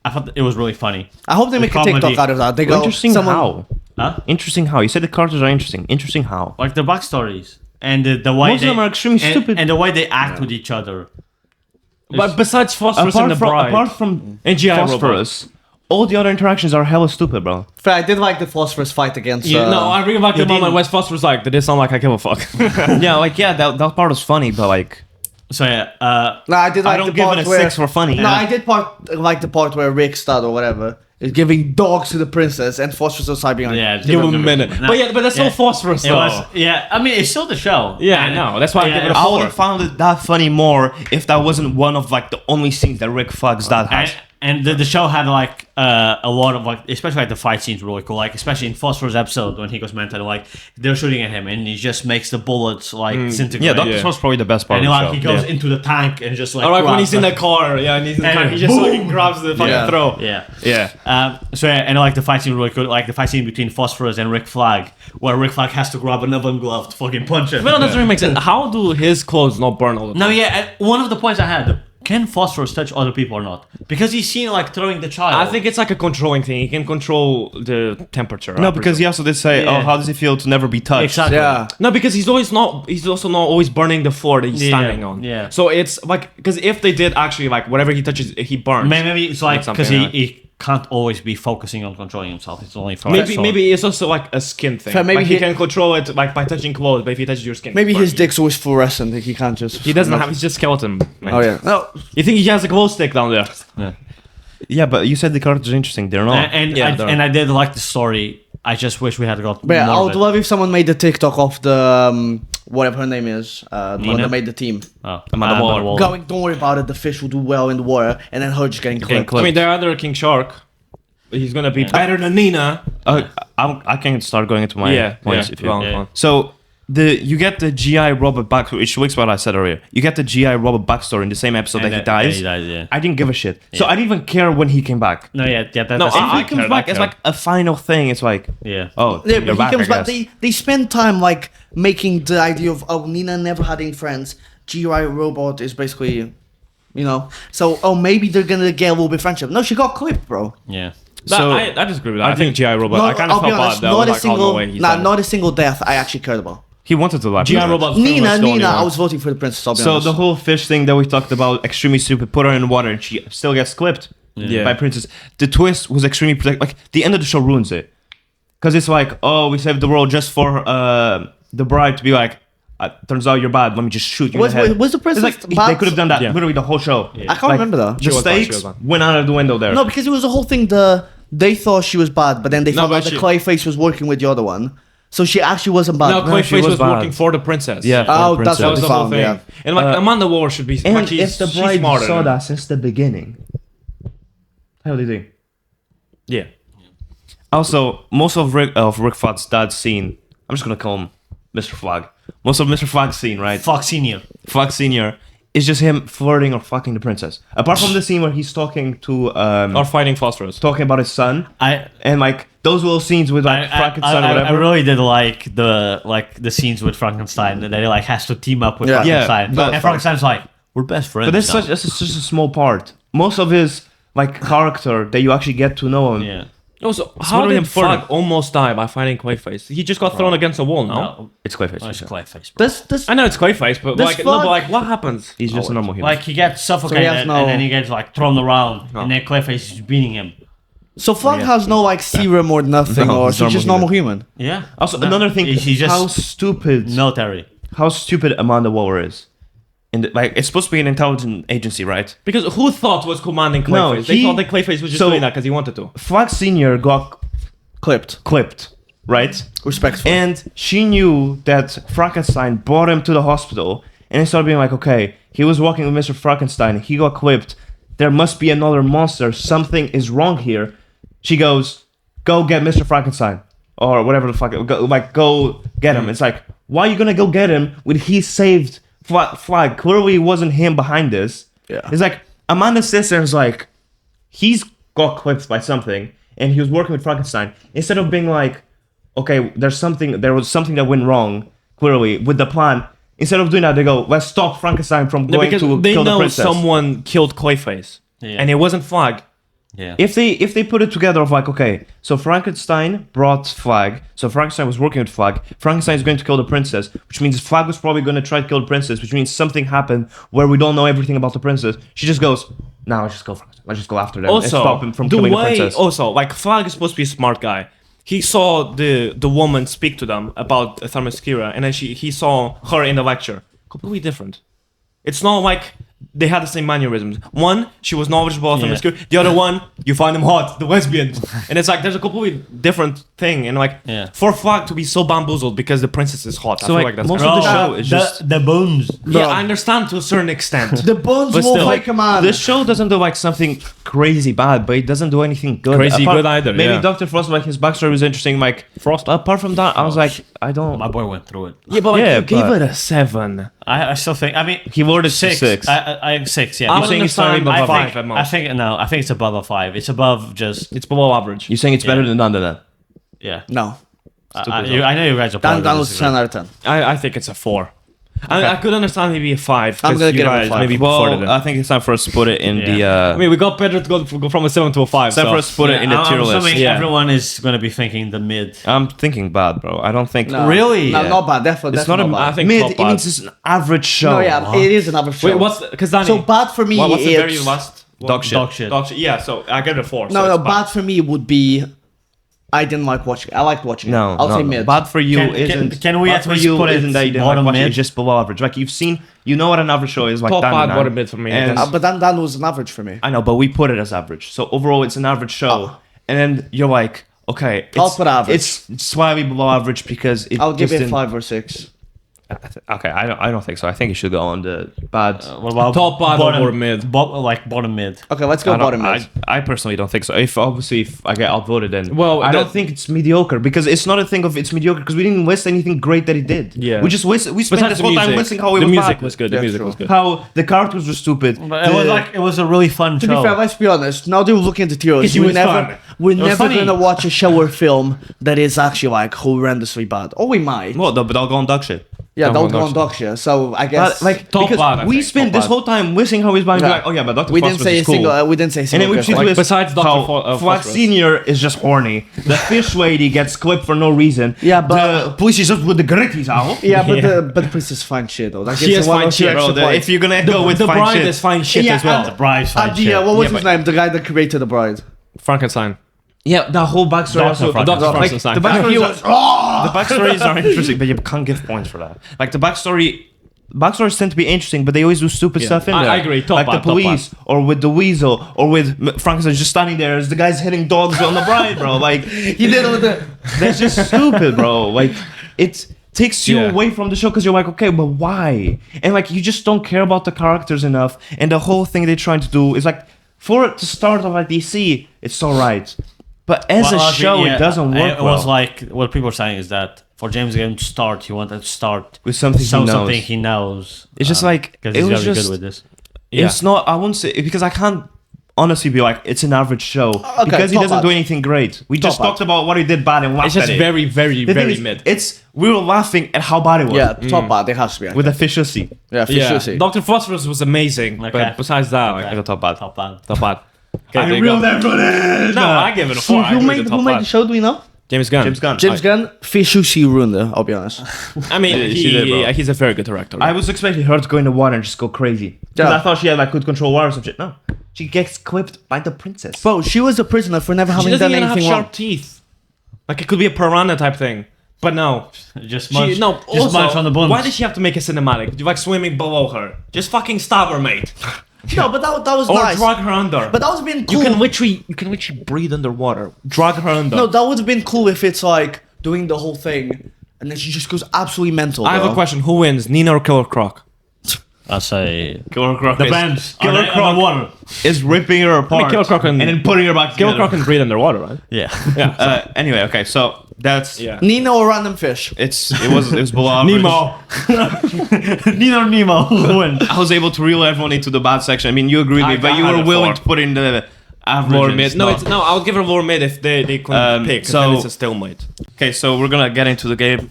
I thought it was really funny. I hope they make a TikTok out of that. They go, Interesting how? Huh? Interesting how? You said the characters are interesting. Interesting how? Like the backstories and the way Most of them are extremely stupid. and the way they act with each other. But besides Phosphorus and the Bride, apart from and GI Phosphorus, all the other interactions are hella stupid, bro. Fair, I did like the Phosphorus fight against. no, I bring back the moment didn't- where Phosphorus like, did it sound like I give a fuck? that part was funny, but like, So yeah, No, I did like I don't the give part it a where, 6 for funny. No, I did like the part where Rick Stud or whatever is giving dogs to the princess and Phosphorus outside behind. yeah, Give him a minute. No, But that's still Phosphorus It though. was, I mean, it's still the show. Yeah, I know. That's why I give it a I would 4. have found it that funny more if that wasn't one of like the only scenes that Rick fucks that has. And the show had like a lot of like, especially like the fight scenes were really cool. Like especially in Phosphorus episode when he goes mental, like they're shooting at him and he just makes the bullets like disintegrate. Yeah, that was probably the best part and of the like show. he goes into the tank and just like. Alright, when grabs he's in the- the car, and he's in the And car, he just boom! like grabs the fucking Yeah. throw. Yeah. So yeah, and like the fight scene was really cool. Like the fight scene between Phosphorus and Rick Flag, where Rick Flag has to grab an oven glove to fucking punch him. But that doesn't really make sense. How do his clothes not burn all the time? No, yeah. One of the points I had: can Phosphorus touch other people or not? Because he's seen like throwing the child. I think it's like a controlling thing. He can control the temperature. No, because he also did say, Yeah. "Oh, how does it feel to never be touched?" Exactly. Yeah. No, because he's also not always burning the floor that he's Yeah, standing on. yeah. So it's like, because if they did actually like whatever he touches, he burns. Maybe it's like Like because something, he can't always be focusing on controlling himself. It's only for Maybe it's also like a skin thing. Fair, maybe like he he- can control it like by touching clothes, but if he touches your skin, Maybe it his burns. dick's always fluorescent. He can't just. He doesn't have. He's just skeleton. Man. Oh yeah. No. You think he has a glow stick down there? Yeah, but you said the characters are interesting. They're not. And I did like the story. I just wish we had got But yeah, more I of would it. love if someone made the TikTok of the whatever her name is, the one Nina? that made the team. Oh, Amanda Waller. Going, don't worry about it. The fish will do well in the water, and then her just getting clipped. I mean, they're under King Shark. He's gonna be better than Nina. I can start going into my points if you go want. on, go on. So you get the GI Robert back, which links what I said earlier. You get the GI Robert backstory in the same episode that he dies. Yeah. I didn't give a shit. So I didn't even care when he came back. No, yeah. No, That's If I he comes cared, back I as cared. like a final thing, it's like, yeah. oh, Yeah, you're but he back, comes I back. guess. They spend time like making the idea of Nina never had any friends. GI Robot is basically, So maybe they're gonna get a little bit friendship. No, she got clipped, bro. Yeah. So- I disagree with that. I think GI Robot. No, I kind of I'll be felt honest, bad. That not was a like, single, no way he's done it. not a single death I actually cared about. He wanted to laugh. GI Robot. Nina, I was voting for the princess. I'll be So honest. the whole fish thing that we talked about, extremely stupid, put her in water and she still gets clipped Yeah. by princess. The twist was extremely like the end of the show ruins it, because it's like, oh, we saved the world just for the bride to be like, turns out you're bad. Let me just shoot you in the head. Was the princess It's like bad? they could have done that Yeah. literally the whole show. I can't remember that. The She was bad, she stakes was bad. went out of the window there. No, because it was the whole thing. They thought she was bad, but then they found but out the she- Clayface was working with the other one, so she actually wasn't bad. No, she Clayface was was bad. working for the princess. Yeah. Oh, for the that's That what was they the whole found. thing. Yeah. And like Amanda Waller should be. and like, she's smarter than that since the beginning, how do you think? Yeah. Also, most of Rick Flagg's dad's scene, I'm just gonna call him Mr. Flagg. Most of Mr. Flagg's scene, right? Fox Senior. Flagg Senior is just him flirting or fucking the princess. Apart from the scene where he's talking to Or fighting Phosphorus. talking about his son, I and like those little scenes with like Frankenstein or I whatever. really did like the scenes with Frankenstein that he like has to team up with Yeah. Frankenstein. Yeah, but- and Frankenstein's like, we're best friends. but that's now." that's just a small part. Most of his like character that you actually get to know him. Yeah. Also, how literally did him flirting. Flag almost die by fighting Clayface? He just got thrown against a wall. No. No. It's Clayface. Oh, it's Clayface, bro. This I know it's Clayface, but This like, no, Flag- but like, what happens? He's just a normal human. Like he gets suffocated has no- and then he gets like thrown around and then Clayface is beating him. so Flag has no like serum or nothing, No, or he's she's just normal normal human. Yeah. also, No, another thing, he's just how stupid military. Amanda Waller is like it's supposed to be an intelligence agency, right? Because who thought was commanding Clayface? No, They he- thought that Clayface was just so- doing that because he wanted to. Flag Senior got clipped, right? Respectful. And she knew that Frankenstein brought him to the hospital, and it started being like, okay, he was walking with Mr. Frankenstein, he got clipped. There must be another monster. Something is wrong here. She goes, go get Mr. Frankenstein. Or whatever the fuck. Go get him. It's like, why are you gonna go get him when he saved Flag? Clearly it wasn't him behind this. Yeah. It's like, Amanda's sister is like, he's got clipped by something, and he was working with Frankenstein. Instead of being like, okay, there was something that went wrong, clearly, with the plan. Instead of doing that, they go, let's stop Frankenstein from going Because to they kill the know princess. someone killed Clayface. Yeah. And it wasn't Flag. Yeah. If they put it together of like, okay, so Frankenstein brought Flag, so Frankenstein was working with Flag, Frankenstein is going to kill the princess, which means Flag was probably going to try to kill the princess, which means something happened where we don't know everything about the princess. She just goes, no, let's just go Frankenstein. Let's just go after them and stop him from killing the princess. Also, like Flag is supposed to be a smart guy. He saw the woman speak to them about Themyscira, and then he saw her in the lecture. Completely different. It's not like they had the same mannerisms. One, she was knowledgeable of Themyscira. The other one, you find them hot, the lesbians. And it's like there's a completely different thing. And like for Flag to be so bamboozled because the princess is hot, I feel like that's most crazy. of the show is just the bones. Yeah, I understand to a certain extent. the bones But will still, fight command. this show doesn't do like something crazy bad, but it doesn't do anything good. Crazy good either, Maybe yeah. Dr. Frost, like his backstory was interesting. Like Frost. Apart from that, I was like, I don't. My boy went through it. Yeah, but like, Yeah, you gave but- it a 7. I still think. I mean, He awarded six. 6. I 6. Yeah. I You're would saying it's not understand above by a 5 5 at most. I think no. I think it's above a 5. It's above just It's below average. You're saying it's better than none of that. yeah. no. I know you guys are Dan probably was disagree. 10 out of 10. I think it's a 4. I could understand maybe a 5. I'm 'cause gonna you give it a guys 5. maybe preferred it. Well, I think it's time for us to put it in the. I mean, we got better to go from a 7 to a 5. It's time so. for us to put it in the I'm tier list. assuming Yeah. everyone is going to be thinking the mid. I'm thinking bad, bro. I don't think. No. Really? No, Yeah. not bad. Definitely, It's not a. definitely I bad. think mid. top It bad. means it's an average show. No, yeah, it is an average show. Wait, what's because Danny? so bad for me? What's the very it's- last? Dog shit. Dog shit. Dog shit. Yeah, so I give it a 4. No, so no, it's bad for me would be. I didn't like watching. I liked watching. No, it. I'll no, say no. mid. Bad for you Can- isn't. can we bad at for least you put it isn't that you didn't bottom like watching, mid? it's just below average. Like you've seen, you know what an average show is like. Top Dan bad, and I. bottom mid for me, I And- guess. But then that was an average for me. I know, but we put it as average. So overall, it's an average show. And then you're like, okay, I'll put average. It's slightly below average because it. I'll give just it didn't- 5 or 6. Okay, I don't think so. I think it should go on the bad. What about Top bad or mid? Bottom mid. Okay, let's go I, don't- bottom mid. I personally don't think so. If I get outvoted, then Well, I the- don't think it's mediocre because it's not a thing of it's mediocre because we didn't list anything great that he did. Yeah. we just we spent Besides this the whole time music. listing how he The was music bad. was good. The That's music true. was good. How the characters were stupid. But it was a really fun To show. be fair, let's be honest. Now that we're looking at the tiers, It we're was never, fun. we're was never funny. gonna watch a show or film that is actually like horrendously bad. Or we might. Well, but I'll go on dog shit. Yeah, Don't don't go go on on dog shit. So I guess But, like Top because bad, I we think, spent top this bad. whole time wishing how he's bad. Yeah. Like, oh yeah, but Dr. we didn't Phosphorus say a is cool. single. We didn't say a And then single. we good proceed thing. with Besides Dr. how Phosphorus. Flax Senior is just horny. The fish lady gets clipped for no reason. Yeah, but- the police is just with the gritties out. Yeah, but the princess fine shit though. Like, She it's is one fine or two shit, extra Bro, points. if you're gonna go with The fine bride shit, is fine shit Yeah, as well. and- Bride's fine shit. yeah, what was Yeah, his but- name? The guy that created the bride. Frankenstein. yeah, the whole backstory. Dr. Also, Frankenstein. Dr. like, Frankenstein. the backstories, He the backstories are interesting, but you can't give points for that. Like the backstories tend to be interesting, but they always do stupid stuff in I- there. I agree. Top like bad, the top police, or with the weasel, or with Frankenstein just standing there as the guy's hitting dogs on the bride, bro. Like He did it with the. that's just stupid, bro. Like it takes you Yeah. away from the show because you're like, okay, but why? And like you just don't care about the characters enough, and the whole thing they're trying to do is like for it to start off like DC, it's alright. But as Well, a actually, show, yeah, it doesn't work It was well. like what people are saying is that for James Gunn to start, he wanted to start With something he knows. something he knows. It's just like, because it he's was very just- good with this. It's not. I won't say because I can't honestly be like it's an average show because he top doesn't bad. do anything great. We just Top talked bad. about what he did bad and laughed It's just at it. very, very, The thing very is, mid. It's we were laughing at how bad it was. Yeah, top bad. It has to be. with efficiency. yeah, for Yeah, sure. See. Dr. Phosphorus was amazing, Okay. but besides that, like, I got top bad. Top bad. top bad. Okay, I there you go. reeled that footage. No, I give it a 4. I agree with the top bad. show? Do we know? James Gunn. James Gunn. James Gunn. Fishushi ruined it. I'll be honest. I mean, she did, bro. he's a very good director. I was expecting her to go in the water and just go crazy. Because Yeah. I thought she had like could control water or some shit. No, she gets clipped by the princess. Bro, she was a prisoner for never she having doesn't done even have anything sharp wrong. teeth. Like it could be a piranha type thing. But no. Just munch, No, just also, munch on the buns. why did she have to make a cinematic? Like swimming below her. Just fucking stab her, mate. No, but that was Or nice. drag her under. But that would have been cool. you can literally breathe underwater. Drag her under. No, that would have been cool if it's like doing the whole thing and then she just goes absolutely mental. I have bro. a question. Who wins, Nina or Killer Croc? I say Killer Croc. depends. Killer Croc water. is ripping her apart. Killer Croc And then putting her back Killer together. Croc can breathe underwater, right? Yeah. Anyway, okay, so that's Yeah. Nina or random fish. it was below average. Nemo. Neither Nemo wins. I was able to reel everyone into the bad section. I mean, you agreed with me, but you were willing to put in the average. Lower and mid. stuff. No, I'll give her lower mid if they couldn't pick. So so- then it's a stalemate. Okay, so we're gonna get into the game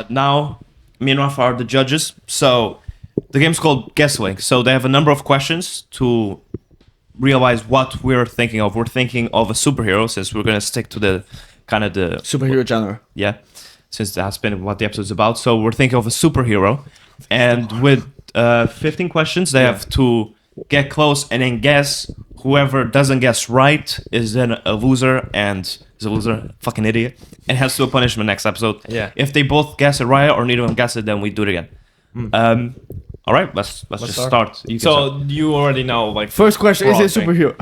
now. Me and Rafa are the judges. So the game's called GuessLink. So they have a number of questions to realize what we're thinking of. We're thinking of a superhero, since we're gonna stick to the kind of the Superhero genre. yeah, since that's been what the episode's about. So we're thinking of a superhero, and with 15 questions, they have to get close and then guess. Whoever doesn't guess right is then a loser, and is a loser, fucking idiot, and has to do a punishment next episode. Yeah. If they both guess it right or neither of them guess it, then we do it again. All right, let's just start. You can So you already know, like, First question, is it a Broad thing.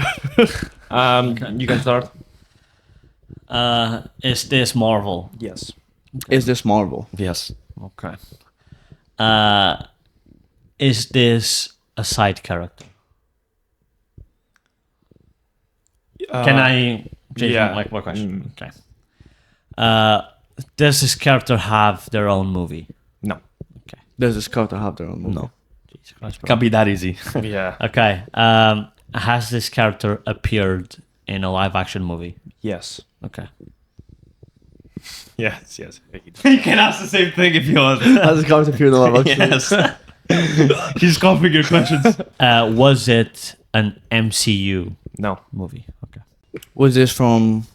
superhero? you can start. Is this Marvel? Yes. Is this Marvel? start. Yes. Okay. Is this a side character? Can I change yeah. my question? Okay. Does this character have their own movie? No. Does this character have their own movie? No. Jesus Christ, bro. Can't be that easy. Yeah. Okay. Has this character appeared in a live action movie? Yes. Okay. Yes. You can ask the same thing if you want. Has this character appeared in the live action? Yes. He's copying your questions. Was it an MCU No. movie? Okay. Was this from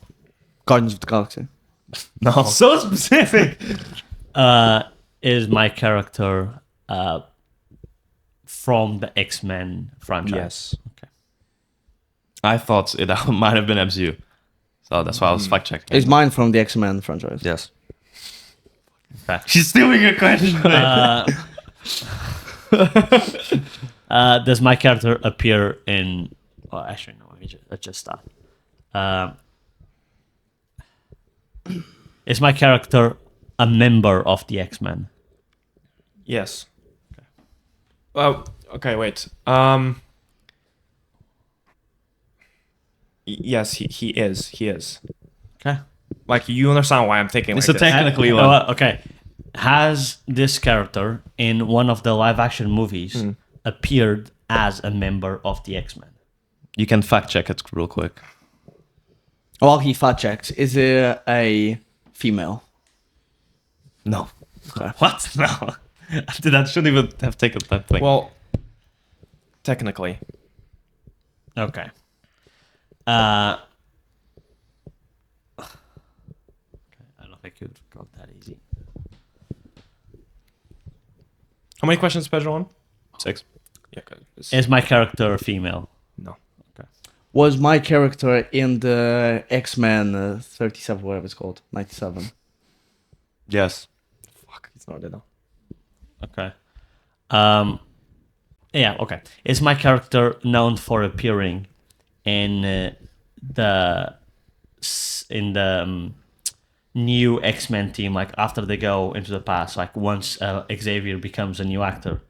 Guardians of the Galaxy? No. So specific. Is my character from the X-Men franchise? Yes. Okay. I thought it might have been MCU. So that's why I was fact checking. Is mine from the X-Men franchise? Yes. Okay. She's stealing your question. Does my character appear in? Oh, actually, no. Let's just start. Is my character a member of the X-Men? Yes. Well, okay, wait. Yes, he is. He is. Okay. Like, you understand why I'm thinking It's like a this. technically Oh, one. okay. Has this character in one of the live action movies appeared as a member of the X-Men? You can fact check it real quick. While he fact checks, is it a female? No. Okay. What? No. That shouldn't even have taken that thing. Well, technically. Okay. I don't think it got that easy. How many questions, Pedro, on? 6. Yeah, okay. Is my character a female? No. Was my character in the X-Men 37, whatever it's called, 97? Yes. Fuck, it's not enough. Okay. Yeah, okay. Is my character known for appearing in the new X-Men team, like after they go into the past, like once Xavier becomes a new actor?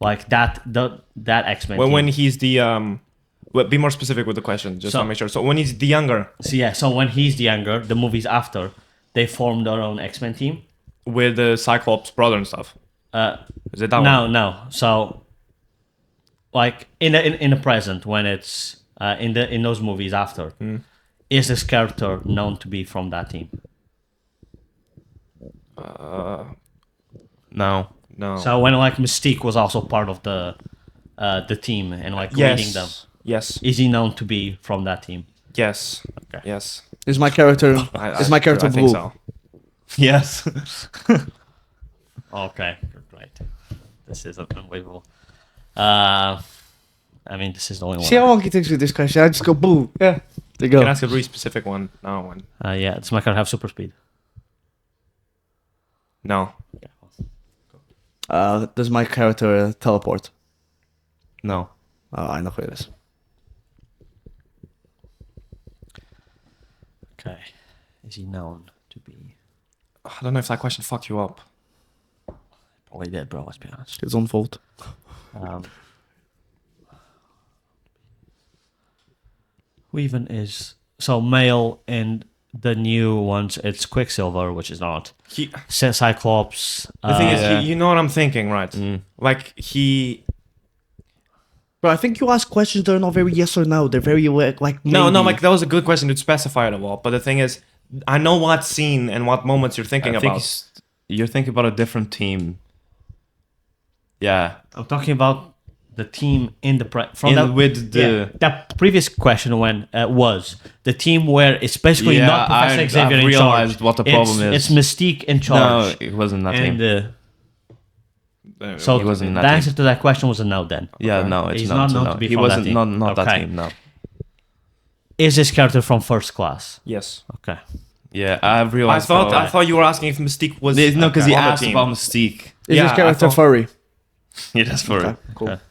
Like that X-Men team. When he's the well, be more specific with the question, just So- to make sure. So when he's the younger So when he's the younger, the movies after, they form their own X-Men team. with the Cyclops brother and stuff. Is it that one? No. So, like in the present, when it's in those movies after, is this character known to be from that team? No. No. So when like Mystique was also part of the team and like leading them, Yes. is he known to be from that team? Yes. Okay. Yes. Is my character I blue? think so. Yes. Okay, great. This is unbelievable. I mean, this is the only one. See how long it takes with this question? I just go blue. Yeah. There you You can go. ask a really specific one now. One. Yeah, does my character have super speed? No. Does my character teleport? No. Oh, I know who it is. Okay. Is he known to be? I don't know if that question fucked you up. Probably did, bro. Let's be honest. His own fault. Who even is so male in the new ones? It's Quicksilver, which is not. He, Cyclops. the thing is, Yeah. you know what I'm thinking, right? Like he. Bro, I think you ask questions that are not very yes or no. They're very like No, maybe. like that was a good question to specify it a lot. But the thing is, I know what scene and what moments you're thinking I think about. you're thinking about a different team. Yeah. I'm talking about the team in the With the that previous question when was the team where it's basically Yeah, not Professor I've Xavier in realized charge. what the problem is. It's Mystique in no, charge. it wasn't that and team. so He wasn't in the that answer to that question was a no. Then Yeah, no, it's He's not. not known no. to be He from that wasn't team. not that Okay. team. No. is this character from First Class? Yes. Okay. Yeah, I've realized. I thought you were asking if Mystique was. No, because he on the asked team. about Mystique. Is Yeah, this I character thought- furry? Yeah, that's for Okay, it. cool. Okay.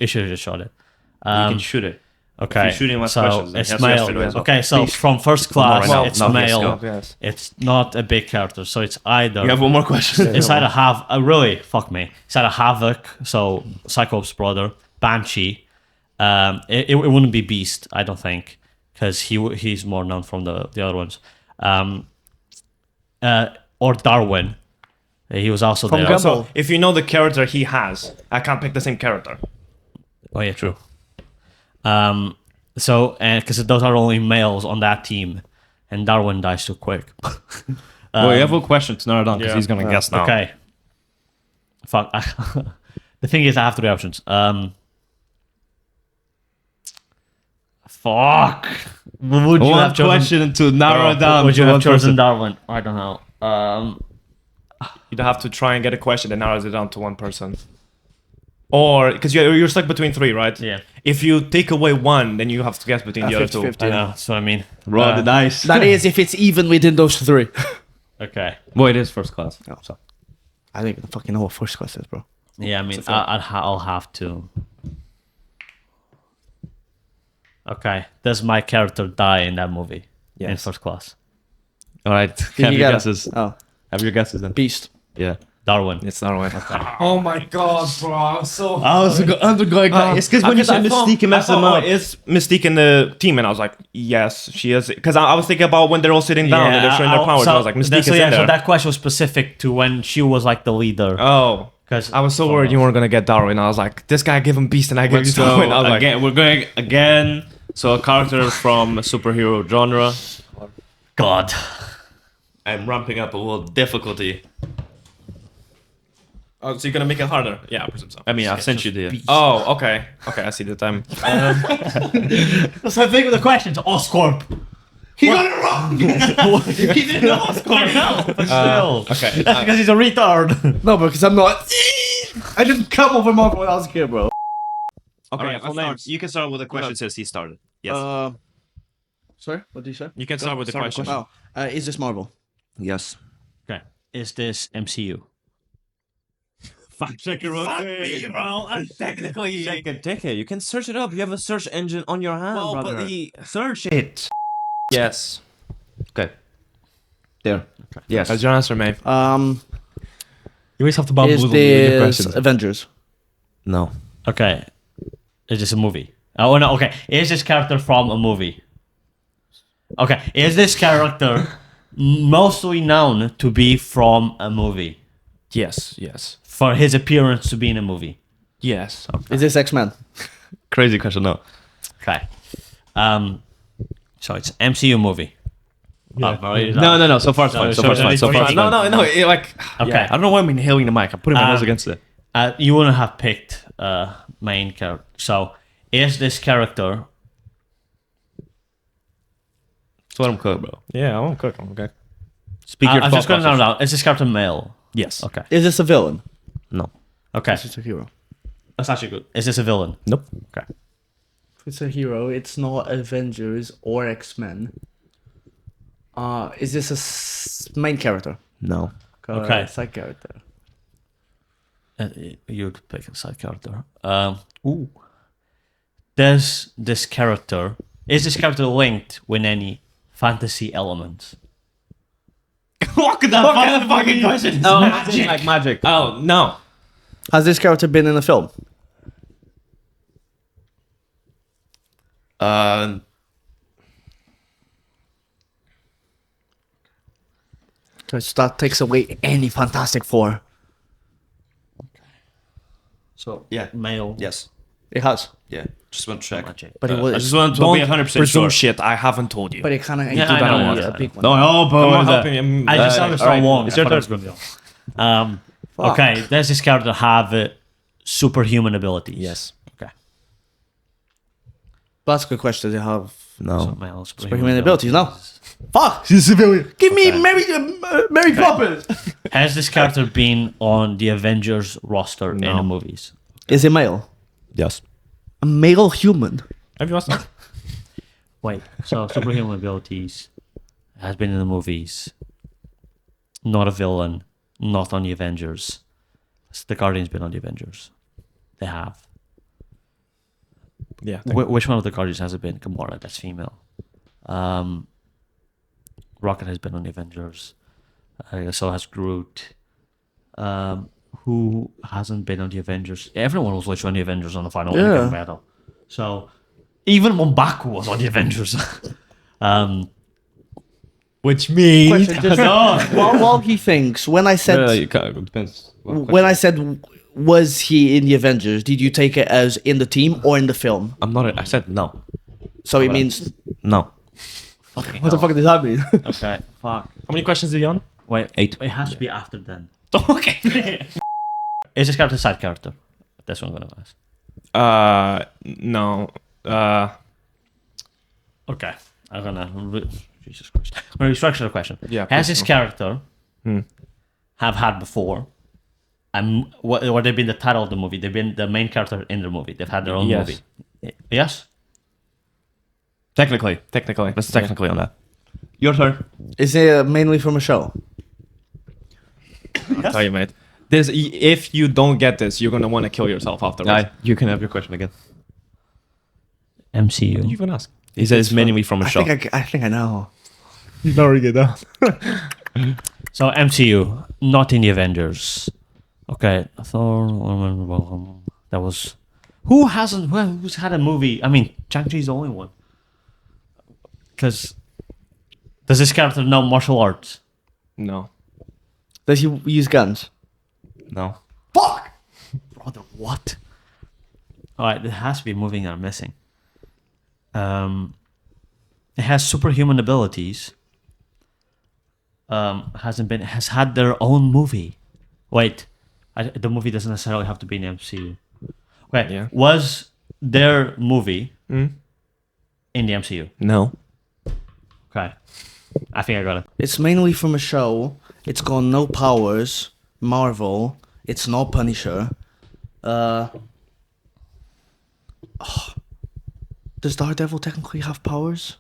It should have just shot it. You can shoot it. Okay. you're shooting less so questions, then it's he has to male. answer it as well. Okay, so from First Class, right now. it's No, yes, male. go. Yes. It's not a big character, so it's either. You have one more question. It's either really fuck me. It's either Havoc, so Cyclops' brother, Banshee. It wouldn't be Beast, I don't think, because he's more known from the other ones. Or Darwin. He was also From there. Gumball. So if you know the character he has, I can't pick the same character. Oh yeah, true. So and because those are only males on that team, and Darwin dies too quick. Well, you have a question to narrow down because he's gonna guess now. Okay. Fuck. The thing is, I have three options. Fuck. Would you One have chosen? question to narrow down. Would you to have one chosen person. Darwin? I don't know. You'd have to try and get a question that narrows it down to one person. Or because you're stuck between three, right? Yeah. If you take away one, then you have to guess between the other two. 50-50. I know. That's what I mean. Roll the dice. That is if it's even within those three. Okay. Well, it is First Class. Oh, so. I don't even fucking know what first class is, bro. Yeah, I mean, It's a film. I'll have to. Okay. Does my character die in that movie? In Yes. First Class. All right. Did Have you your get it? guesses. Oh, Have your guesses then. Beast. Yeah. Darwin. It's not right. Oh my god, bro! I was so. I was undergoing. It's because when you said Mystique, it messed them up. Is Mystique in the team? And I was like, yes, she is. Because I was thinking about when they're all sitting down and they're showing their powers. So, and I was like, Mystique so is yeah, in there. so that question was specific to when she was like the leader. Oh, Because I was so worried you weren't gonna get Darwin. I was like, this guy gave him Beast and I gave you So Darwin. I was like, again, we're going again. So a character from a superhero genre. God. I'm ramping up a little difficulty. oh, so you're gonna make it harder? Yeah, I presume so. I mean, I've sent you the. Oh, okay, okay, I see the time. So I think with the questions, Oscorp. He got it wrong. He didn't know Oscorp. No, but still. Okay, That's because he's a retard. No, because I'm not. I didn't come over Marvel when I was a kid, bro. Okay, Alright, full names. You can start with the question since he started. Yes. Sorry, what did you say? you can start with the question. Oh, is this Marvel? yes. Okay. Is this MCU? Fact checker, technically. Check it. You can search it up. You have a search engine on your hand, Well, brother. but he. Search it. Yes. Okay. There. Yes. That's your answer, mate. You always have to is this Avengers? No. Okay. Is this a movie? Oh no. Okay. Is this character from a movie? Okay. Is this character mostly known to be from a movie? Yes, yes, For his appearance to be in a movie? yes. Is this X-Men? Crazy question. No. Okay. So it's MCU movie. No. So far it's fine. So far it's fine. So far it's fine. No. Like. Okay. Yeah, I don't know why I'm inhaling the mic. I'm putting my nose against it. You wouldn't have picked main character. So is this character? That's what I'm cooking, bro. Yeah, I won't cook. Okay. Speak your I'm just thought going to process. down. Is this character male? Yes. Okay. Is this a villain? No. Okay. Is this a hero? That's actually good. Is this a villain? Nope. Okay. If it's a hero, it's not Avengers or X-Men. Is this a main character? No. Okay. Side character. You'd pick a side character. Ooh. Is this character linked with any fantasy elements? What the fucking question? Oh, like magic. Oh no. Has this character been in a film? Because that takes away any Fantastic Four. So yeah, Male. yes, It has. yeah. Just want to check. Magic. But it was. I just want to Don't be 100% presume sure. shit I haven't told you. But it kind of Yeah, I know, a big one. No, I'm not helping you. I just understand alright, one. it's your turn. Okay, does this character have superhuman abilities? Yes. Okay. That's a good question. Does it have No. So male superhuman abilities? No. Fuck. She's civilian. Give me Mary Poppins. Has this character been on the Avengers roster in No. the movies? Is it male? Yes. A male human. Have you watched that? Wait, so superhuman abilities has been in the movies. Not a villain. Not on the Avengers. The Guardians been on the Avengers. They have. Yeah. Which one of the Guardians has it been? Gamora, that's female. Rocket has been on the Avengers. So has Groot. Who hasn't been on the Avengers? Everyone was literally on the Avengers on the final Yeah. battle. So even M'Baku was on the Avengers. Which means Question, just while he thinks, when I said it depends. when I said was he in the Avengers, did you take it as in the team or in the film? I'm not. I said no. So it means No. what the fuck does that mean? Okay, fuck. how many questions are you on? Wait, 8. it has to be after then. Okay. Is this character a side character? That's what I'm gonna ask. No. Okay, I'm gonna. Jesus Christ. I'm gonna restructure the question. Yeah, Has please this do. character Hmm. have had before? And what they've been the title of the movie? They've been the main character in the movie. They've had their own Yes. movie. Yes. Technically. Technically. Let's technically on that. Your turn. Is it mainly from a show? I'll tell you, mate. This, if you don't get this, you're gonna want to kill yourself afterwards. You can have your question again. MCU. You can ask. He said it's mainly from a show. I think I know. You already get that. So MCU, not in the Avengers. Okay, Thor. That was. Who's had a movie? I mean, Shang-Chi's the only one. Because does this character know martial arts? No. Does he use guns? No. Fuck. Brother, what? All right, there has to be a movie that I'm missing. It has superhuman abilities. Has had their own movie. Wait, the movie doesn't necessarily have to be in the MCU. Okay, Yeah. was their movie Mm? in the MCU? No. Okay, I think I got it. It's mainly from a show. It's got no powers. Marvel. It's not Punisher. Does Daredevil technically have powers?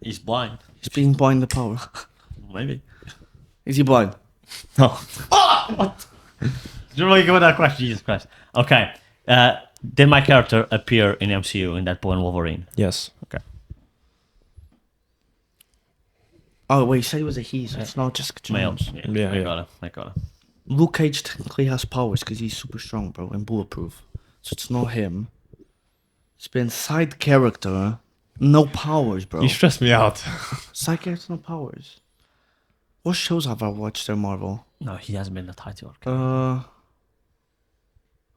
He's blind. He's being blind the power. Maybe. Is he blind? No. You're really good with that question, Jesus Christ. Okay. Did my character appear in MCU in Deadpool and Wolverine? Yes. Okay. Oh wait, you said it was a he, so it's not Jessica Male. Jones. Yeah, I yeah. got it. I got it. Luke Cage technically has powers because he's super strong, bro, and bulletproof. So it's not him. It's been side character, no powers, bro. You stress me out. Side character, no powers. What shows have I watched there, Marvel? No, he hasn't been the title. Uh,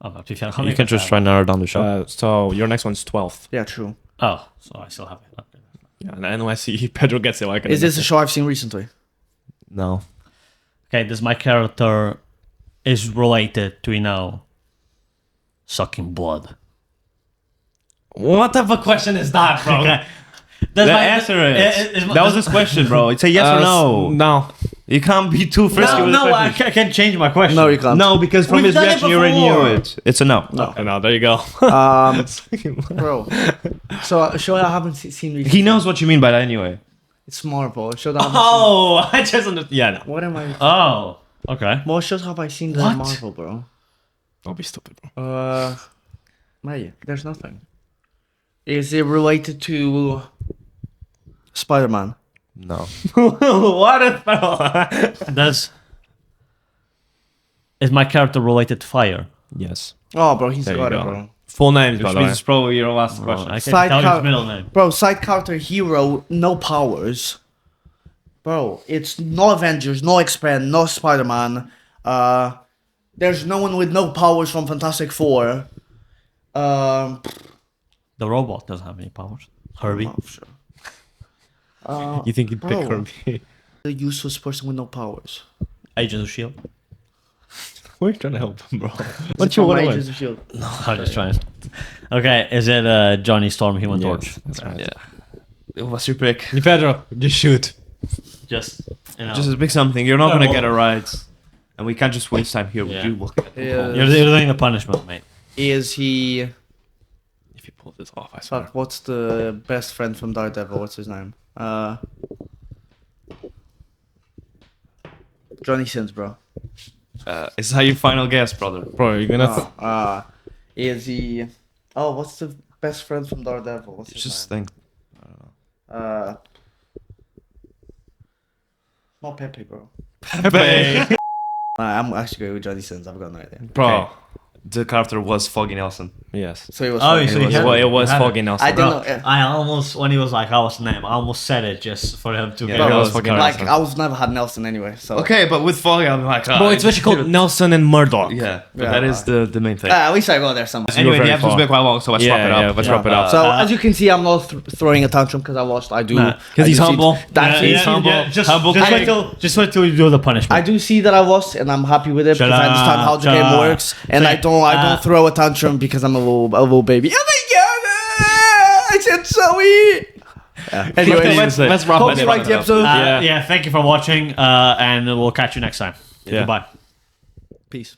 Oh, no, to be fair, You can just try and narrow down the show. So your next one's 12th. yeah, true. Oh, so I still have it. Okay. Yeah, and I see Pedro gets it. Like Is this a show I've seen recently? No. Okay, does my character is related to, you know, sucking blood? What type of question is that, bro? Okay. Does The my- answer is. my- That was his question, bro. It's a yes or no. No. You can't be too frisky with No, this I question. can't change my question. No, you can't. No, because from We've his done it reaction, you already before. knew it. It's a no. No. No, there you go. Bro. So a show I haven't seen recently. He knows what you mean by that anyway. It's Marvel. It shows I haven't Oh, I just understood. Yeah. seen. What am I? Oh, okay. What shows have I seen that What? are Marvel, bro? Don't be stupid, bro. Mate, there's nothing. Is it related to Spider-Man? No. What if is my character related to fire? Yes. Oh, bro, he's There you got it, go. bro. Full names, by Which the means way. it's probably your last question. I can Side tell you char- his middle name. Bro, side character hero, no powers. Bro, it's no Avengers, no X-Men, no Spider-Man. There's no one with no powers from Fantastic Four. The robot doesn't have any powers. Herbie. Oh, sure. You think you'd pick bro. Herbie? The useless person with no powers. Agents of Shield. We're trying to help him, bro. Is it What you from want to Agents win? of Shield? I'm just trying. Okay, is it Johnny Storm, Human Torch? That's right. Yeah. What's your pick? Pedro, just shoot. Just you know. Just pick something. You're not gonna well- get it right, and we can't just waste time here with Yeah. you looking at the Yeah. phone. you're doing the punishment, mate. Is he... If you pull this off, I swear. Fuck, what's the best friend from Daredevil? What's his name? Johnny Sins, bro. Is that your final guess, brother? Bro, you're gonna. No, is he... Oh, what's the best friend from Daredevil? What's his Just name? think. Not Pepe, bro. Pepe. I'm actually going with Johnny Sins. I've got no idea. Bro, the character was Foggy Nelson. Yes. So he was. Oh, funny. so It you was, had- it was you had Foggy it. Nelson. I didn't Bro, know. Yeah. I almost, when he was like, "What's the name?" I almost said it just for him to Yeah, get it it. was fucking Like Nelson. I was never had Nelson anyway. So Okay, but with Foggy, I'm like, Bro, it's actually called Nelson and Murdoch. Yeah, but Yeah. that is the main thing. At least I got there somehow. Anyway, very the episode's far. been quite long, so let's wrap it up. Yeah, let's wrap it up. So as you can see, I'm not throwing a tantrum because I lost. I do. Nah, 'cause I he's do see humble. That Yeah, is yeah, humble. yeah, just, Humble just, king. wait till you do the punishment. I do see that I lost, and I'm happy with it Shut because I understand up, how the shut game up. works, and So, I don't throw a tantrum because I'm a little baby. Oh my god! I said sorry. Anyway, let's wrap hope it you up. liked the episode. Yeah. yeah, thank you for watching, and we'll catch you next time. Yeah. Goodbye. Peace.